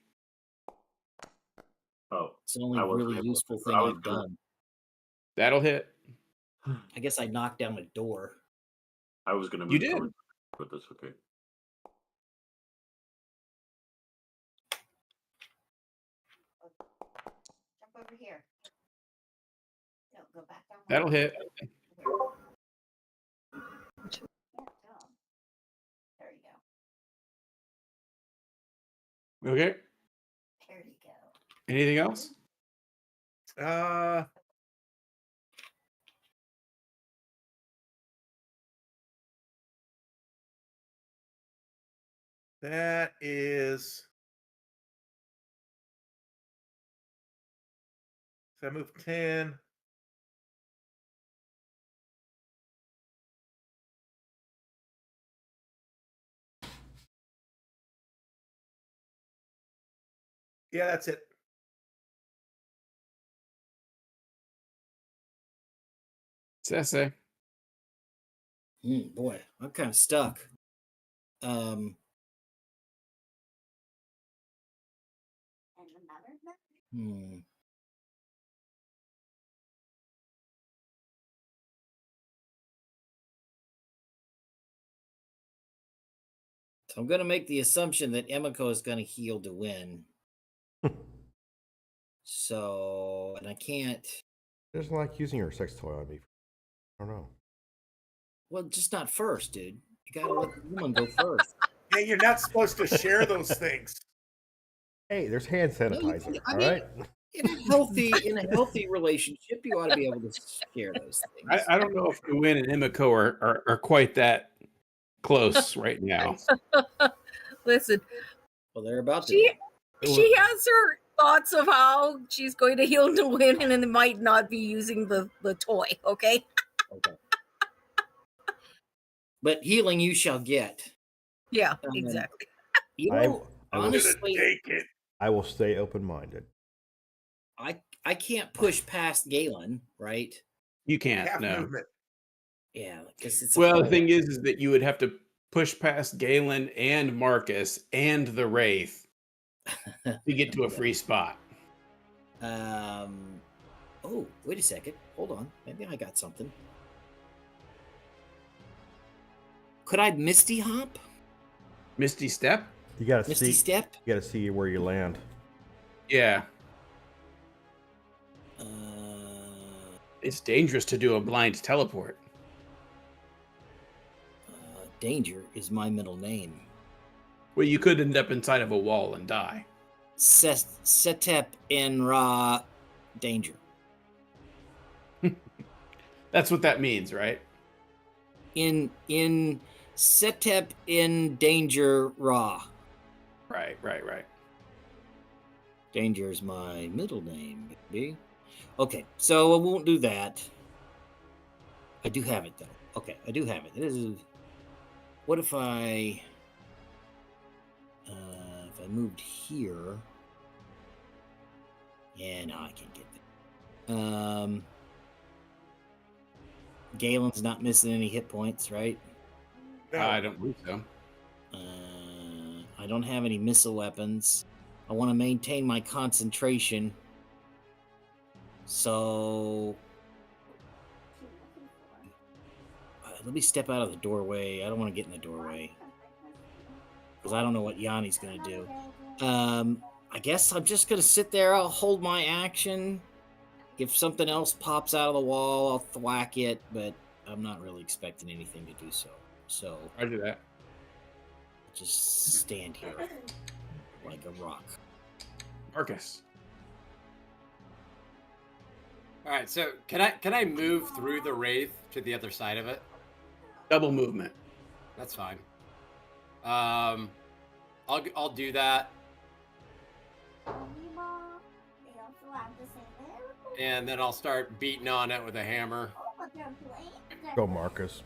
Oh,
It's the only
I wasn't
really
able-
useful thing
I was
I've
gonna-
done.
That'll hit.
I guess I knocked down a door.
I was going to
You
move
did.
towards, but that's okay.
Jump over here. No, go back down.
That'll hit.
Yeah, jump. There you go.
Okay.
There you go.
Anything else?
That is. So I move 10. Yeah, that's it.
Sensei.
Boy, I'm kind of stuck.
And another method?
So I'm going to make the assumption that Emiko is going to heal to win. So, and I can't.
She doesn't like using her sex toy on me. I don't know.
Well, just not first, dude. You got to let the woman go first.
Hey, you're not supposed to share those things.
Hey, there's hand
you
sanitizer.
can- I
All
mean-
right.
In a healthy relationship, you ought to be able to share those things.
I don't know if Duane and Emiko are quite that close right now.
Listen,
Well, they're about to.
she has her thoughts of how she's going to heal to win, and it might not be using the toy. Okay.
Okay. But healing you shall get.
Yeah. Exactly.
You
I-
know,
I will-
honestly,
Take it.
I will stay open-minded.
I can't push past Galen, right?
You can't.
Half
No.
movement.
Yeah, because it's
Well, the thing is that you would have to push past Galen and Marcus and the Wraith to get to a free spot.
Oh, wait a second. Hold on. Maybe I got something. Could I Misty Hop?
Misty Step?
You gotta
Misty
see.
Step?
You gotta see where you land.
Yeah.
Uh,
It's dangerous to do a blind teleport.
Danger is my middle name.
Well, you could end up inside of a wall and die.
Setep in Ra Danger.
That's what that means, right?
In Setep in Danger Ra.
Right.
Danger is my middle name, baby. Okay, so I won't do that. I do have it though. Okay, I do have it. This is. What if I moved here? Yeah, no, I can't get there. Galen's not missing any hit points, right?
No.
I don't believe so.
I don't have any missile weapons. I want to maintain my concentration. So let me step out of the doorway. I don't want to get in the doorway because I don't know what Yanni's going to do. I guess I'm just going to sit there. I'll hold my action. If something else pops out of the wall, I'll thwack it, but I'm not really expecting anything to do so. So
I do that.
I'll just stand here like a rock.
Marcus.
All right, so can I move through the wraith to the other side of it?
Double movement.
That's fine. I'll do that, and then I'll start beating on it with a hammer.
Go, Marcus.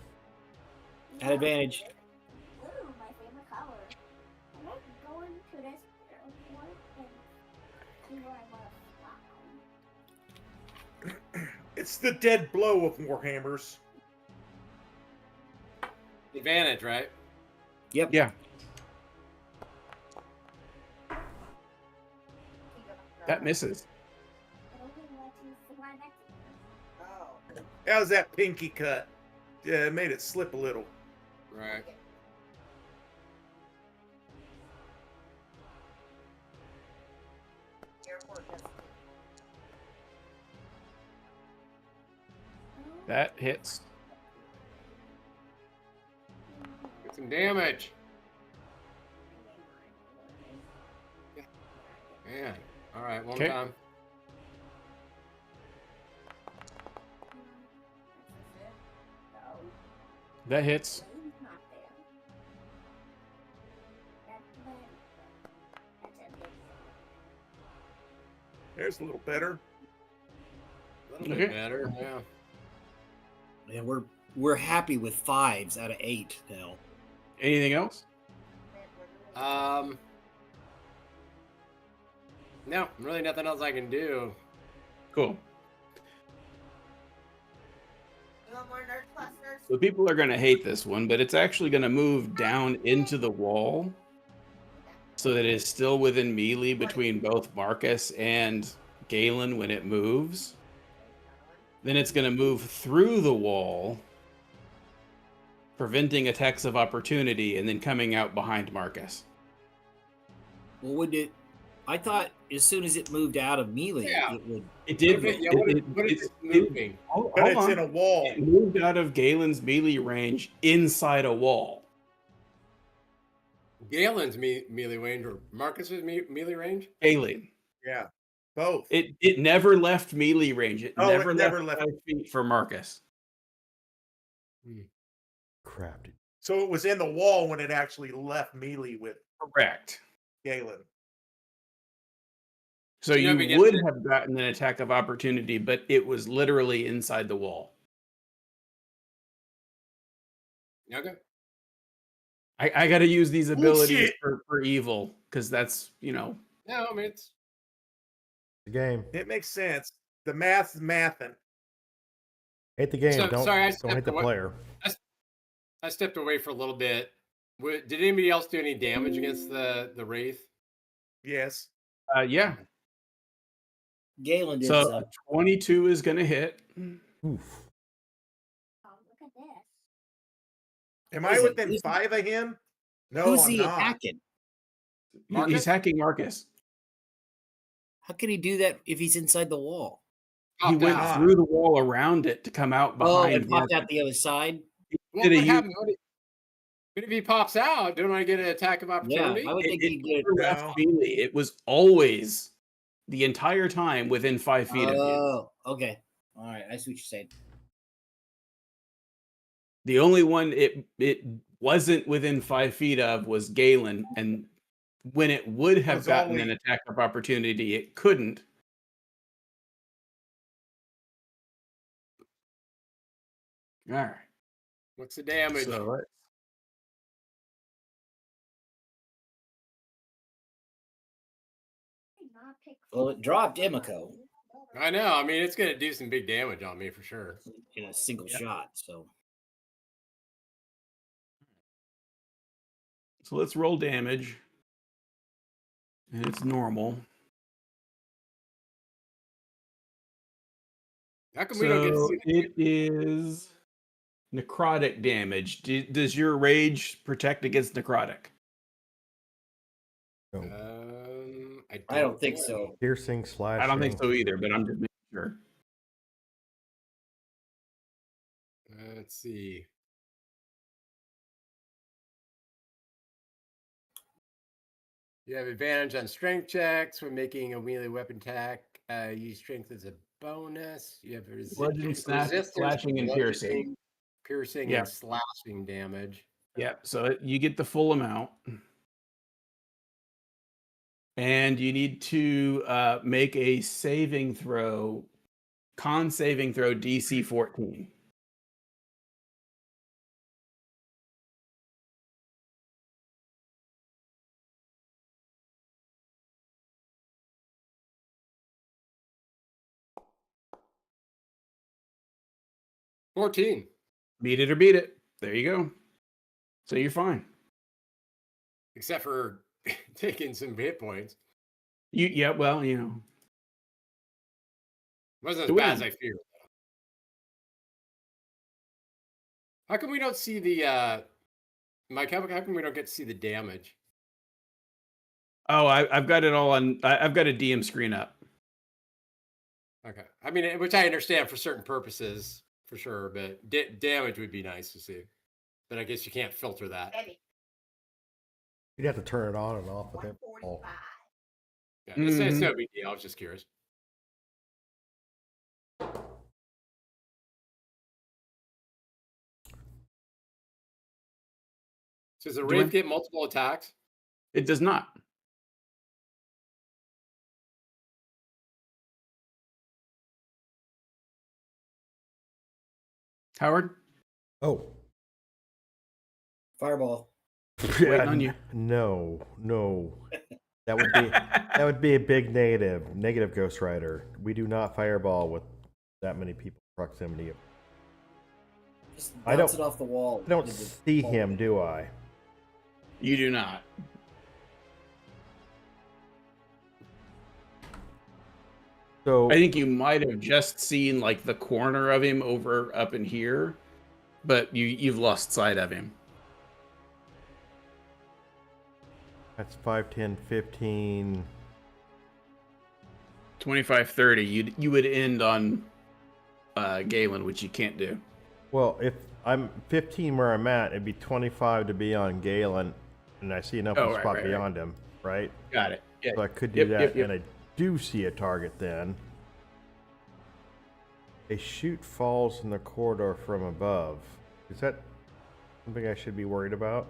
At advantage.
Blue, my favorite color. Can I go into this airport and see where I want to fly?
It's the dead blow of Warhammers.
Advantage, right?
Yep.
Yeah. That misses.
It only lets you fly next to me. Oh.
How's that pinky cut? Yeah, it made it slip a little.
Right.
Airport doesn't.
That hits.
Get some damage. Man. All right, one
Okay.
time.
That hits.
Blade's not there. That's a big
There's a little better.
A little
Okay.
bit better. Yeah.
Yeah, we're happy with 5s out of 8 now.
Anything else?
No, really nothing else I can do.
Cool.
You want more Nerd Plus Nerd?
So people are going to hate this one, but it's actually going to move down into the wall so that it's still within melee between both Marcus and Galen when it moves. Then it's going to move through the wall, preventing attacks of opportunity, and then coming out behind Marcus.
Well, would it? I thought as soon as it moved out of melee,
Yeah.
it would.
It did.
What if it's moving?
Hold
But it's
on.
in a wall.
It moved out of Galen's melee range inside a wall.
Galen's melee range or Marcus's melee range?
Galen.
Yeah. Both.
It never left melee range. It
Oh, it
never
never
left
left.
5 feet for Marcus.
Crap.
So it was in the wall when it actually left melee with
Correct.
Galen.
So
You
you
never get
would
to-
have gotten an attack of opportunity, but it was literally inside the wall.
Okay.
I got to use these abilities
Bullshit.
for evil because that's, you know,
No, I mean it's
The game.
It makes sense. The math's mathin'.
Hate the game.
So-
don't
sorry, I
don't hate
stepped
the
away.
player.
I stepped away for a little bit. Did anybody else do any damage against the wraith?
Yes.
Yeah.
Galen did
So
some.
22 is going to hit.
Oof.
Oh, look at this.
Am
Is
I
it-
within
is-
5 of him? No,
Who's
I'm
he
not.
attacking?
Marcus?
He's hacking Marcus.
How can he do that if he's inside the wall?
He
Popped
went
out.
through the wall around it to come out
Oh,
behind
and popped
Marcus.
out the other side.
Well,
Did
what
he-
happened? What if he pops out? Don't I get an attack of
Yeah,
opportunity?
I would think
It
he'd get.
never left
No.
melee. It was always the entire time within 5 feet of you.
Oh, okay. All right, I see what you're saying.
The only one it wasn't within 5 feet of was Galen, and when it would have
Was
gotten
only-
an attack of opportunity, it couldn't. All right.
What's the damage?
So let's
Not pick
Well, it dropped Emiko
I know. I mean, it's going to do some big damage on me for sure.
in a single shot. So
So let's roll damage. And it's normal.
How come we don't get to
So
see the
it is necrotic damage. Does your rage protect against necrotic?
No.
I don't think so.
Piercing, slashing.
I don't think so either, but I'm just making sure.
Let's see. You have advantage on strength checks when making a melee weapon attack. Use strength as a bonus. You have
Bludgeoning, slashing, and piercing.
Piercing
Yeah.
and slashing damage.
Yeah, so you get the full amount. And you need to make a saving throw, con saving throw DC 14.
– 14.
Beat it or beat it. There you go. So you're fine.
Except for taking some hit points.
Yeah, well, you know.
Wasn't as
To
bad as
win.
I feared. How come we don't see the Mike? How come we don't get to see the damage?
Oh, I've got it all on. I've got a DM screen up.
Okay, I mean, which I understand for certain purposes, for sure, but damage would be nice to see. But I guess you can't filter that.
Ready.
You'd have to turn it on and off with it.
145.
Yeah, it's
Mhm.
no big deal. I was just curious. So does the
Do I-
Wraith get multiple attacks?
It does not. Howard,
Oh.
Fireball.
waiting on you.
No. That would be a big negative Ghost Rider. We do not fireball with that many people in proximity.
Just
I
bounce
don't-
it off the wall.
I don't
Did the
see
ball-
him, do I?
You do not.
So
I think you might have just seen like the corner of him over up in here, but you've lost sight of him.
that's 5, 10, 15.
25, 30. You would end on Galen, which you can't do.
Well, if I'm 15 where I'm at, it'd be 25 to be on Galen, and I see an open
Oh, right,
spot
right.
beyond him, right?
Got it. Yeah.
So I could do
Yep,
that,
yep.
and I do see a target then. A chute falls in the corridor from above. Is that something I should be worried about?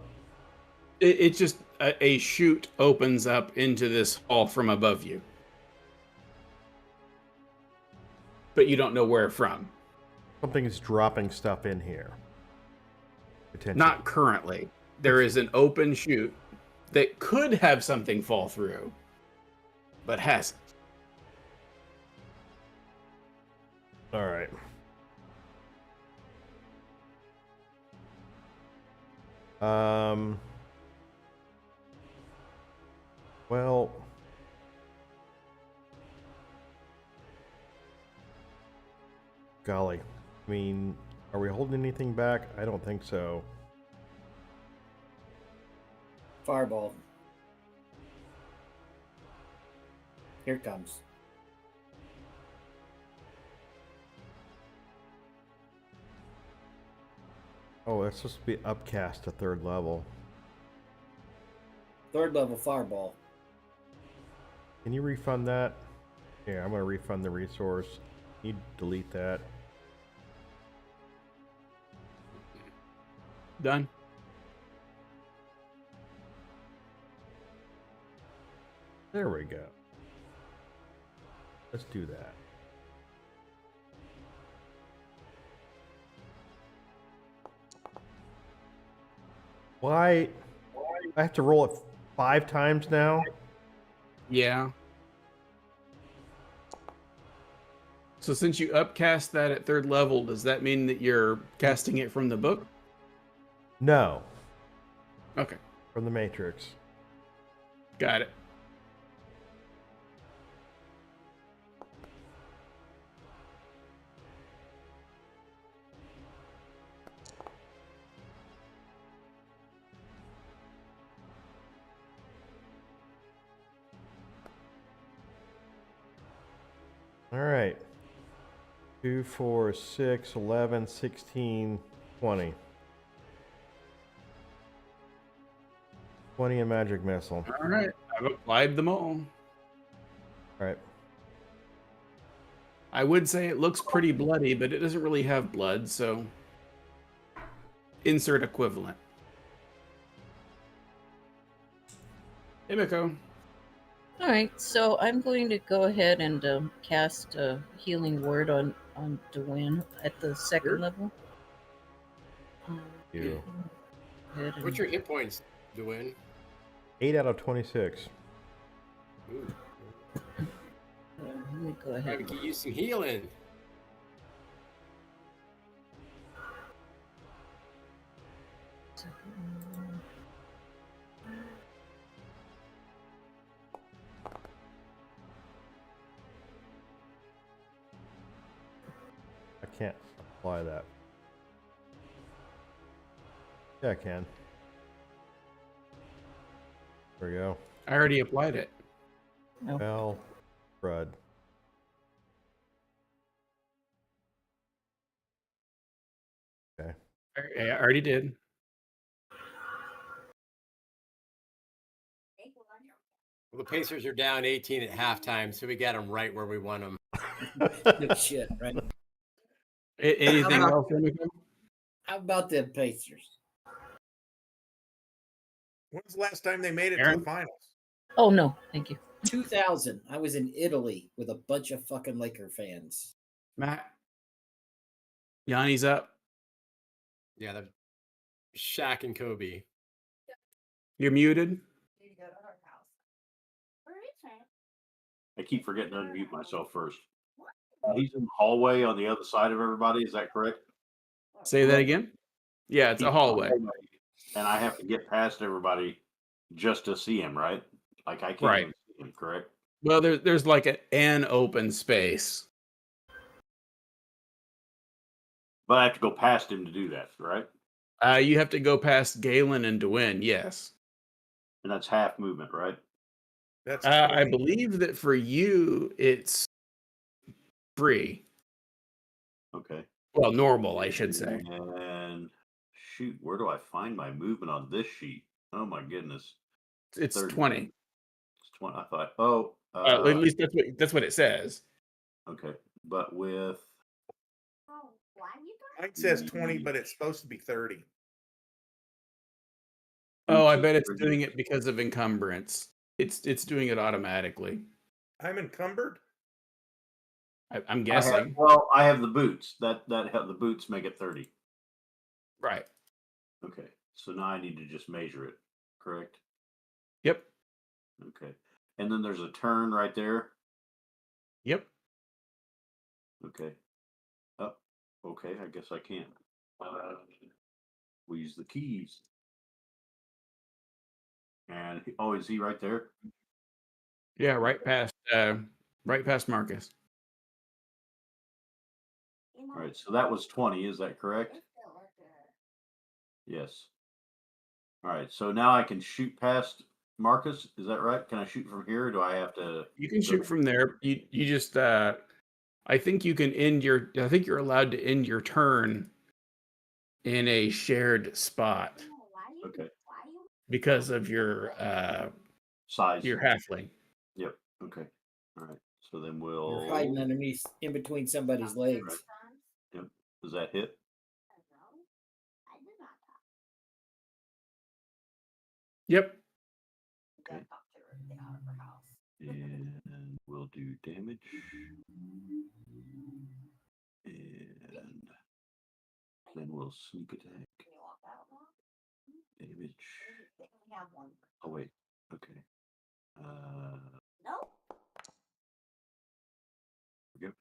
It's just a chute opens up into this hall from above you, but you don't know where from.
Something's dropping stuff in here. Potentially.
Not currently. There is an open chute that could have something fall through, but hasn't.
All right. Well, golly. I mean, are we holding anything back? I don't think so.
Fireball. Here it comes.
Oh, that's supposed to be upcast to 3rd level.
3rd level fireball.
Can you refund that? Yeah, I'm going to refund the resource. You delete that.
Done.
There we go. Let's do that. Why? I have to roll it 5 times now?
Yeah. So since you upcast that at 3rd level, does that mean that you're casting it from the book?
No,
Okay,
from the Matrix.
got it.
All right. 2, 4, 6, 11, 16, 20. 20 in magic missile.
All right, I've applied them all.
All right.
I would say it looks pretty bloody, but it doesn't really have blood, so insert equivalent. Himiko.
All right, so I'm going to go ahead and cast a healing word on Dwayne at the 2nd
Sure.
level.
You.
Go ahead and-
What's your hit points, Dwayne?
8 out of 26.
Ooh,
let me go ahead.
probably could use some healing.
I can't apply that. Yeah, I can. There we go.
I already applied it.
No.
Well, crud. Okay.
I already did.
Well, the Pacers are down 18 at halftime, so we got them right where we want them.
No shit, right?
Anything
How
else, Himiko?
How about the Pacers?
When's the last time they made it to
Aaron?
the finals?
Oh no, thank you.
2000. I was in Italy with a bunch of fucking Laker fans.
Matt? Yanni's up.
Yeah, the Shaq and Kobe.
You're muted.
Did you go to her house? Where is she?
I keep forgetting to unmute myself first. He's in the hallway on the other side of everybody. Is that correct?
Say that again. Yeah, it's a hallway.
And I have to get past everybody just to see him, right? Like I can't
Right.
even see him, correct?
Well, there's like an open space.
But I have to go past him to do that, right?
You have to go past Galen and Dwayne. Yes.
And that's half movement, right?
That's
I
20.
believe that for you it's free.
Okay.
Well, normal, I should say.
And shoot, where do I find my movement on this sheet? Oh my goodness.
It's
30.
20.
It's 20. I thought, oh,
At least that's what it says.
okay. But with
Oh, why you
Mine says 20, but it's supposed to be 30.
Oh, I bet it's doing it because of encumbrance. It's doing it automatically.
I'm encumbered.
I'm guessing.
I have the boots. That the boots make it 30.
Right.
Okay. So now I need to just measure it, correct?
Yep.
Okay. And then there's a turn right there.
Yep.
Okay. Okay, I guess I can. We use the keys. And is he right there?
Yeah, right past Marcus.
All right, so that was 20. Is that correct? Yes. All right, so now I can shoot past Marcus. Is that right? Can I shoot from here? Or do I have to?
You can shoot from there. You just I think you can I think you're allowed to end your turn in a shared spot
Okay.
because of your
Size.
your halfling.
Yep. Okay. All right. So then
You're
we'll.
hiding underneath, in between somebody's legs.
Yep. Does that hit?
Yep.
Okay. And we'll do damage. And then we'll sneak attack. Damage. Oh wait. Okay.
No.
Yep.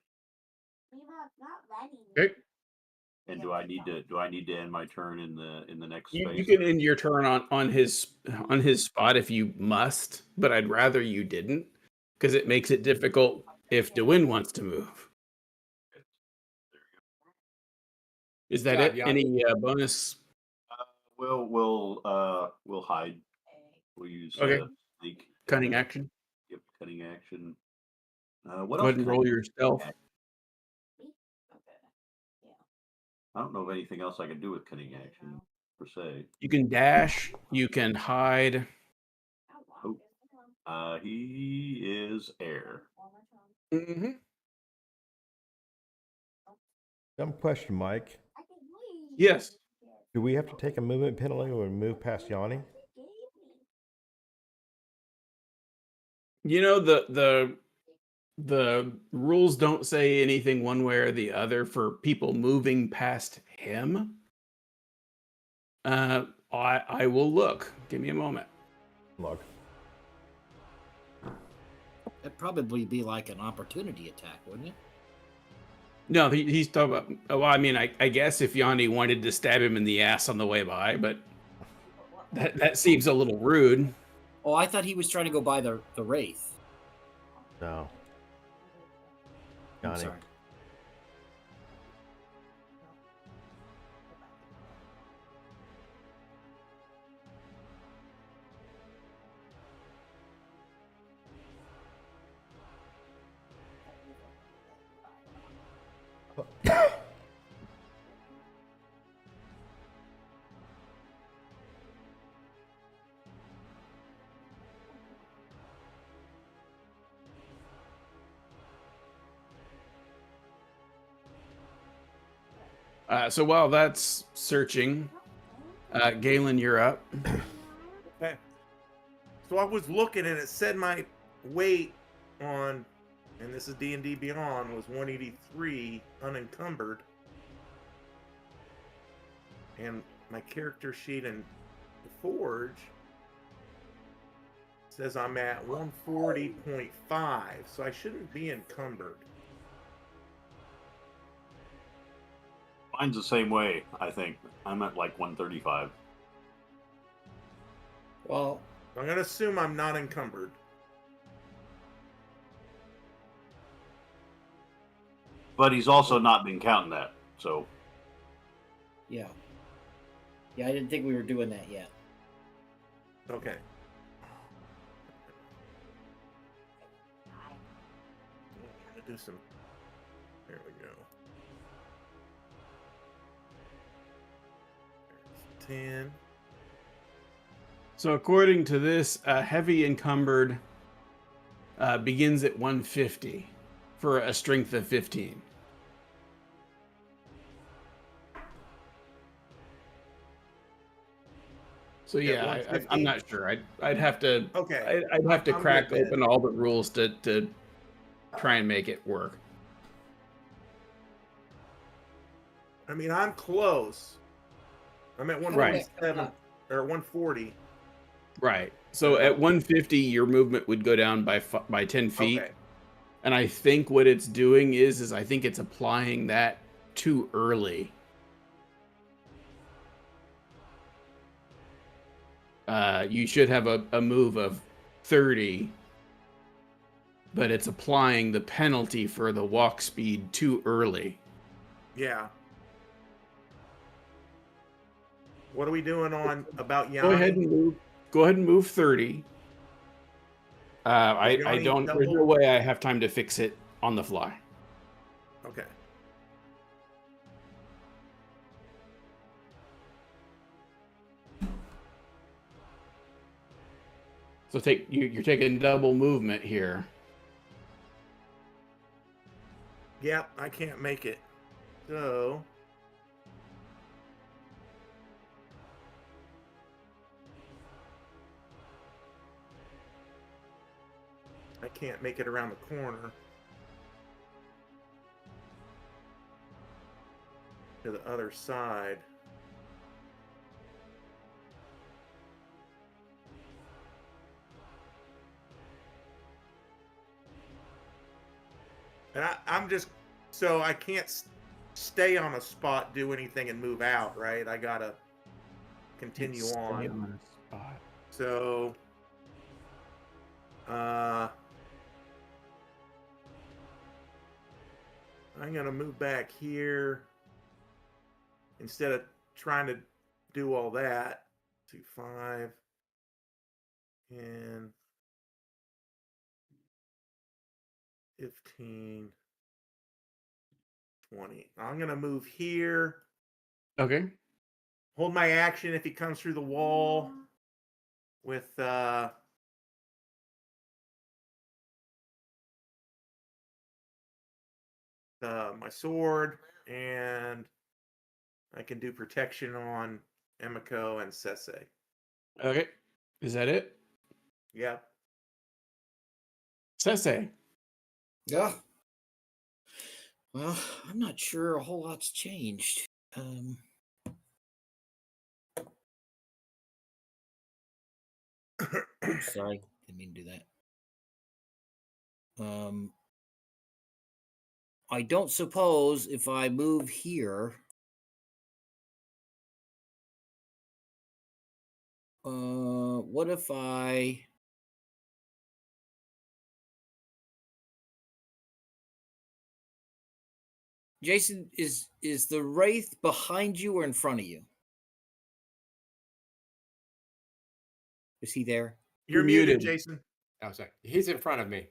Okay.
And do I need to end my turn in the next
You
phase?
can end your turn on his spot if you must, but I'd rather you didn't because it makes it difficult if DeWin wants to move. Is that
Job,
it?
Yanni.
Any bonus?
We'll hide. We'll use
Okay.
sneak.
Cunning action.
Yep, cunning action. What
Go
else
ahead and
can I
roll
do?
your stealth.
I don't know of anything else I can do with cunning action per se.
You can dash. You can hide.
He is air.
Mm-hmm.
Dumb question, Mike.
Yes.
Do we have to take a movement penalty when we move past Yanni?
You know the rules don't say anything one way or the other for people moving past him. I will look. Give me a moment.
Look.
That'd probably be like an opportunity attack, wouldn't it?
No, he's talking about. Well, I mean, I guess if Yanni wanted to stab him in the ass on the way by, but that seems a little rude.
Oh, I thought he was trying to go by the wraith.
No.
I'm
Yanni.
sorry.
So while that's searching, Galen, you're up.
Okay. So I was looking and it said my weight on, and this is D&D Beyond, was 183 unencumbered. And my character sheet in the Forge says I'm at 140.5, so I shouldn't be encumbered.
Mine's the same way, I think. I'm at like 135.
Well,
I'm going to assume I'm not encumbered.
But he's also not been counting that, so.
yeah. Yeah, I didn't think we were doing that yet.
Okay. I'm going to do some. There we go. There's 10.
So according to this, heavy encumbered begins at 150 for a strength of 15. So yeah, I'm
150?
not sure. I'd have to.
Okay.
I'd have to
I'm
crack
good then.
open all the rules to try and make it work.
I mean, I'm close. I'm at 147 or 140.
Right. So at 150, your movement would go down by 10 feet.
Okay.
And I think what it's doing is I think it's applying that too early. You should have a move of 30, but it's applying the penalty for the walk speed too early.
Yeah. What are we doing on about Yanni?
Go ahead and move. Go ahead and move 30. I
Yanni
don't. There's no
double?
way I have time to fix it on the fly.
Okay.
So you're taking double movement here.
Yep, I can't make it. So I can't make it around the corner to the other side. And I'm just, so I can't stay on a spot, do anything, and move out, right? I gotta continue
Stay
on.
on a spot.
So, I'm gonna move back here instead of trying to do all that. 2, 5, and 15, 20. I'm gonna move here.
Okay.
Hold my action if he comes through the wall with my sword, and I can do protection on Emiko and Sese.
Okay. Is that it?
Yep.
Sese.
Yeah. Well, I'm not sure a whole lot's changed. Oops, sorry, didn't mean to do that. I don't suppose if I move here, what if I Jason, is the Wraith behind you or in front of you? Is he there?
You're muted, Jason.
Oh, sorry. He's in front of me.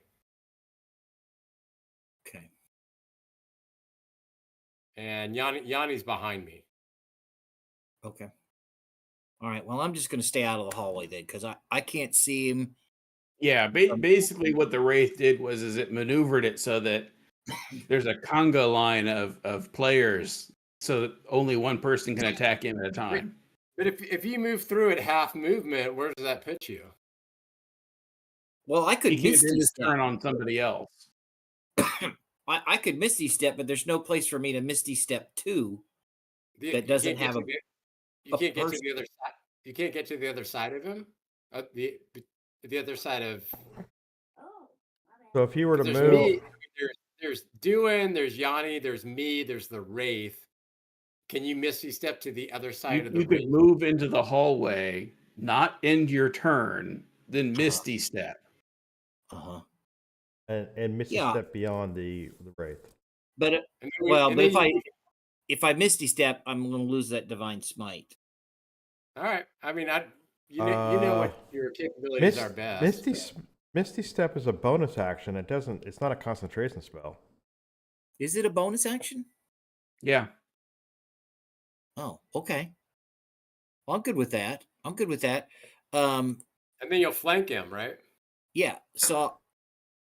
Okay.
And Yanni's behind me.
Okay. All right. Well, I'm just going to stay out of the hallway then because I can't see him.
Yeah. Basically, what the Wraith did was it maneuvered it so that there's a conga line of players, so that only one person can attack him at a time.
But if you move through at half movement, where does that put you?
Well, I could
He can't
misty
end his
step.
turn on somebody else.
I could misty step, but there's no place for me to misty step to that doesn't have
You can't get to the other side. You can't get to the other side of him. The other side of.
So if you were to
There's
move,
me. There's Dewin. There's Yanni. There's me. There's the Wraith. Can you misty step to the other side of the
You could
Wraith?
move into the hallway, not end your turn, then misty step.
and misty step beyond the wraith.
But if I misty step, I'm going to lose that divine smite.
All right. I mean, you know what your capabilities are best.
Misty step is a bonus action. It's not a concentration spell.
Is it a bonus action?
Yeah.
Oh, okay. Well, I'm good with that.
And then you'll flank him, right?
Yeah. So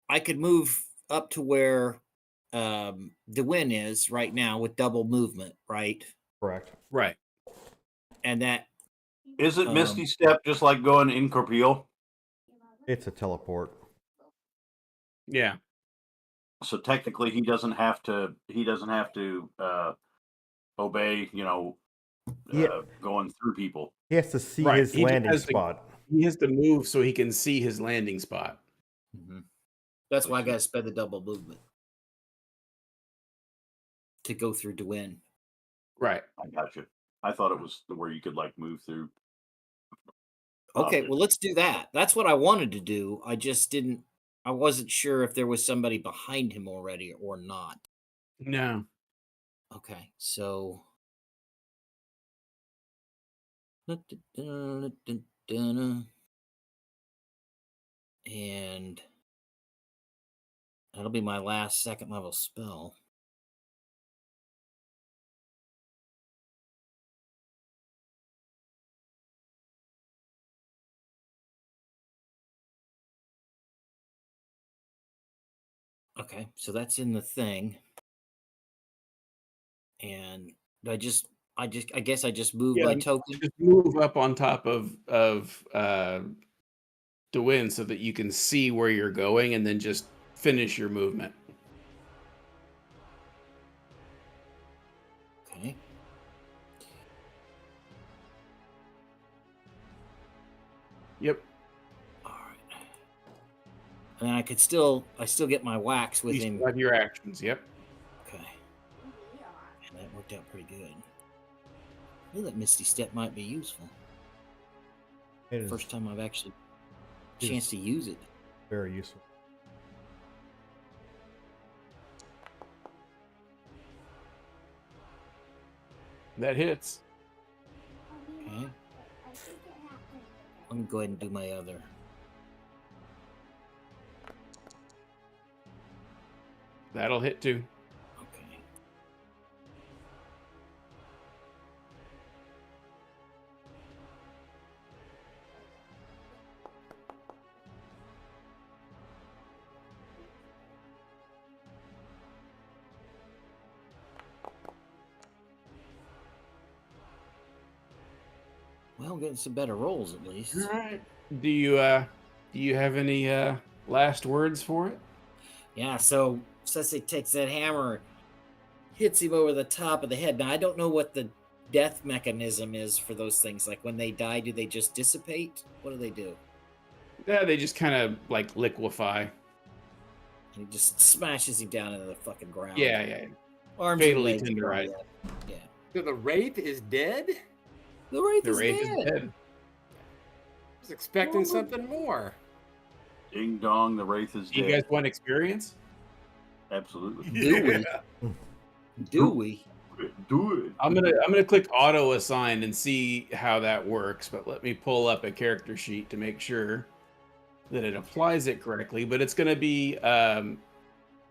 I could move up to where the win is right now with double movement, right?
Correct.
Right.
And that
is it Misty Step just like going incorporeal?
It's a teleport.
Yeah.
So technically, he doesn't have to obey. Going through people.
He has to see his landing spot.
He has to move so he can see his landing spot.
Mm-hmm. That's why I got to spend the double movement. to go through Dwyn.
Right.
I got you. I thought it was where you could like move through.
Okay,
objects.
well, let's do that. That's what I wanted to do. I just didn't. I wasn't sure if there was somebody behind him already or not.
No.
Okay, so. And that'll be my last second level spell. Okay, so that's in the thing. And I guess I just moved
Yeah,
my token.
just move up on top of Dwyn so that you can see where you're going, and then just finish your movement.
Okay.
Yep.
All right. And I still get my wax with
You
him.
still have your actions. Yep.
Okay. And that worked out pretty good. I feel that Misty Step might be useful.
It is
First time I've actually
It is.
chance to use it.
very useful.
That hits.
Okay. Let me go ahead and do my other.
That'll hit too.
Okay. Well, getting some better rolls at least.
All right. Do you have any last words for it?
Yeah, so Sese takes that hammer, hits him over the top of the head. Now I don't know what the death mechanism is for those things. Like when they die, do they just dissipate? What do they do?
Yeah, they just kind of like liquefy.
And he just smashes him down into the fucking ground.
Yeah.
Arms
Fatally
and legs
tenderized.
probably up. Yeah.
So the Wraith is dead?
The Wraith
The
is
wraith
dead.
is dead.
I was expecting something more.
Ding dong, the wraith is
Do you
dead.
guys want experience?
Absolutely.
Do we? Do we?
Do it.
I'm gonna click auto assign and see how that works, but let me pull up a character sheet to make sure that it applies it correctly. But it's gonna be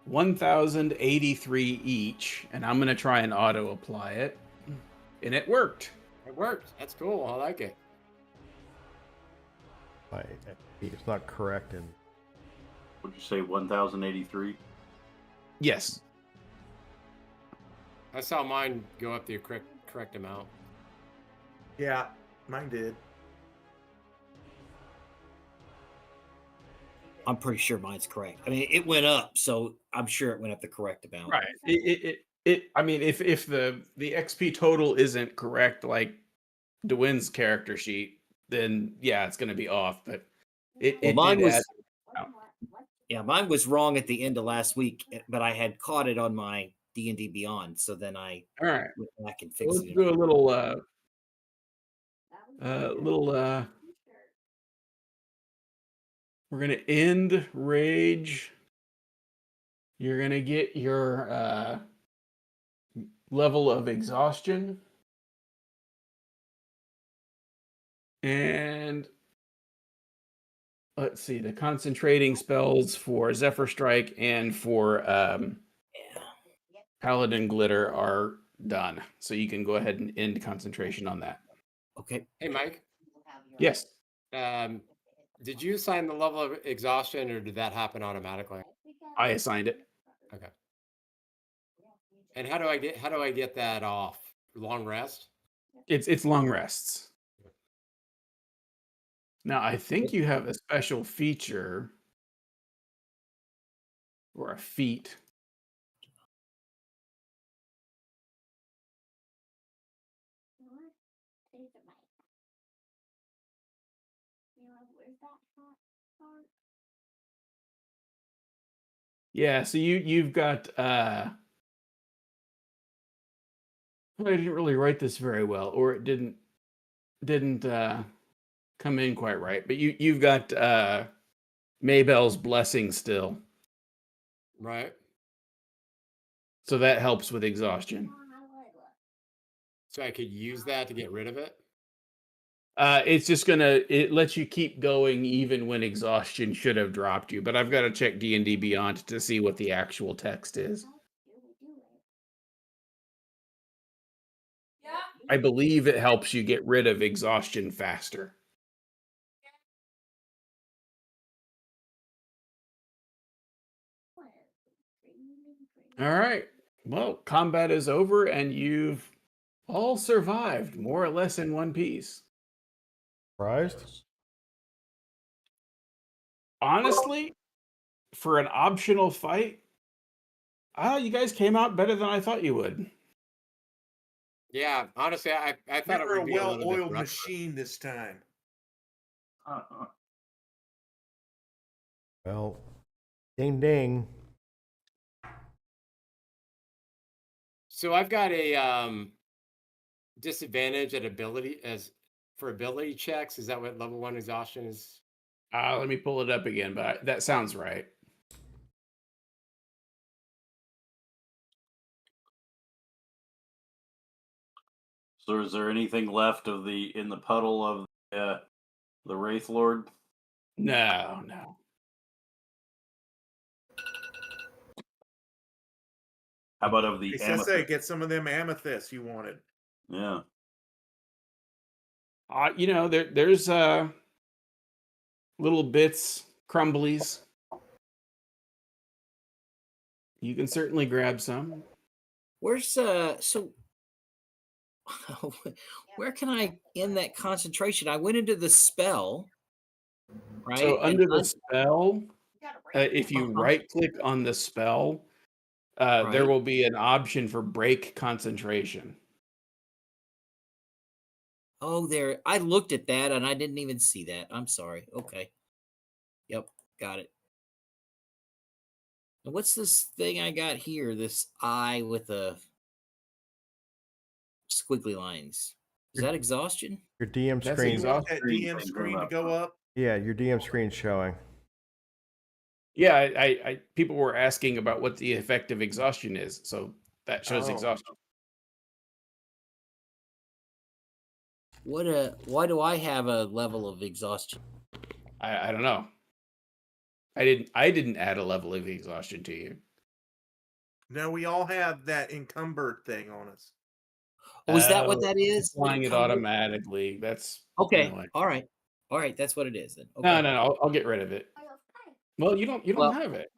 1,083 each, and I'm gonna try and auto apply it, and it worked.
It worked. That's cool. I like it.
It's not correct in
Would you say 1,083?
Yes.
I saw mine go up the correct amount.
Yeah, mine did.
I'm pretty sure mine's correct. I mean, it went up, so I'm sure it went up the correct amount.
Right. I mean, if the XP total isn't correct, like Dwyn's character sheet, then yeah, it's gonna be off. But it
Mine
did
was.
add.
Yeah, mine was wrong at the end of last week, but I had caught it on my D&D Beyond, so then I
All right.
went back and
So
fixed
let's
it.
do a little we're gonna end rage. You're gonna get your level of exhaustion, and let's see, the concentrating spells for Zephyr Strike and for Paladin Glitter are done. So you can go ahead and end concentration on that.
Okay.
Hey, Mike.
Yes.
Did you assign the level of exhaustion, or did that happen automatically?
I assigned it.
Okay. And how do I get that off? Long rest?
It's long rests. Now I think you have a special feature or a feat. Yeah, so you've got I didn't really write this very well, or it didn't come in quite right. But you've got Maybell's blessing still,
Right.
so that helps with exhaustion.
So I could use that to get rid of it.
It's just it lets you keep going even when exhaustion should have dropped you. But I've got to check D&D Beyond to see what the actual text is. I believe it helps you get rid of exhaustion faster. All right. Well, combat is over and you've all survived more or less in one piece.
Surprised?
Honestly, for an optional fight, you guys came out better than I thought you would.
Yeah, honestly, I
We
thought it
were a
would be a little bit
well-oiled
rougher.
machine this time.
Well, ding ding.
So I've got a disadvantage at ability for ability checks. Is that what level 1 exhaustion is?
Let me pull it up again, but that sounds right.
So is there anything left of in the puddle of the Wraith Lord?
No.
How about of the
Hey, Sensei,
amethyst?
get some of them amethysts you wanted.
Yeah.
There's little bits, crumblies. You can certainly grab some.
Where's so where can I end that concentration? I went into the spell, right?
So
And
under the spell, if you
Uh-huh.
right click on the spell, there
Right.
will be an option for break concentration.
Oh, there. I looked at that and I didn't even see that. I'm sorry. Okay. Yep, got it. And what's this thing I got here? This eye with the squiggly lines. Is that exhaustion?
Your DM
That's
screen.
You want that
Screen
DM
thing
screen
going
to
up.
go up?
Yeah, your DM screen's showing.
Yeah, I people were asking about what the effect of exhaustion is, so that shows
Oh.
exhaustion.
Why do I have a level of exhaustion?
I don't know. I didn't add a level of exhaustion to you.
No, we all have that encumbered thing on us.
Oh, is that what that is?
Applying it
Encumbered?
automatically. That's
Okay.
annoying.
All right. All right. That's what it is then. Okay.
No, I'll get rid of it. Well, you don't
Well,
have it.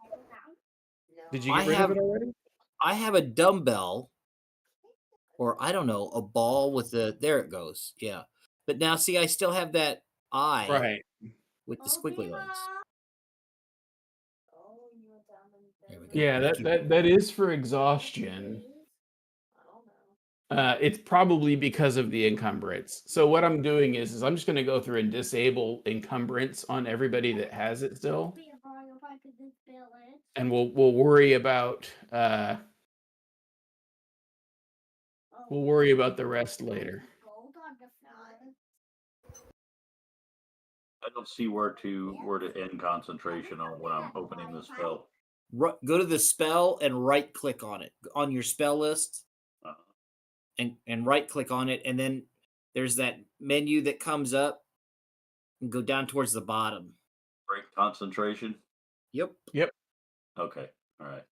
Did you
I
get rid
have
of it already?
I have a dumbbell, or I don't know, a ball with the there it goes. Yeah. But now see, I still have that eye
Right.
with the squiggly lines. There we go.
Yeah, that is for exhaustion. It's probably because of the encumbrance. So what I'm doing is I'm just going to go through and disable encumbrance on everybody that has it still, and we'll worry about the rest later.
I don't see where to end concentration on when I'm opening the spell.
Go to the spell and right click on it on your spell list, and right click on it, and then there's that menu that comes up, and go down towards the bottom.
Break concentration.
Yep.
Okay. All right.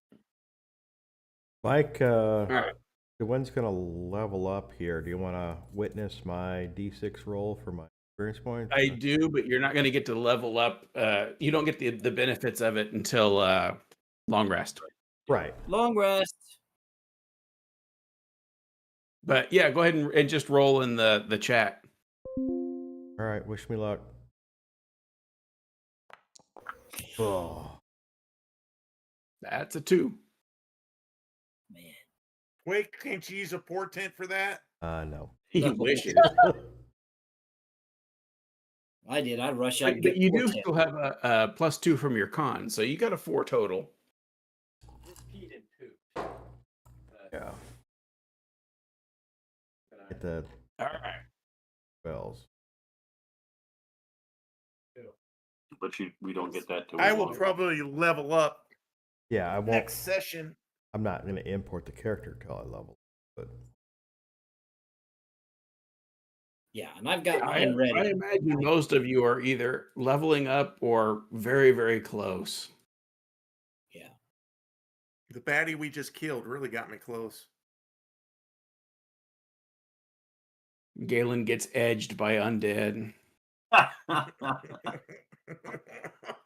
Mike,
All right.
when's going to level up here? Do you want to witness my D6 roll for my experience points?
I do, but you're not going to get to level up. You don't get the benefits of it until long rest.
Right.
Long rest.
But yeah, go ahead and just roll in the chat.
All right. Wish me luck. Oh.
That's a 2.
Man.
Wait, can't you use a portent for that?
No.
He
No.
wishes.
I did. I'd rush out and
But
get
you do
portent.
still have a +2 from your con, so you got a 4 total.
Yeah. the
All right.
spells.
But we don't get that till
I
we
will
log in.
probably level up
Yeah, I won't.
next session.
I'm not going to import the character till I level, but
Yeah, and I've got
I
mine ready.
imagine most of you are either leveling up or very, very close.
Yeah.
The baddie we just killed really got me close.
Galen gets edged by undead.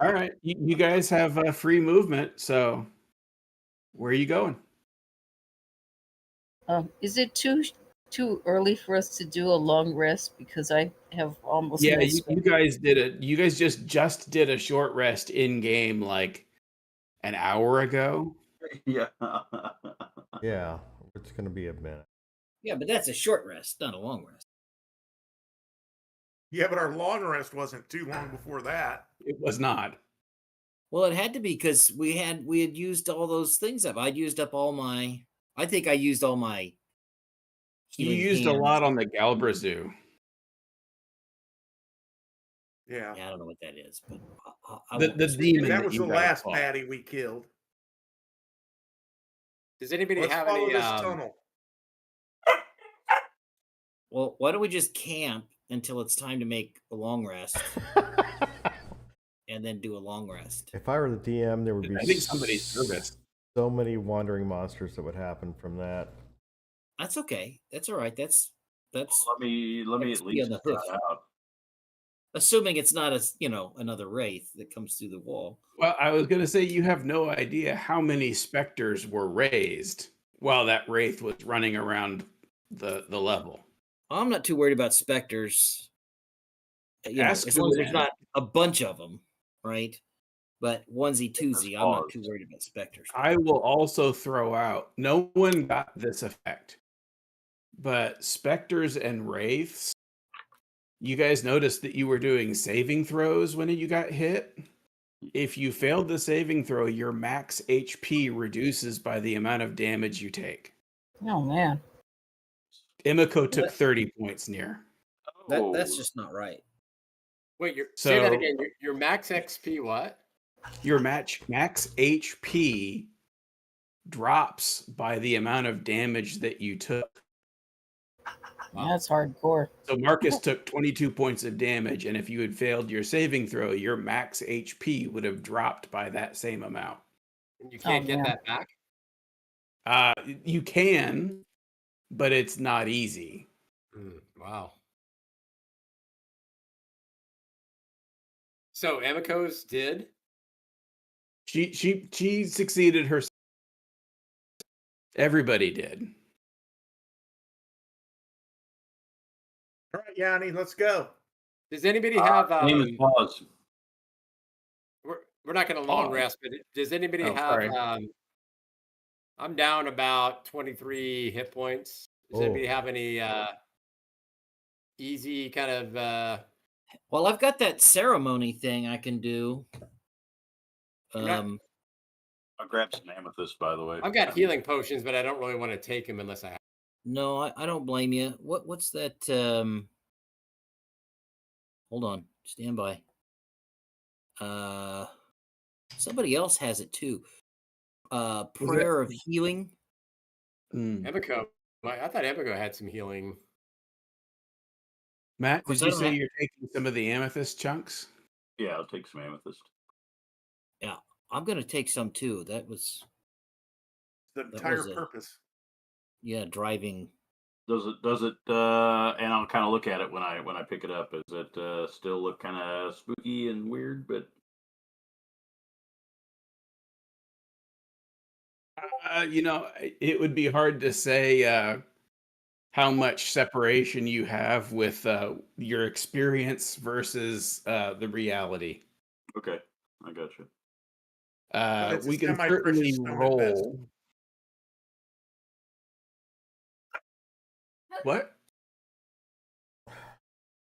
All right, you guys have free movement, so where are you going?
Is it too early for us to do a long rest? Because I have almost
Yeah,
no
you
sweat.
guys did it. You guys just did a short rest in game like an hour ago.
Yeah.
yeah, it's going to be a minute.
Yeah, but that's a short rest, not a long rest.
Yeah, but our long rest wasn't too long before that.
It was not.
Well, it had to be because we had used all those things up. I'd used up all my. I think I used all my.
You
healing
used a
hands.
lot on the Galbrazu.
Yeah.
Yeah, I don't know what that is, but
The demon
That was
you
the
guys
last
fought.
baddie we killed.
Does anybody
Let's
have
follow
any?
this tunnel.
Well, why don't we just camp until it's time to make a long rest, and then do a long rest?
If I were the DM, there would be
I think somebody's nervous.
so many wandering monsters that would happen from that.
That's okay. That's all right. That's
Let me
Let's
at
be on
least
the
try
hoof.
it out.
assuming it's not another wraith that comes through the wall.
Well, I was going to say you have no idea how many specters were raised while that wraith was running around the level.
I'm not too worried about specters.
Ask
as
the
long as there's
man.
not a bunch of them, right? But onesie twosie, I'm not too worried about specters.
I will also throw out, no one got this effect, but specters and wraiths, you guys noticed that you were doing saving throws when you got hit. If you failed the saving throw, your max HP reduces by the amount of damage you take.
Oh man.
Imiko took
What?
30 points near.
That's just not right.
Wait, say that
So-
again. Your max XP what?
Your max HP drops by the amount of damage that you took.
That's hardcore.
So Marcus took 22 points of damage, and if you had failed your saving throw, your max HP would have dropped by that same amount.
And you can't get
man.
that back?
You can, but it's not easy.
Wow. So Emiko's did?
She succeeded her. Everybody did.
All right, Yanni, let's go.
Does anybody have
Name is pause.
we're not gonna long rest, but does anybody
Oh,
have
sorry.
I'm down about 23 hit points. Does anybody have any easy kind of
Well, I've got that ceremony thing I can do.
Right.
I'll grab some amethyst, by the way.
I've got healing potions, but I don't really want to take them unless I have.
No, I don't blame you. What's that? Hold on, stand by. Somebody else has it too. Prayer of healing.
Emiko. I thought Emiko had some healing.
Matt,
course,
did
I
you
don't
say
have-
you're taking some of the amethyst chunks?
Yeah, I'll take some amethyst.
Yeah, I'm gonna take some too. That was
The
That
entire
was a-
purpose.
driving.
Does it? And I'll kind of look at it when I pick it up. Does it still look kind of spooky and weird? But
It would be hard to say how much separation you have with your experience versus the reality.
okay, I got you.
It's a
We can
semi-precious
certainly
stone at best.
roll. What?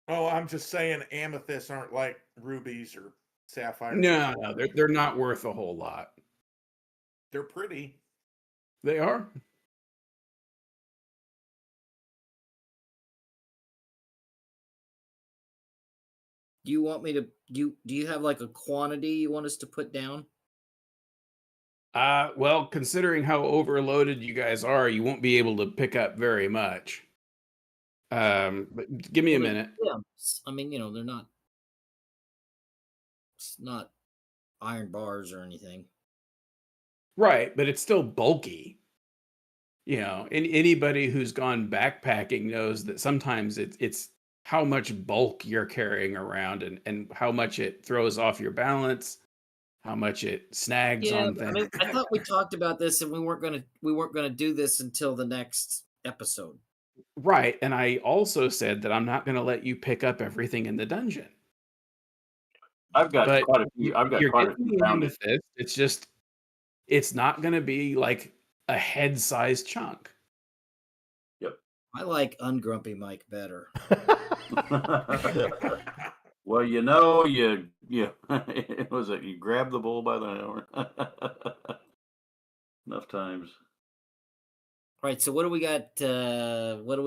Oh, I'm just saying amethysts aren't like rubies or sapphires.
No, they're not worth a whole lot.
They're pretty.
They are.
Do you want me to do you have like a quantity you want us to put down?
Well, considering how overloaded you guys are, you won't be able to pick up very much. But give me a
Well, they're
minute.
gems. I mean, they're not it's not iron bars or anything.
Right, but it's still bulky. Anybody who's gone backpacking knows that sometimes it's how much bulk you're carrying around and how much it throws off your balance, how much it snags
Yeah,
on
but I
things.
mean, I thought we talked about this and we weren't gonna do this until the next episode.
Right, and I also said that I'm not going to let you pick up everything in the dungeon.
I've got
But
quite a few. I've got
you're
quite a
getting
few
the
pounded.
amethyst. It's not going to be like a head-sized chunk.
Yep.
I like ungrumpy Mike better.
Well, you was it you grab the bull by the horn enough times.
All right, so what do we got? What are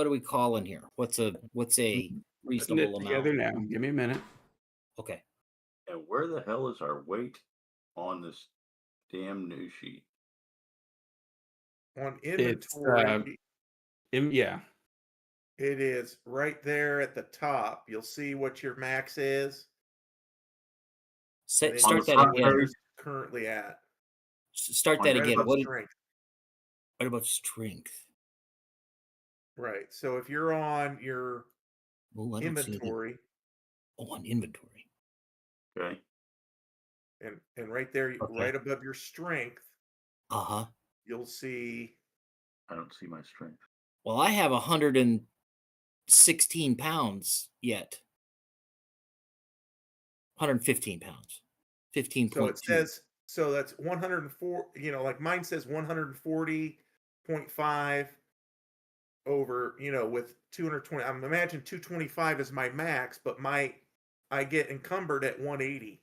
we calling here? What's a
Putting
reasonable
it together
amount?
now. Give me a minute.
Okay.
And where the hell is our weight on this damn news sheet?
On
It's
inventory,
yeah.
it is right there at the top. You'll see what your max is. And then
Start
the
that
front
again.
page?
Currently at.
Start
on
that
your
Right
again.
above
What
strength.
about strength?
Right. So if you're on your
Oh, I don't see anything.
inventory,
On inventory.
Okay.
and right there,
Okay.
right above your strength,
Uh-huh.
you'll see.
I don't see my strength.
Well, I have 116 pounds yet. 115 pounds.
So
15.2.
it says, so that's 104. Like mine says 140.5 over. With 220. I'm imagine 225 is my max, but I get encumbered at 180.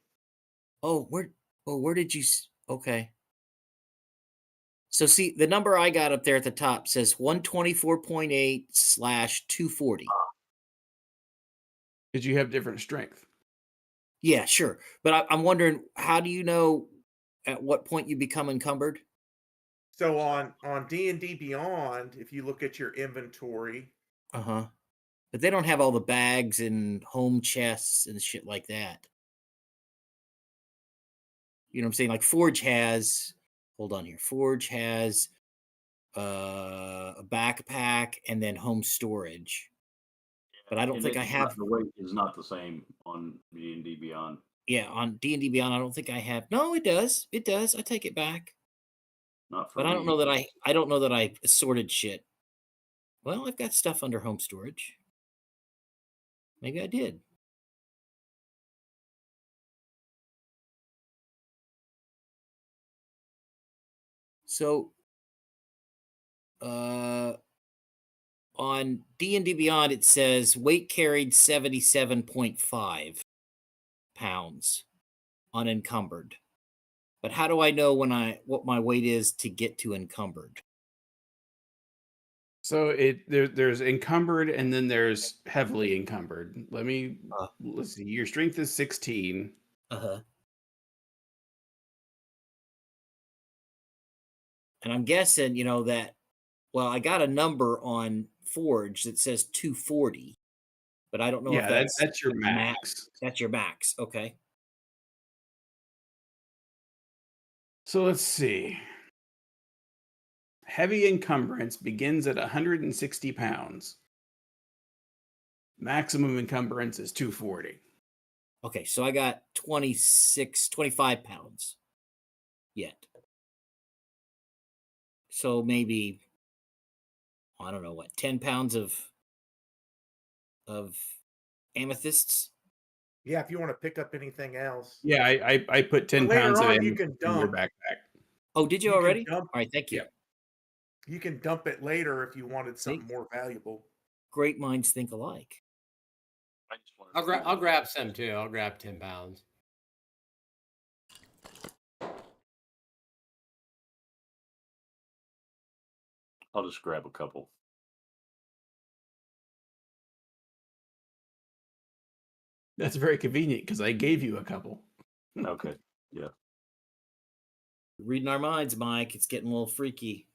Where did you okay. So see, the number I got up there at the top says 124.8/240.
Did you have different strength?
Yeah, sure. But I'm wondering, how do you know at what point you become encumbered?
So on D&D Beyond, if you look at your inventory,
Uh-huh. But they don't have all the bags and home chests and shit like that. You know what I'm saying? Like Forge has, hold on here. Forge has a backpack and then home storage. But I don't
And
think I have.
the weight is not the same on D&D Beyond.
Yeah, on D&D Beyond, I don't think I have. No, it does. It does. I take it back.
Not for
But I don't
me.
know that I don't know that I sorted shit. Well, I've got stuff under home storage. Maybe I did. So on D&D Beyond it says weight carried 77.5 pounds unencumbered. But how do I know what my weight is to get to encumbered?
So there's encumbered and then there's heavily encumbered. Let's see. Your strength is 16.
Uh-huh. And I'm guessing, that I got a number on Forge that says 240, but I don't know if
Yeah,
that's
that's your max.
That's your max. Okay.
So let's see. Heavy encumbrance begins at 160 pounds. Maximum encumbrance is 240.
Okay, so I got 25 pounds yet. So maybe, I don't know what, 10 pounds of amethysts.
yeah, if you want to pick up anything else.
Yeah, I put 10
Later
pounds of
on,
it
you can
in your
dump.
backpack.
Oh, did you
You can
already?
dump-
All right, thank you.
Yeah.
You can dump it later if you wanted something
See?
more valuable.
Great minds think alike.
I just wanted
I'll grab some too. I'll grab 10 pounds.
I'll just grab a couple.
That's very convenient because I gave you a couple.
Okay. Yeah.
Reading our minds, Mike. It's getting a little freaky.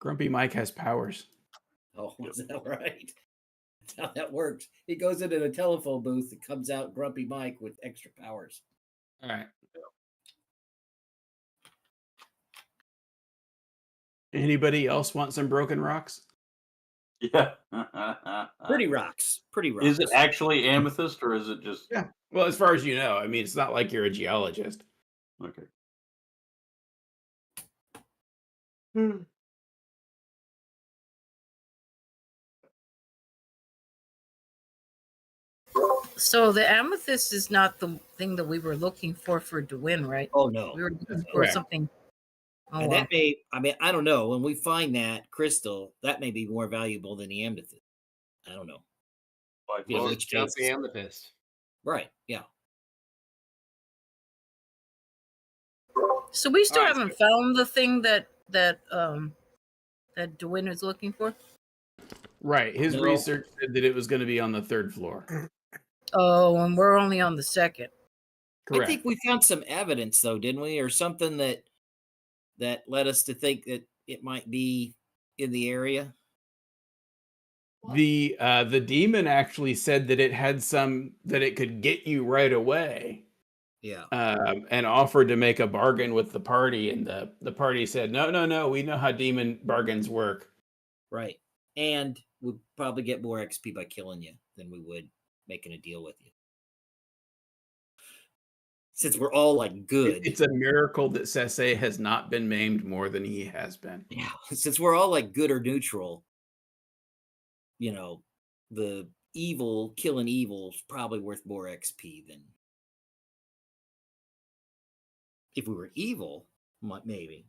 Grumpy Mike has powers.
Oh, is that right? That's how that works. He goes into a telephone booth and comes out Grumpy Mike with extra powers.
All right. Anybody else want some broken rocks?
Yeah.
Pretty rocks. Pretty rocks.
Is it actually amethyst or is it just
Yeah. Well, as far as you know, I mean, it's not like you're a geologist.
okay?
So the amethyst is not the thing that we were looking for Dwayne, right?
Oh no.
We were looking
That's
for
correct.
something. Oh,
And
wow.
that may, I mean, I don't know. When we find that crystal, that may be more valuable than the amethyst. I don't know.
Like,
You know,
Well,
which
it's just
case-
the amethyst.
Right. Yeah.
So we still
All right,
haven't found the thing that Dwayne is looking for.
Right. His
No.
research said that it was going to be on the 3rd floor.
Oh, and we're only on the 2nd.
Correct.
I think we found some evidence though, didn't we? Or something that led us to think that it might be in the area.
The demon actually said that it had some that it could get you right away,
Yeah.
and offered to make a bargain with the party, and the party said, no, we know how demon bargains work.
Right. And we'd probably get more XP by killing you than we would making a deal with you. Since we're all like good.
It's a miracle that Sese has not been maimed more than he has been.
Yeah. Since we're all like good or neutral, you know, the evil killing evil is probably worth more XP than if we were evil, maybe.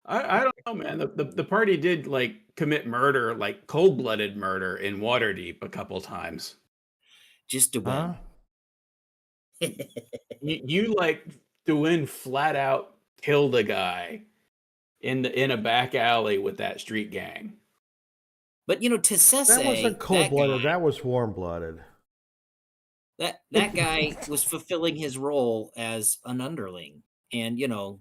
I don't know, man. The party did like commit murder, like cold-blooded murder in Waterdeep a couple times.
Just to win.
Huh?
You like Dwayne flat out killed a guy in a back alley with that street gang.
But you know, to Sese,
That wasn't
that
cold-blooded.
guy-
That was warm-blooded.
that guy was fulfilling his role as an underling, and you know,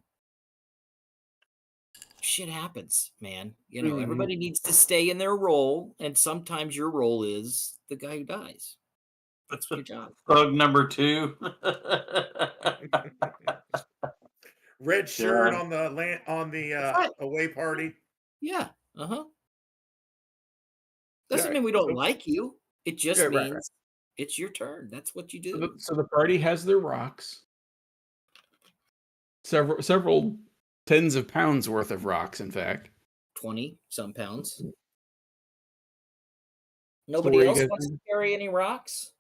shit happens, man. You know,
Mhm.
everybody needs to stay in their role, and sometimes your role is the guy who dies. That's your job.
Thug number 2.
Red shirt
Yeah.
on the
That's right.
away party.
Yeah. Doesn't
Yeah,
mean we don't
so-
like you. It just
Yeah, right,
means
right.
it's your turn. That's what you
So
do.
so the party has their rocks. Several tens of pounds worth of rocks, in fact.
20 some pounds.
where
Nobody
you
else
guys
wants to
going?
carry any rocks?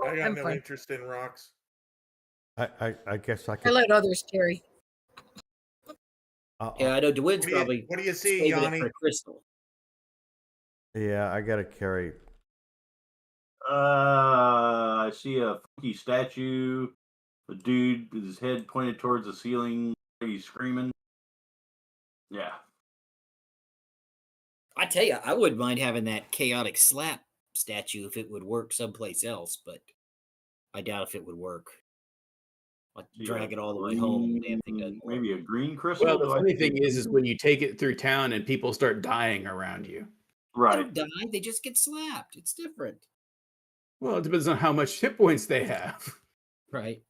I got
I'm
no
fine.
interest in rocks.
I guess I
I
could.
let others carry.
Yeah, I know DeWitt's
What do you-
probably
what do you see,
saving it
Yanni?
for a crystal.
Yeah, I gotta carry.
I see a funky statue. A dude with his head pointed towards the ceiling. He's screaming. Yeah.
I tell you, I wouldn't mind having that chaotic slap statue if it would work someplace else, but I doubt if it would work. I'd
See
drag
a
it all the way home.
green-
Damn thing doesn't work.
Maybe a green crystal.
Well, the
Do I
funny
see-
thing is when you take it through town and people start dying around you.
They
right.
don't die, they just get slapped. It's different.
Well, it depends on how much hit points they have.
Right.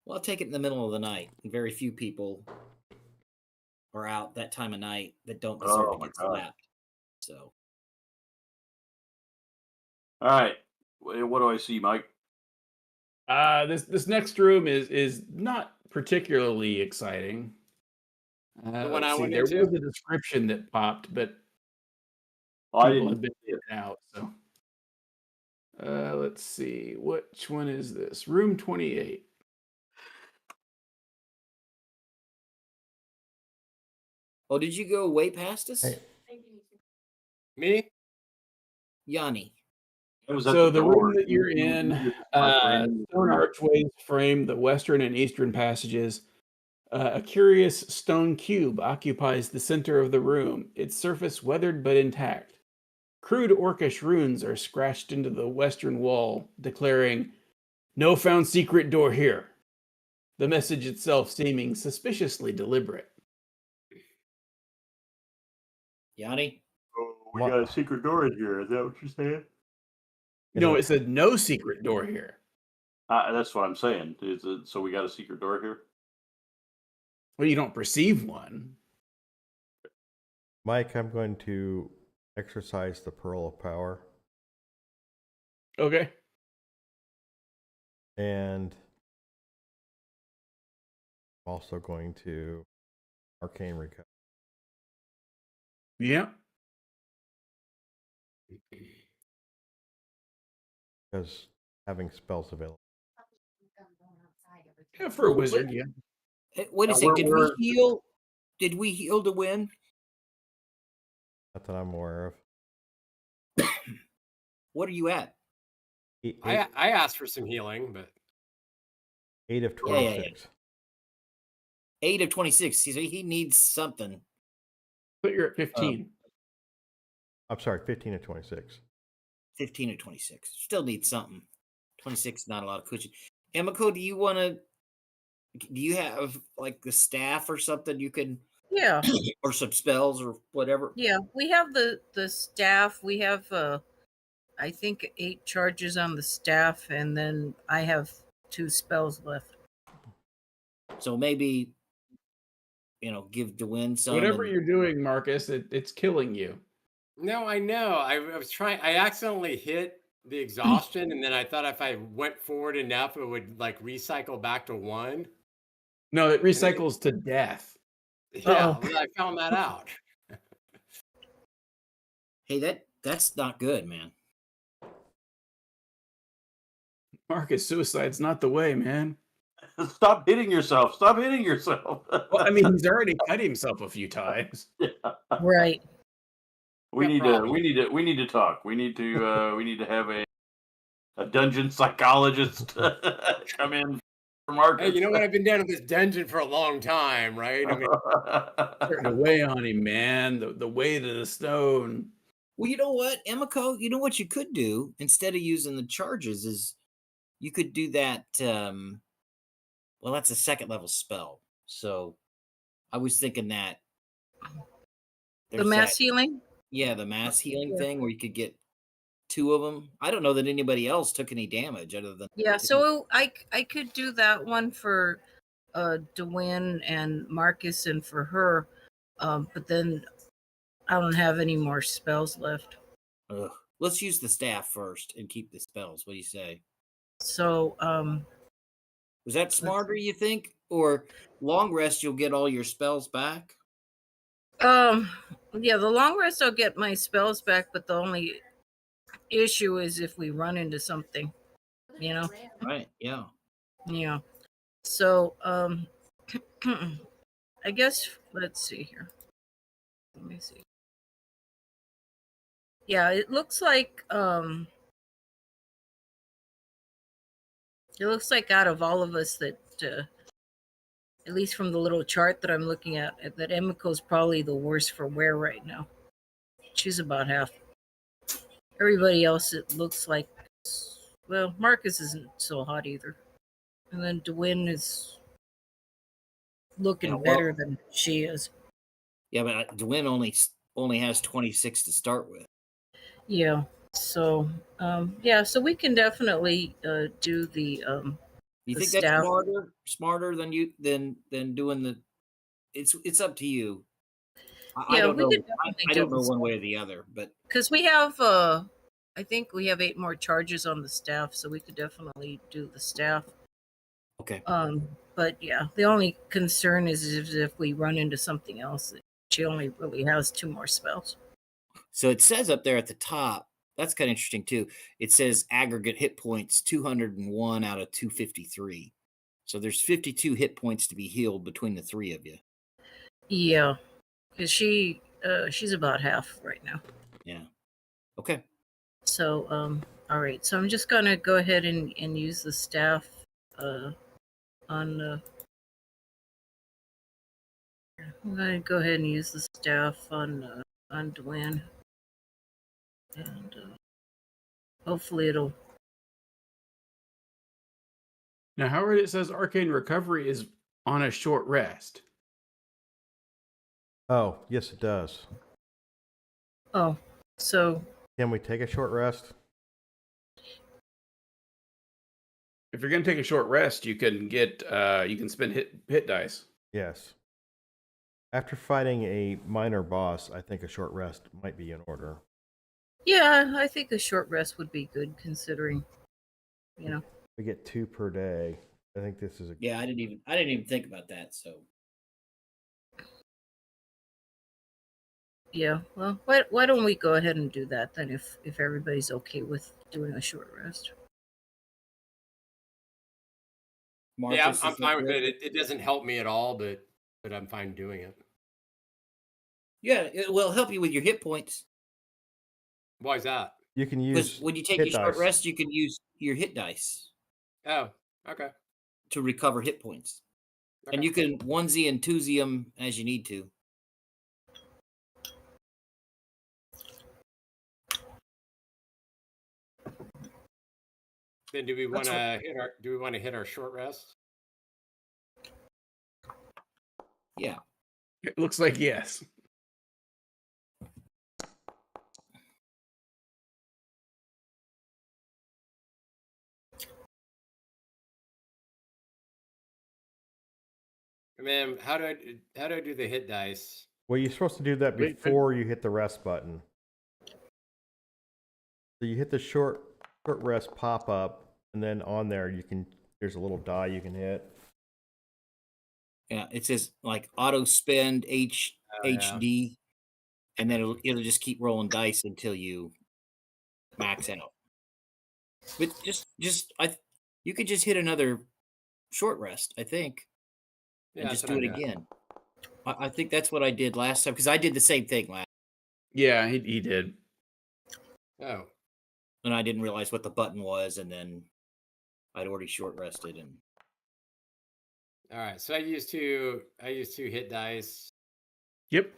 Well, I'll take it in the middle of the night. And very few people are out that time of night that don't deserve
Oh
to
my
get
God.
slapped. So
All right. What do I see, Mike?
This next room is not particularly exciting.
The one
Let's
I
see,
went
there
into?
was a description that popped, but
I
people have
didn't.
been in and out. So, let's see, which one is this? Room 28.
oh, did you go way past us?
Hey.
Me?
Yanni.
It was at
So the
door.
room that you're in, stone archways frame the western and eastern passages. A curious stone cube occupies the center of the room, its surface weathered but intact. Crude orcish runes are scratched into the western wall, declaring, "No found secret door here." The message itself seeming suspiciously deliberate.
Yanni?
Oh, we
What-
got a secret door in here. Is that what you're saying?
No, it said no secret door here.
That's what I'm saying. So we got a secret door here?
Well, you don't perceive one.
Mike, I'm going to exercise the Pearl of Power.
Okay.
And I'm also going to Arcane Recovery.
Yeah.
Because having spells available.
Yeah, for a wizard, yeah.
Wait a
Now,
second. Did we
we're-
heal? Did we heal to win?
Not that I'm aware of.
What are you at?
Eight,
I asked for some healing, but
8 of
Yeah, yeah,
26.
8 of 26. He needs something.
But you're at 15.
I'm sorry, 15 of 26.
15 or 26. Still needs something. 26 is not a lot of cushion. Emiko, do you have like the staff or something you can,
Yeah,
or some spells or whatever?
yeah. We have the staff. We have I think 8 charges on the staff, and then I have 2 spells left.
So maybe, give Dwayne some.
Whatever
and-
you're doing, Marcus, it's killing you.
no, I know. I was trying. I accidentally hit the exhaustion, and then I thought if I went forward enough, it would like recycle back to 1.
No, it recycles to death.
Yeah,
Uh-oh.
well, I found that out.
Hey, that's not good, man.
Marcus, suicide's not the way, man.
Stop hitting yourself. Stop hitting yourself.
Well, I mean, he's already cut himself a few times.
Right.
we
No
need
problem.
we need to talk. We need to have a dungeon psychologist come in for Marcus.
Hey, you know what? I've been down in this dungeon for a long time, right? I mean,
Starting to weigh on him, man. The weight of the stone.
Well, you know what, Emiko? You know what you could do instead of using the charges is you could do that. Well, that's a 2nd level spell. So I was thinking that
The
there's
mass
that-
healing?
yeah, the mass healing
Yeah.
thing where you could get 2 of them. I don't know that anybody else took any damage other than
Yeah, so I could do that one for Dwayne and Marcus and for her. But then I don't have any more spells left.
Ugh. Let's use the staff first and keep the spells. What do you say?
So
Was that smarter, you think? Or long rest, you'll get all your spells back?
yeah, the long rest I'll get my spells back, but the only issue is if we run into something, you know.
Right, yeah.
Yeah. So I guess let's see here. Let me see. Yeah, it looks like out of all of us that at least from the little chart that I'm looking at, that Emiko's probably the worst for wear right now. She's about half. Everybody else, it looks like, well, Marcus isn't so hot either. And then Dwayne is looking
Yeah, well-
better than she is.
Yeah, but Dwayne only has 26 to start with.
Yeah. So, yeah, so we can definitely do the
You
the
think
staff.
that's smarter than doing the? It's up to you. I
Yeah,
don't
we
know.
could definitely
I
do
don't know
this.
one way or the other, but
Because we have, I think we have 8 more charges on the staff, so we could definitely do the staff.
okay.
But yeah, the only concern is if we run into something else, that she only really has 2 more spells.
So it says up there at the top. That's kind of interesting too. It says aggregate hit points 201 out of 253. So there's 52 hit points to be healed between the 3 of you.
Yeah, because she's about half right now.
Yeah. Okay.
So, all right. So I'm just gonna go ahead and use the staff on. I'm gonna go ahead and use the staff on Dwayne. And hopefully it'll.
Now, Howard, it says Arcane Recovery is on a short rest.
Oh, yes, it does.
Oh, so
Can we take a short rest?
If you're going to take a short rest, you can get you can spend hit dice.
Yes. After fighting a minor boss, I think a short rest might be in order.
yeah, I think a short rest would be good considering,
We get 2 per day. I think this is a
Yeah, I didn't even think about that. So
Yeah, well, why don't we go ahead and do that then if everybody's okay with doing a short rest?
Yeah,
Marcus,
I'm
is that
fine with
good?
it. It doesn't help me at all, but I'm fine doing it.
Yeah, it will help you with your hit points.
Why is that?
You can
Because
use
when you take
hit
your short
dice.
rest, you can use your hit dice
Oh, okay.
to recover hit points. And you can onesie and twosie them as you need to.
Then do we want
That's
to hit our short rest?
Yeah.
It looks like yes.
And then how do I do the hit dice?
Well, you're supposed to do that
Wait,
before you hit the rest button. So you hit the short rest pop up, and then on there there's a little die you can hit.
Yeah. It says like auto spend
Oh, yeah.
HD, and then it'll just keep rolling dice until you max out. But you could just hit another short rest, I think,
Yeah,
and
that's
just
what
do
I'm
it
doing.
again. I think that's what I did last time because I did the same thing last,
Yeah, he did.
Oh,
and I didn't realize what the button was, and then I'd already short rested, and
all right. So I used two hit dice.
Yep.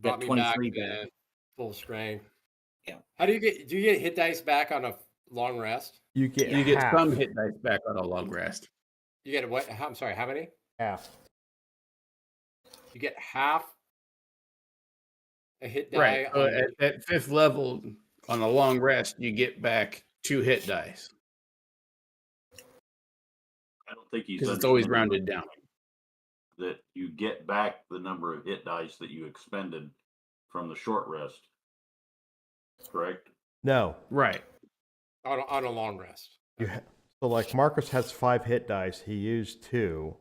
Brought
got
me back
23
to
back.
full strength.
Yeah.
How do you get hit dice back on a long rest?
You get
You get
half.
some hit dice back on a long rest.
You get what? I'm sorry. How many?
Half.
You get half a hit die
Right. So
on the.
at 5th level on a long rest, you get back 2 hit dice
I don't think he's
because it's always
understanding
rounded down.
that you get back the number of hit dice that you expended from the short rest. Correct?
No.
Right.
On a long rest.
So like Marcus has 5 hit dice. He used 2.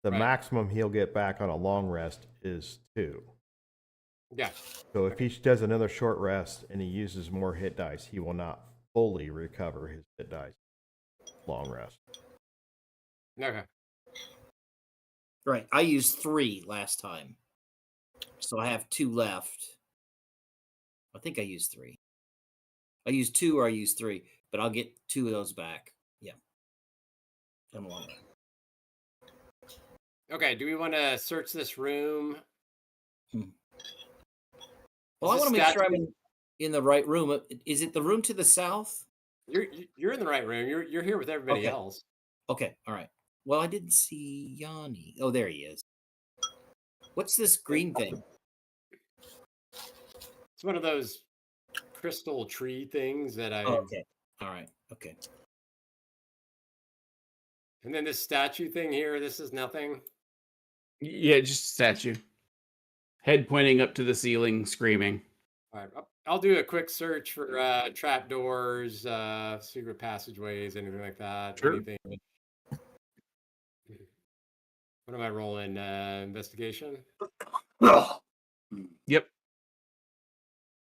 The
Right.
maximum he'll get back on a long rest is 2.
Yeah.
So if he does another short rest and he uses more hit dice, he will not fully recover his hit dice. Long rest.
Okay.
Right. I used 3 last time, so I have 2 left. I think I used 3. I used 2 or I used 3, but I'll get 2 of those back. Yeah. Come along.
Okay. Do we want to search this room?
Well, I
Is
want to
this
make sure
statue-
I'm in the right room. Is it the room to the south?
You're in the right room. You're here with everybody
Okay.
else.
Okay. All right. Well, I didn't see Yanni. Oh, there he is. What's this green thing?
It's one of those crystal tree things that I.
Oh, okay. All right. Okay.
And then this statue thing here. This is nothing.
Yeah, just a statue. Head pointing up to the ceiling, screaming.
All right. I'll do a quick search for trap doors, secret passageways, anything like that.
Sure.
Anything. What am I rolling? Investigation?
Yep.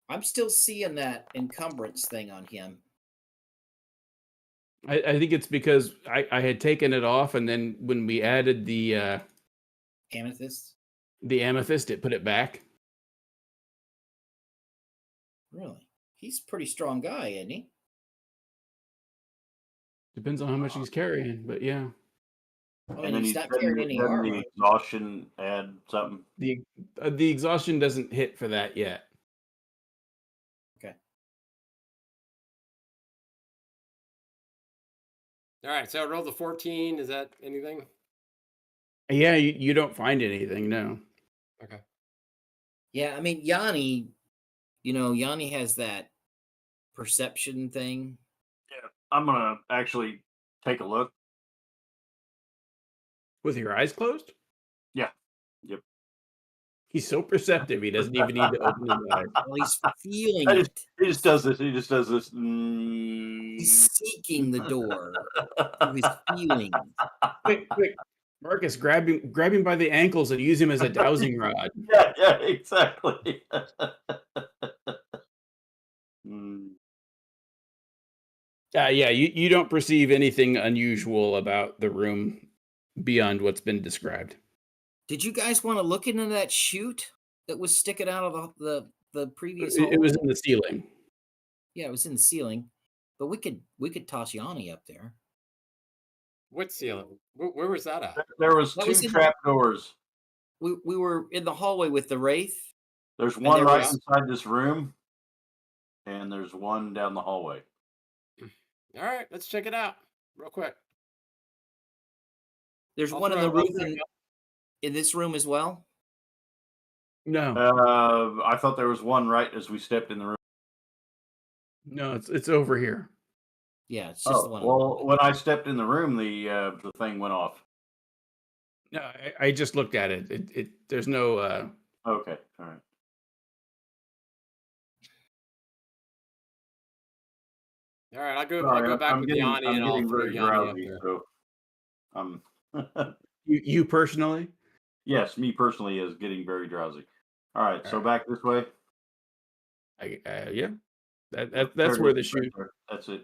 I'm still seeing that encumbrance thing on him.
I think it's because I had taken it off, and then when we added the
Amethyst?
amethyst, it put it back.
Really? He's a pretty strong guy, isn't he?
Depends on how much he's carrying, but yeah.
I
And
mean,
then
he's
he
not
said
carrying any
the
armor.
exhaustion add something.
The exhaustion doesn't hit for that yet.
Okay.
All right, so I rolled the 14. Is that anything?
Yeah, you don't find anything, no.
Okay.
Yeah, I mean Yanni, Yanni has that perception thing.
Yeah, I'm gonna actually take a look.
With your eyes closed?
Yeah. Yep.
He's so perceptive, he doesn't even need to open his eyes.
Well, he's feeling
I just,
it.
he just does this. He just does this.
He's seeking the door through his feelings.
Quick, quick. Marcus, grab him by the ankles and use him as a dowsing rod.
Yeah, exactly. Mm.
Yeah, you don't perceive anything unusual about the room beyond what's been described.
Did you guys want to look into that chute that was sticking out of the previous
It was
hallway?
in the ceiling.
Yeah, it was in the ceiling, but we could toss Yanni up there.
What ceiling? Where was that at?
There was
That
two
was in-
trap doors.
We were in the hallway with the wraith.
There's
And
one
there
right
was-
inside this room, and there's one down the hallway.
All right, let's check it out real quick.
There's
I'll
one in
throw-
the
I'll
roof
throw it
in this room as well.
No,
I thought there was one right as we stepped in the room.
no, it's over here.
Yeah, it's just the
Oh,
one.
well, when I stepped in the room, the thing went off.
No, I just looked at it. There's no.
Okay, all right.
All right, I'll go
Sorry,
back with Yanni and I'll
getting
throw
very
Yanni up
drowsy.
there.
So,
You personally?
yes, me personally is getting very drowsy. All right, so back this way.
Yeah. That's
There it
where the
is, right
chute.
there. That's it.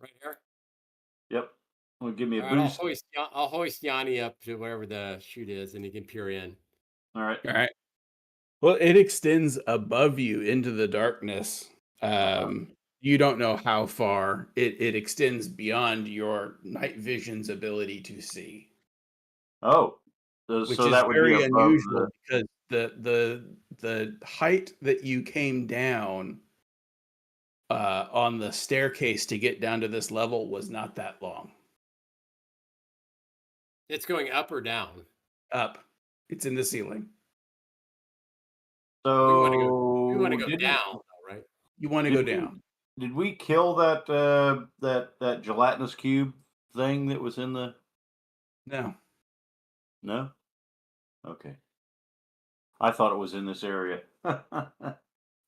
Right here.
Yep. Well, give me a
All right,
boost.
I'll hoist Yanni up to wherever the chute is, and he can peer in.
All right.
All right. Well, it extends above you into the darkness. You don't know how far. It extends beyond your night vision's ability to see,
Oh,
which
so
is
that would be
very
above
unusual because the height that you came down on the staircase to get down to this level was not that long.
It's going up or down.
Up. It's in the ceiling.
So
We want to go
didn't-
down, though, right?
You want to
did
go
we-
down.
Did we kill that that gelatinous cube thing that was in the?
No.
No. Okay. I thought it was in this area.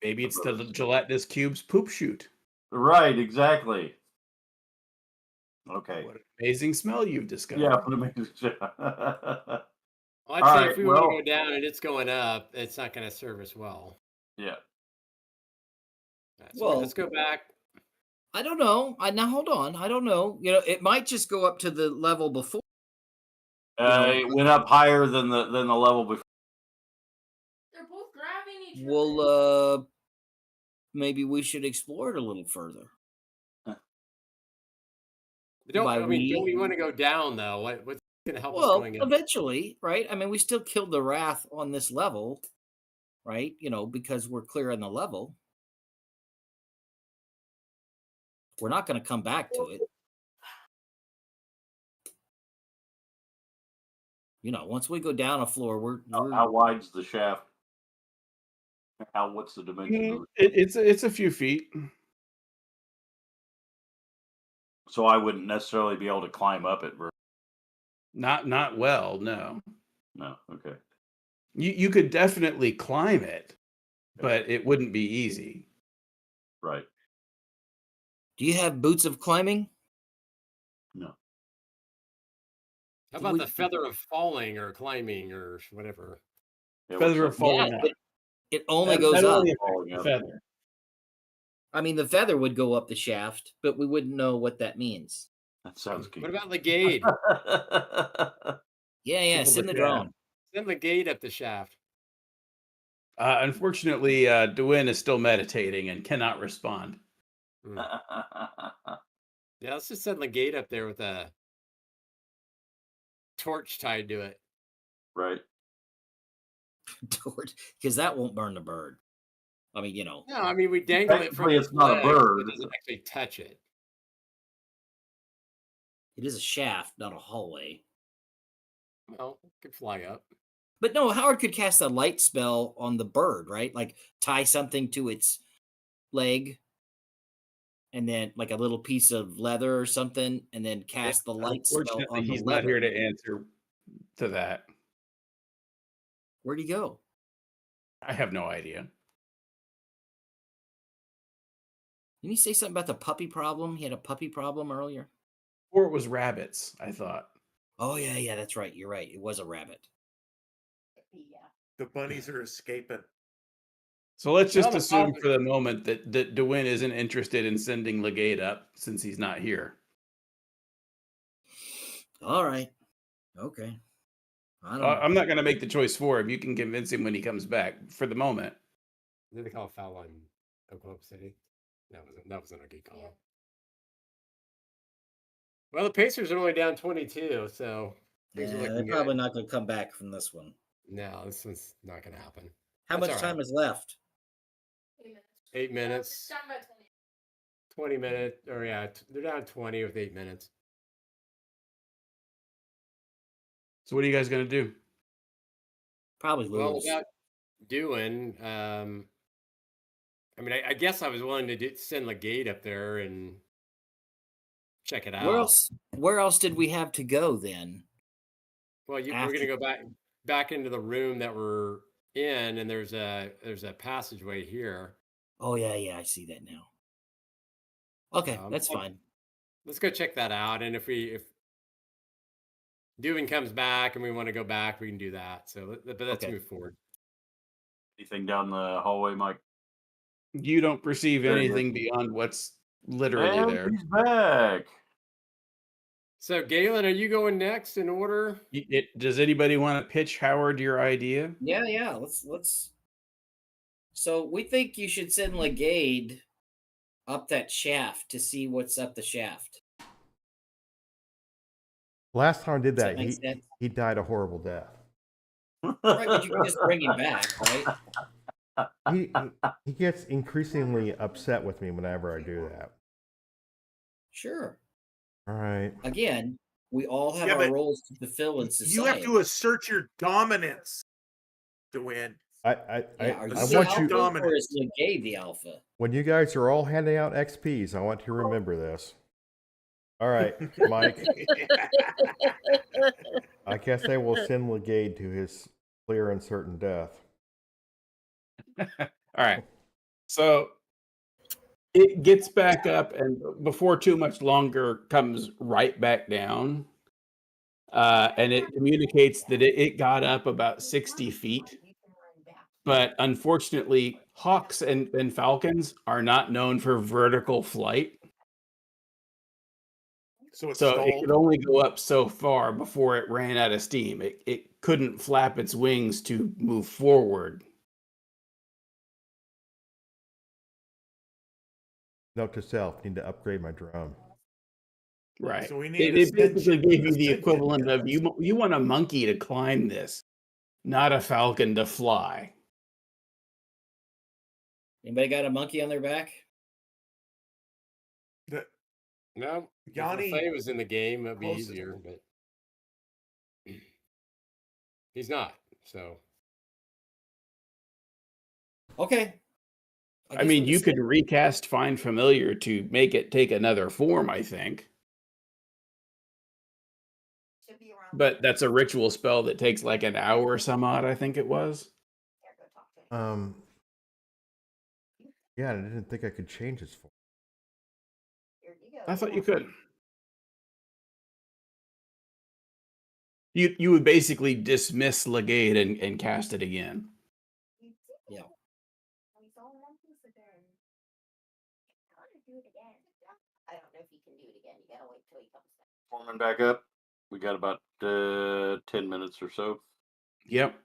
Maybe it's the gelatinous cube's poop chute.
Right. Exactly. Okay.
What an amazing smell you've discovered.
Yeah. But it makes.
Well, I'd
All
say
right,
if we want
well-
to go down and it's going up, it's not going to serve us well.
Yeah.
All right, so
Well-
let's go back.
I don't know. Now hold on. I don't know. It might just go up to the level before.
It went up higher than the level before.
They're both grabbing each other.
Well, maybe we should explore it a little further.
Don't
By
we
we-
want to go down though? What's going to help us
Well,
going up?
eventually, right? I mean, we still killed the wrath on this level, right? Because we're clear on the level. We're not going to come back to it. Once we go down a floor, we're
How wide's the shaft? What's the dimension of it?
It's a few feet.
So I wouldn't necessarily be able to climb up it.
Not well, no.
No. Okay.
You could definitely climb it, but it wouldn't be easy.
Right.
Do you have boots of climbing?
No.
How about the feather of falling or climbing or whatever?
Yeah,
Feather
what's
of falling
Yeah,
up.
but it only
That-
goes
that
up.
only affects
Falling
the
up.
feather.
I mean, the feather would go up the shaft, but we wouldn't know what that means.
That sounds good.
What about Legade?
Yeah,
People
send the
that-
drone.
Send Legade up the shaft.
Unfortunately, Dwayne is still meditating and cannot respond.
Yeah, let's just send Legade up there with a torch tied to it.
Right.
Because that won't burn the bird. I mean,
No, I mean we dangle it from
Technically,
its
it's not a
legs, but
bird.
it doesn't actually touch it.
It is a shaft, not a hallway.
Well, it could fly up.
But no, Howard could cast a light spell on the bird, right? Like tie something to its leg and then like a little piece of leather or something, and then cast the light spell
Unfortunately,
on the
he's not here
leather.
to answer to that.
Where'd he go?
I have no idea.
Didn't he say something about the puppy problem? He had a puppy problem earlier.
Or it was rabbits, I thought.
Oh yeah, that's right. You're right. It was a rabbit.
Yeah.
The bunnies are escaping.
So let's just
Well, the
assume
puppy-
for the moment that DeWin isn't interested in sending Legate up since he's not here.
All right. Okay. I don't know.
I'm not going to make the choice for him. You can convince him when he comes back. For the moment,
Did they call a foul on Oklahoma City? That wasn't a good call.
Yeah.
Well, the Pacers are only down 22, so things are
Yeah,
looking
they're
good.
probably not going to come back from this one.
No, this one's not going to happen.
How
That's
much
all
time
right.
is left?
8 minutes.
8 minutes,
Talking about 20.
20 minutes, or yeah, they're down 20 with 8 minutes.
so what are you guys going to do?
Probably
Well,
lose.
without doing, I mean, I guess I was willing to send Legate up there and check it out.
Where else did we have to go then?
Well, we're
after-
going to go back into the room that we're in, and there's a passageway here.
Oh yeah, I see that now. Okay, that's
so
fine.
Let's go check that out, and if Dewin comes back and we want to go back, we can do that. So, but let's
Okay.
move forward.
Anything down the hallway, Mike?
You don't perceive
There he is.
anything beyond what's literally
And
there.
he's back.
So, Galen, are you going next in order?
Does anybody want to pitch Howard your idea?
Yeah. Let's. So we think you should send Legade up that shaft to see what's up the shaft.
Last time I did
Does
that,
that make sense?
he died a horrible death.
Right, but you can just bring him back, right?
He gets increasingly upset with me whenever I do that.
Sure.
All right.
Again, we all have
Yeah,
our
but
roles to fulfill in society.
You have to assert your dominance to win.
Are
I
you
I
the
want you-
alpha or is Legade the alpha?
When you guys are all handing out XPs, I want you to remember this. All right, Mike. I guess I will send Legade to his clear and certain death.
All right. So it gets back up, and before too much longer, comes right back down. And it communicates that it got up about 60 feet. But unfortunately, hawks and falcons are not known for vertical flight.
So it's
So it
stalled.
could only go up so far before it ran out of steam. It couldn't flap its wings to move forward.
Note to self: need to upgrade my drone.
Right.
So we need
It basically
ascension-
gave you the
ascension
equivalent of
units.
you want a monkey to climb this, not a falcon to fly.
Anybody got a monkey on their back?
No,
Yanni
if Lefay was in the game, it'd be
closest.
easier, but he's not. So
Okay.
I
guess
mean,
we'll
you
just
could
say-
recast Find Familiar to make it take another form, I think.
Should be around.
But that's a ritual spell that takes like an hour or some odd, I think it was.
There, go talk to him.
Yeah, I didn't think I could change his form.
Here you go.
I thought you could. You would basically dismiss Legate and cast it again.
You did
Yeah.
it. We saw one piece again. I want to do it again. I don't know if you can do it again. You gotta wait till he comes back.
Forming back up. We got about 10 minutes or so.
Yep.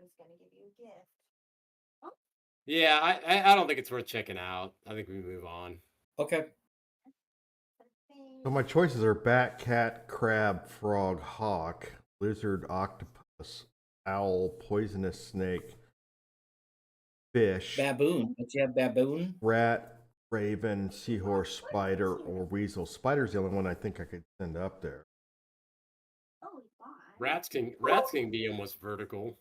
He's gonna give you a gift.
yeah, I don't think it's worth checking out. I think we move on.
Okay.
So my choices are bat, cat, crab, frog, hawk, lizard, octopus, owl, poisonous snake, fish,
Baboon. Don't you have baboon?
rat, raven, seahorse, spider, or weasel. Spider's the only one I think I could send up there.
Rats can be almost vertical.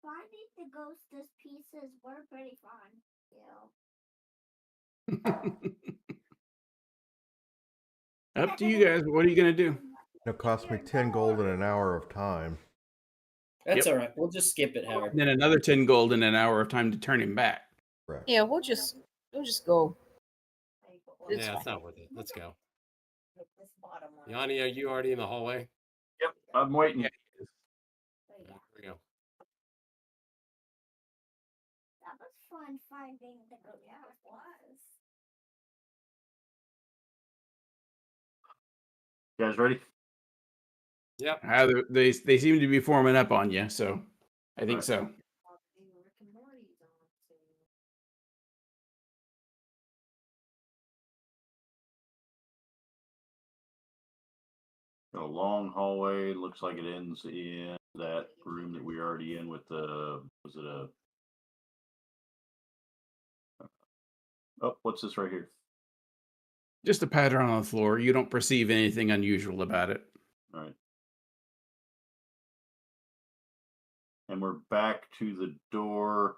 Finding the ghostess pieces were pretty fun.
Up to you guys. What are you going to do?
It cost me 10 gold and an hour of time.
That's
Yep.
all right. We'll just skip it, Howard.
And then another 10 gold and an hour of time to turn him back.
Correct.
Yeah, we'll just go. It's
Yeah,
fine.
it's not worth it. Let's go. Yanni, are you already in the hallway?
Yep, I'm waiting.
Yeah.
Here we go.
That was fun finding the ghostess was.
You guys ready?
Yep.
They seem to be forming up on you, so I think
Right.
so.
Got a long hallway. Looks like it ends in that room that we were already in with the. Was it a? Oh, what's this right here?
Just a pattern on the floor. You don't perceive anything unusual about it.
All right. And we're back to the door.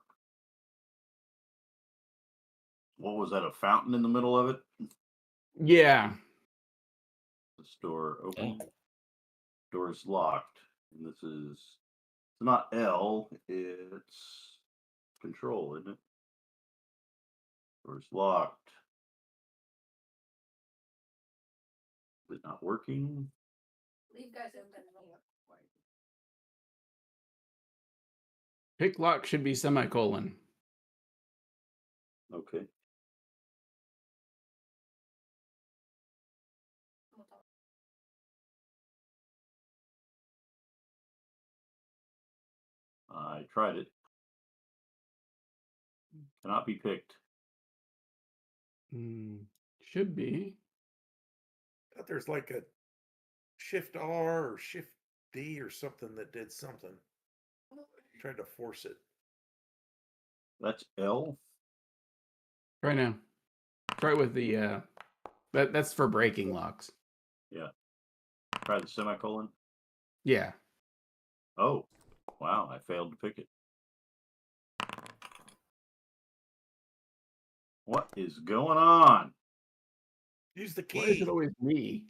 What was that? A fountain in the middle of it?
Yeah.
This door open. Door's locked. And this is. It's not L. It's control, isn't it? Door's locked. Is it not working?
Leave guys open.
Pick lock should be semicolon.
Okay. I tried it. Cannot be picked.
Should be.
But there's like a Shift R or Shift D or something that did something. Tried to force it.
That's L.
Try now. Try with the that's for breaking locks.
Yeah. Try the semicolon.
Yeah.
Oh, wow. I failed to pick it. What is going on?
Use the
Why is
key.
it always me?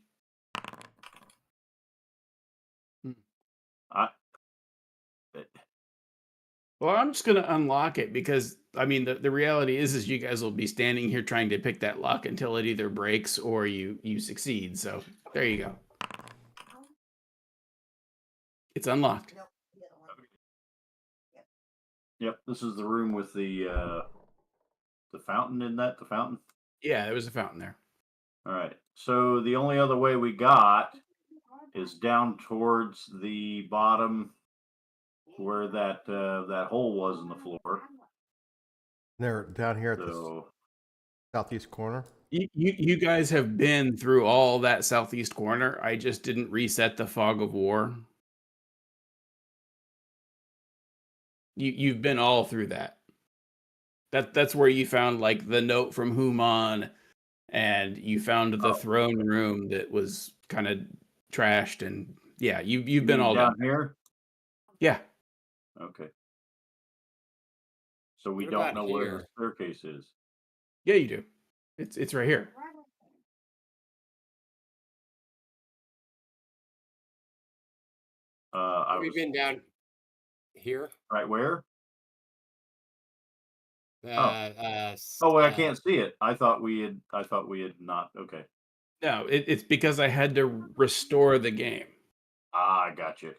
Well, I'm just gonna unlock it because I mean the reality is you guys will be standing here trying to pick that lock until it either breaks or you succeed. So there you go. It's unlocked.
Yep, this is the room with the fountain in that, the fountain.
Yeah, there was a fountain there.
All right. So the only other way we got is down towards the bottom where that that hole was in the floor.
They're down here at the
So
southeast corner.
You guys have been through all that southeast corner. I just didn't reset the fog of war. You've been all through that. That's where you found like the note from Human, and you found the throne room that was kind of trashed, and yeah, you've been all
down
done.
here.
Yeah.
Okay. So we
What
don't
about
know where
here?
the staircase is.
Yeah, you do. It's right here.
I
We've
was
been down here.
right where?
Uh,
Oh, wait, I can't see it. I thought we had not. Okay.
No, it's because I had to restore the game.
Ah, gotcha.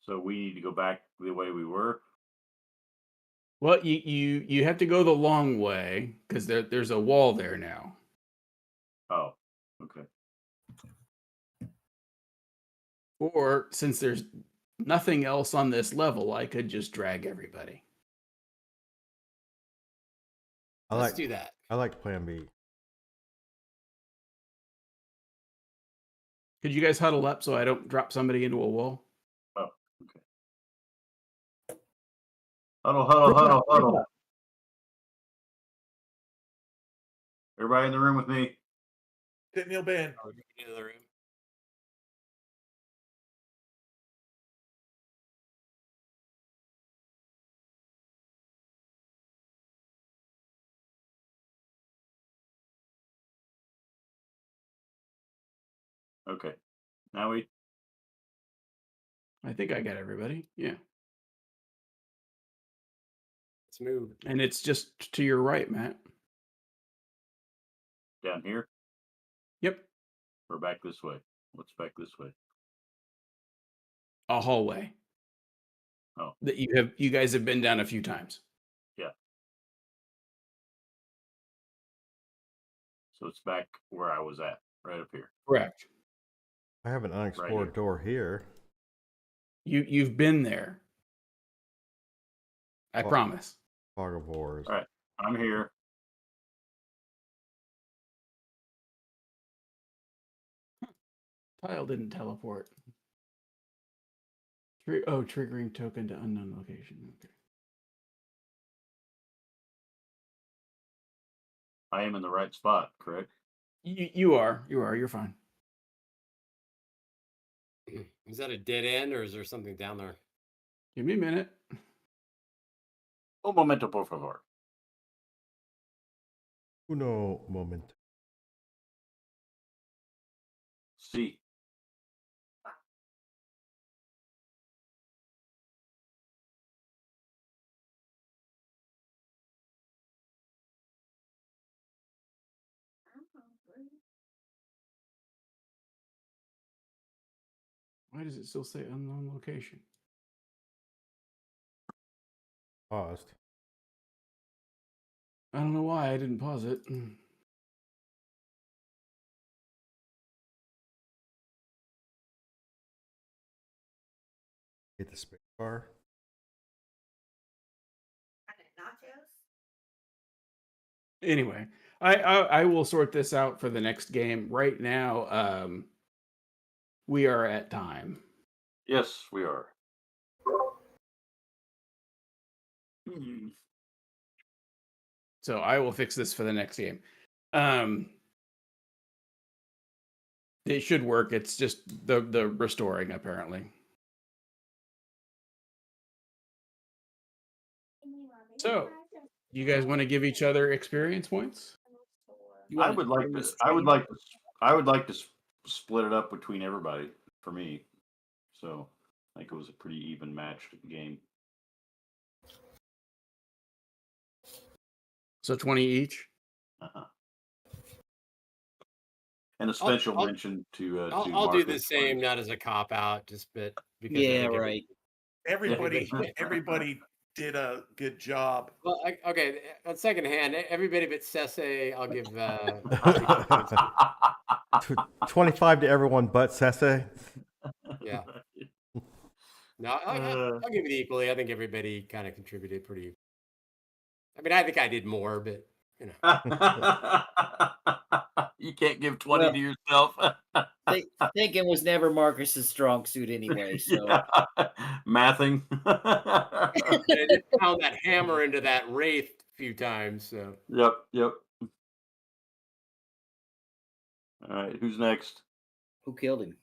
So we need to go back the way we were.
Well, you have to go the long way because there's a wall there now.
Oh, okay.
Or since there's nothing else on this level, I could just drag everybody.
let's do that.
I like Plan B.
Could you guys huddle up so I don't drop somebody into a wall?
Oh, okay. Huddle. Everybody in the room with me?
Didn't Neil Ben?
Oh, into the room.
Okay. Now we.
I think I got everybody. Yeah.
Let's move.
And it's just to your right, Matt.
Down here?
Yep.
Or back this way? What's back this way?
A hallway.
Oh.
That you guys have been down a few times.
Yeah. So it's back where I was at, right up here.
Correct.
I have an unexplored
here.
door here.
You've been there. I
Well-
promise.
Fog of Wars.
All right. I'm here.
Tile didn't teleport. Triggering token to unknown location. Okay.
I am in the right spot, correct?
You are. You're fine.
Is that a dead end or is there something down there?
Give me a minute.
Un momento, por favor.
Uno moment.
See.
Why does it still say unknown location?
Paused.
I don't know why I didn't pause it.
Hit the space bar.
Nachos?
Anyway, I will sort this out for the next game. Right now, we are at time.
Yes, we are. Hmm.
So I will fix this for the next game. It should work. It's just the restoring apparently. So, you guys want to give each other experience points?
I would like to. I would like to split it up between everybody for me. So I think it was a pretty even matched game.
So 20 each.
Uh-huh. And a special mention to.
I'll do the
Marcus
same,
for-
not as a cop out, just because.
Yeah, right.
Everybody did a good job.
Well, okay. On second hand, everybody but Sese, I'll give.
25 to everyone but Sese.
Yeah. No, I'll give it equally. I think everybody kind of contributed pretty. I mean, I think I did more, but you know.
You can't give 20 to yourself.
Thinking was never Marcus's strong suit anyway. So
Yeah. Mathing.
I just found that hammer into that wraith a few times. So.
Yep. All right, who's next?
who killed him?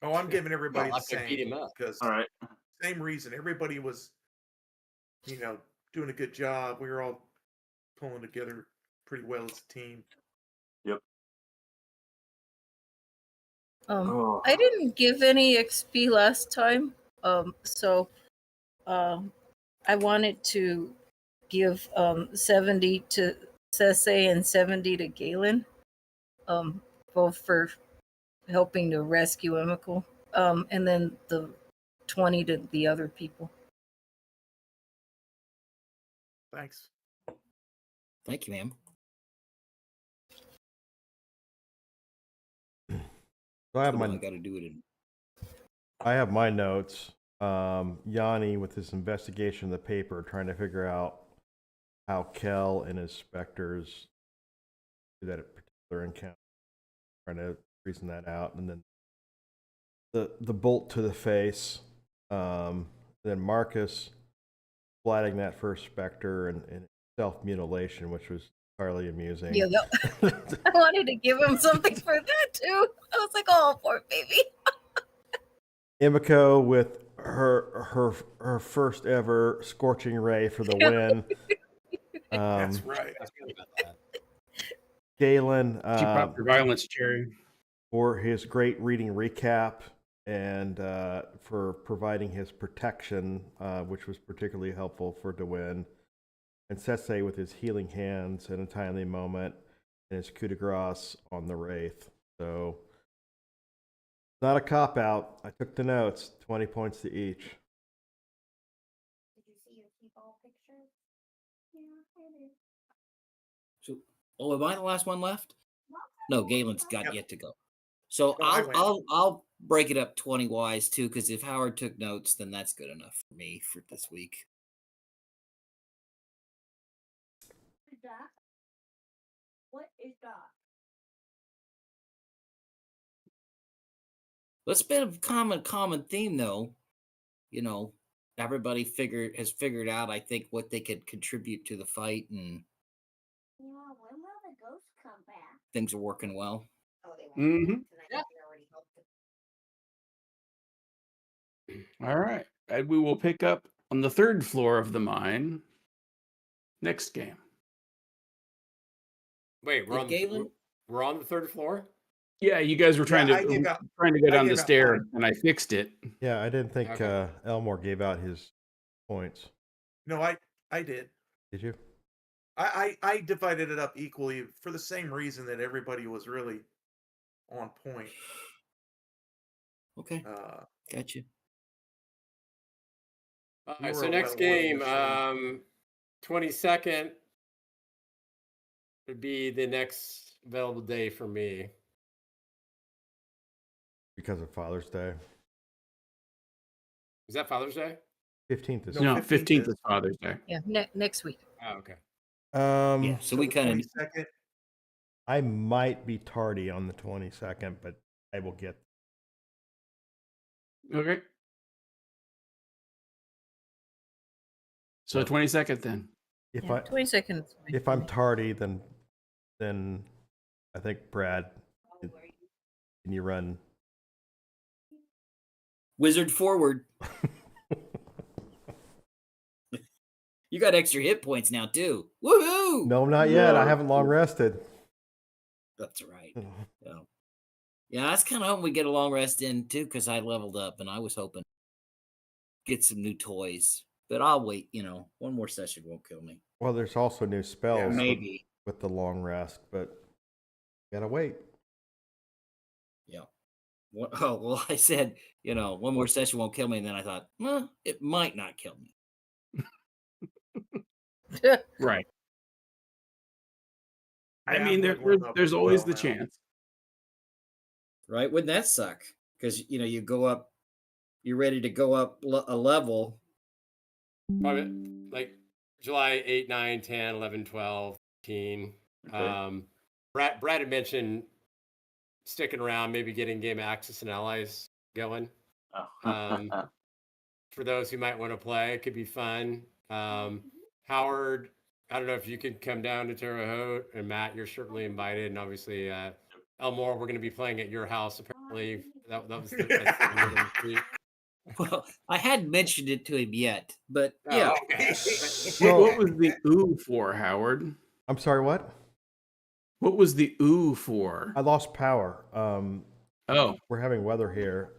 Oh, I'm giving everybody
Well,
the
I could beat
same
him up.
because
All right.
same reason. Everybody was, doing a good job. We were all pulling together pretty well as a team.
Yep.
I didn't give any XP last time, so I wanted to give 70 to Sese and 70 to Galen, both for helping to rescue Emikul, and then the 20 to the other people.
Thanks.
Thank you, ma'am.
So I have
I
my
got to do it in.
I have my notes. Yanni with his investigation of the paper, trying to figure out how Kel and his specters do that particular encounter, trying to reason that out, and then the bolt to the face. Then Marcus splatting that first specter and self mutilation, which was Entirely amusing.
Yeah, I wanted to give him something for that too. I was like, oh, poor baby.
Imiko with her first ever scorching ray for the win.
That's right.
I forgot about that.
Galen
She popped her violence cherry.
for his great reading recap and for providing his protection, which was particularly helpful for Dewin. And Sensei with his healing hands in a timely moment and his coup de grace on the Wraith. So, not a cop out. I took the notes, 20 points to each.
Did you see your key ball picture? Yeah, I did.
So, am I the last one left? No, Galen's got
Yep.
yet to go. So
No, I went.
I'll break it up 20 wise too, because if Howard took notes, then that's good enough for me for this week.
Doc? What is Doc?
It's been a common theme though. You know, everybody has figured out, I think, what they could contribute to the fight, and
Yeah, when will the ghosts come back?
things are working well.
Oh, they won't
Mhm.
come back tonight.
Yeah.
They already helped them.
All right. And we will pick up on the third floor of the mine next game.
Wait,
With Galen?
we're on the third floor?
Yeah, you guys were trying
Yeah, I
to
gave out-
go
I
down the
gave out
stair,
mine.
and I fixed it.
Yeah, I didn't think
Okay.
Elmore gave out his points.
No, I did.
Did you?
I divided it up equally for the same reason that everybody was really on point.
Okay,
Uh,
gotcha.
All
You
right,
were
so
a
next
well-oiled
game,
machine.
22nd would be the next available day for me.
Because of Father's Day.
Is that Father's Day?
15th is.
No,
No,
15th
15th
is-
is Father's Day.
Yeah, next week.
Oh, okay.
Yeah, so we
the
kind of
22nd.
I might be tardy on the 22nd, but I will get.
Okay. So 22nd then.
If
Yeah, 22nd.
if I'm tardy, then I think Brad, can you run?
wizard forward. You got extra hit points now too. Woohoo!
No, not yet. I
No.
haven't long rested.
That's right. So, yeah, I was kind of hoping we get a long rest in too, because I leveled up and I was hoping to get some new toys. But I'll wait. One more session won't kill me.
Well, there's also new spells
Maybe.
with the long rest, but gotta wait.
Yeah. Oh, well, I said, one more session won't kill me. And then I thought, well, it might not kill me.
Right. I
Yeah,
mean,
I'm good with
there's
them
always
well
the
now.
chance.
Right? Wouldn't that suck? Because, you go up, you're ready to go up a level.
Probably like July 8, 9, 10, 11, 12, 13.
Okay.
Brad had mentioned sticking around, maybe getting Game Access and Allies going.
Oh.
For those who might want to play, it could be fun. Howard, I don't know if you could come down to Terre Haute, and Matt, you're certainly invited. And obviously, Elmore, we're going to be playing at your house. Apparently, that was that's the word on the street.
Well, I hadn't mentioned it to him yet, but
Oh,
yeah.
okay.
What was the ooh for, Howard?
I'm sorry, what?
What was the ooh for?
I lost power.
Oh,
We're having weather here.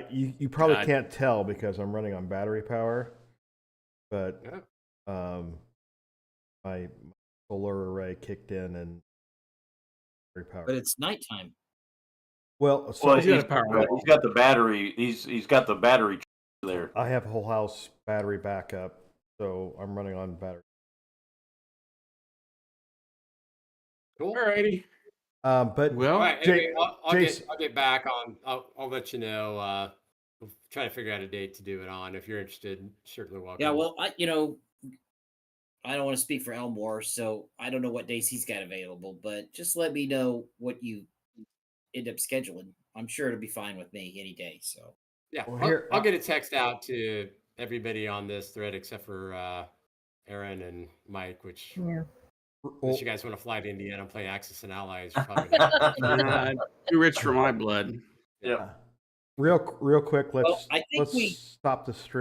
You probably
God.
can't tell because I'm running on battery power, but
Yeah.
my solar array kicked in and battery power.
But it's nighttime.
Well, so
Well,
he's got a power wall.
he's got the battery. He's got the battery there.
I have whole house battery backup, so I'm running on battery.
Cool.
Alrighty.
But
Well,
All right. Anyway, I'll
Jason-
get back on. I'll let you know. We'll try to figure out a date to do it on. If you're interested, certainly welcome.
Yeah, well, I don't want to speak for Elmore, so I don't know what days he's got available, but just let me know what you end up scheduling. I'm sure it'll be fine with me any day. So
yeah,
Well, here-
I'll get a text out to everybody on this thread except for Aaron and Mike, which
Yeah.
Unless you guys want to fly to Indiana and play Axis and Allies, you're probably not.
Too rich for my blood.
Yep.
Real quick,
Well,
let's
I think we
stop the stream.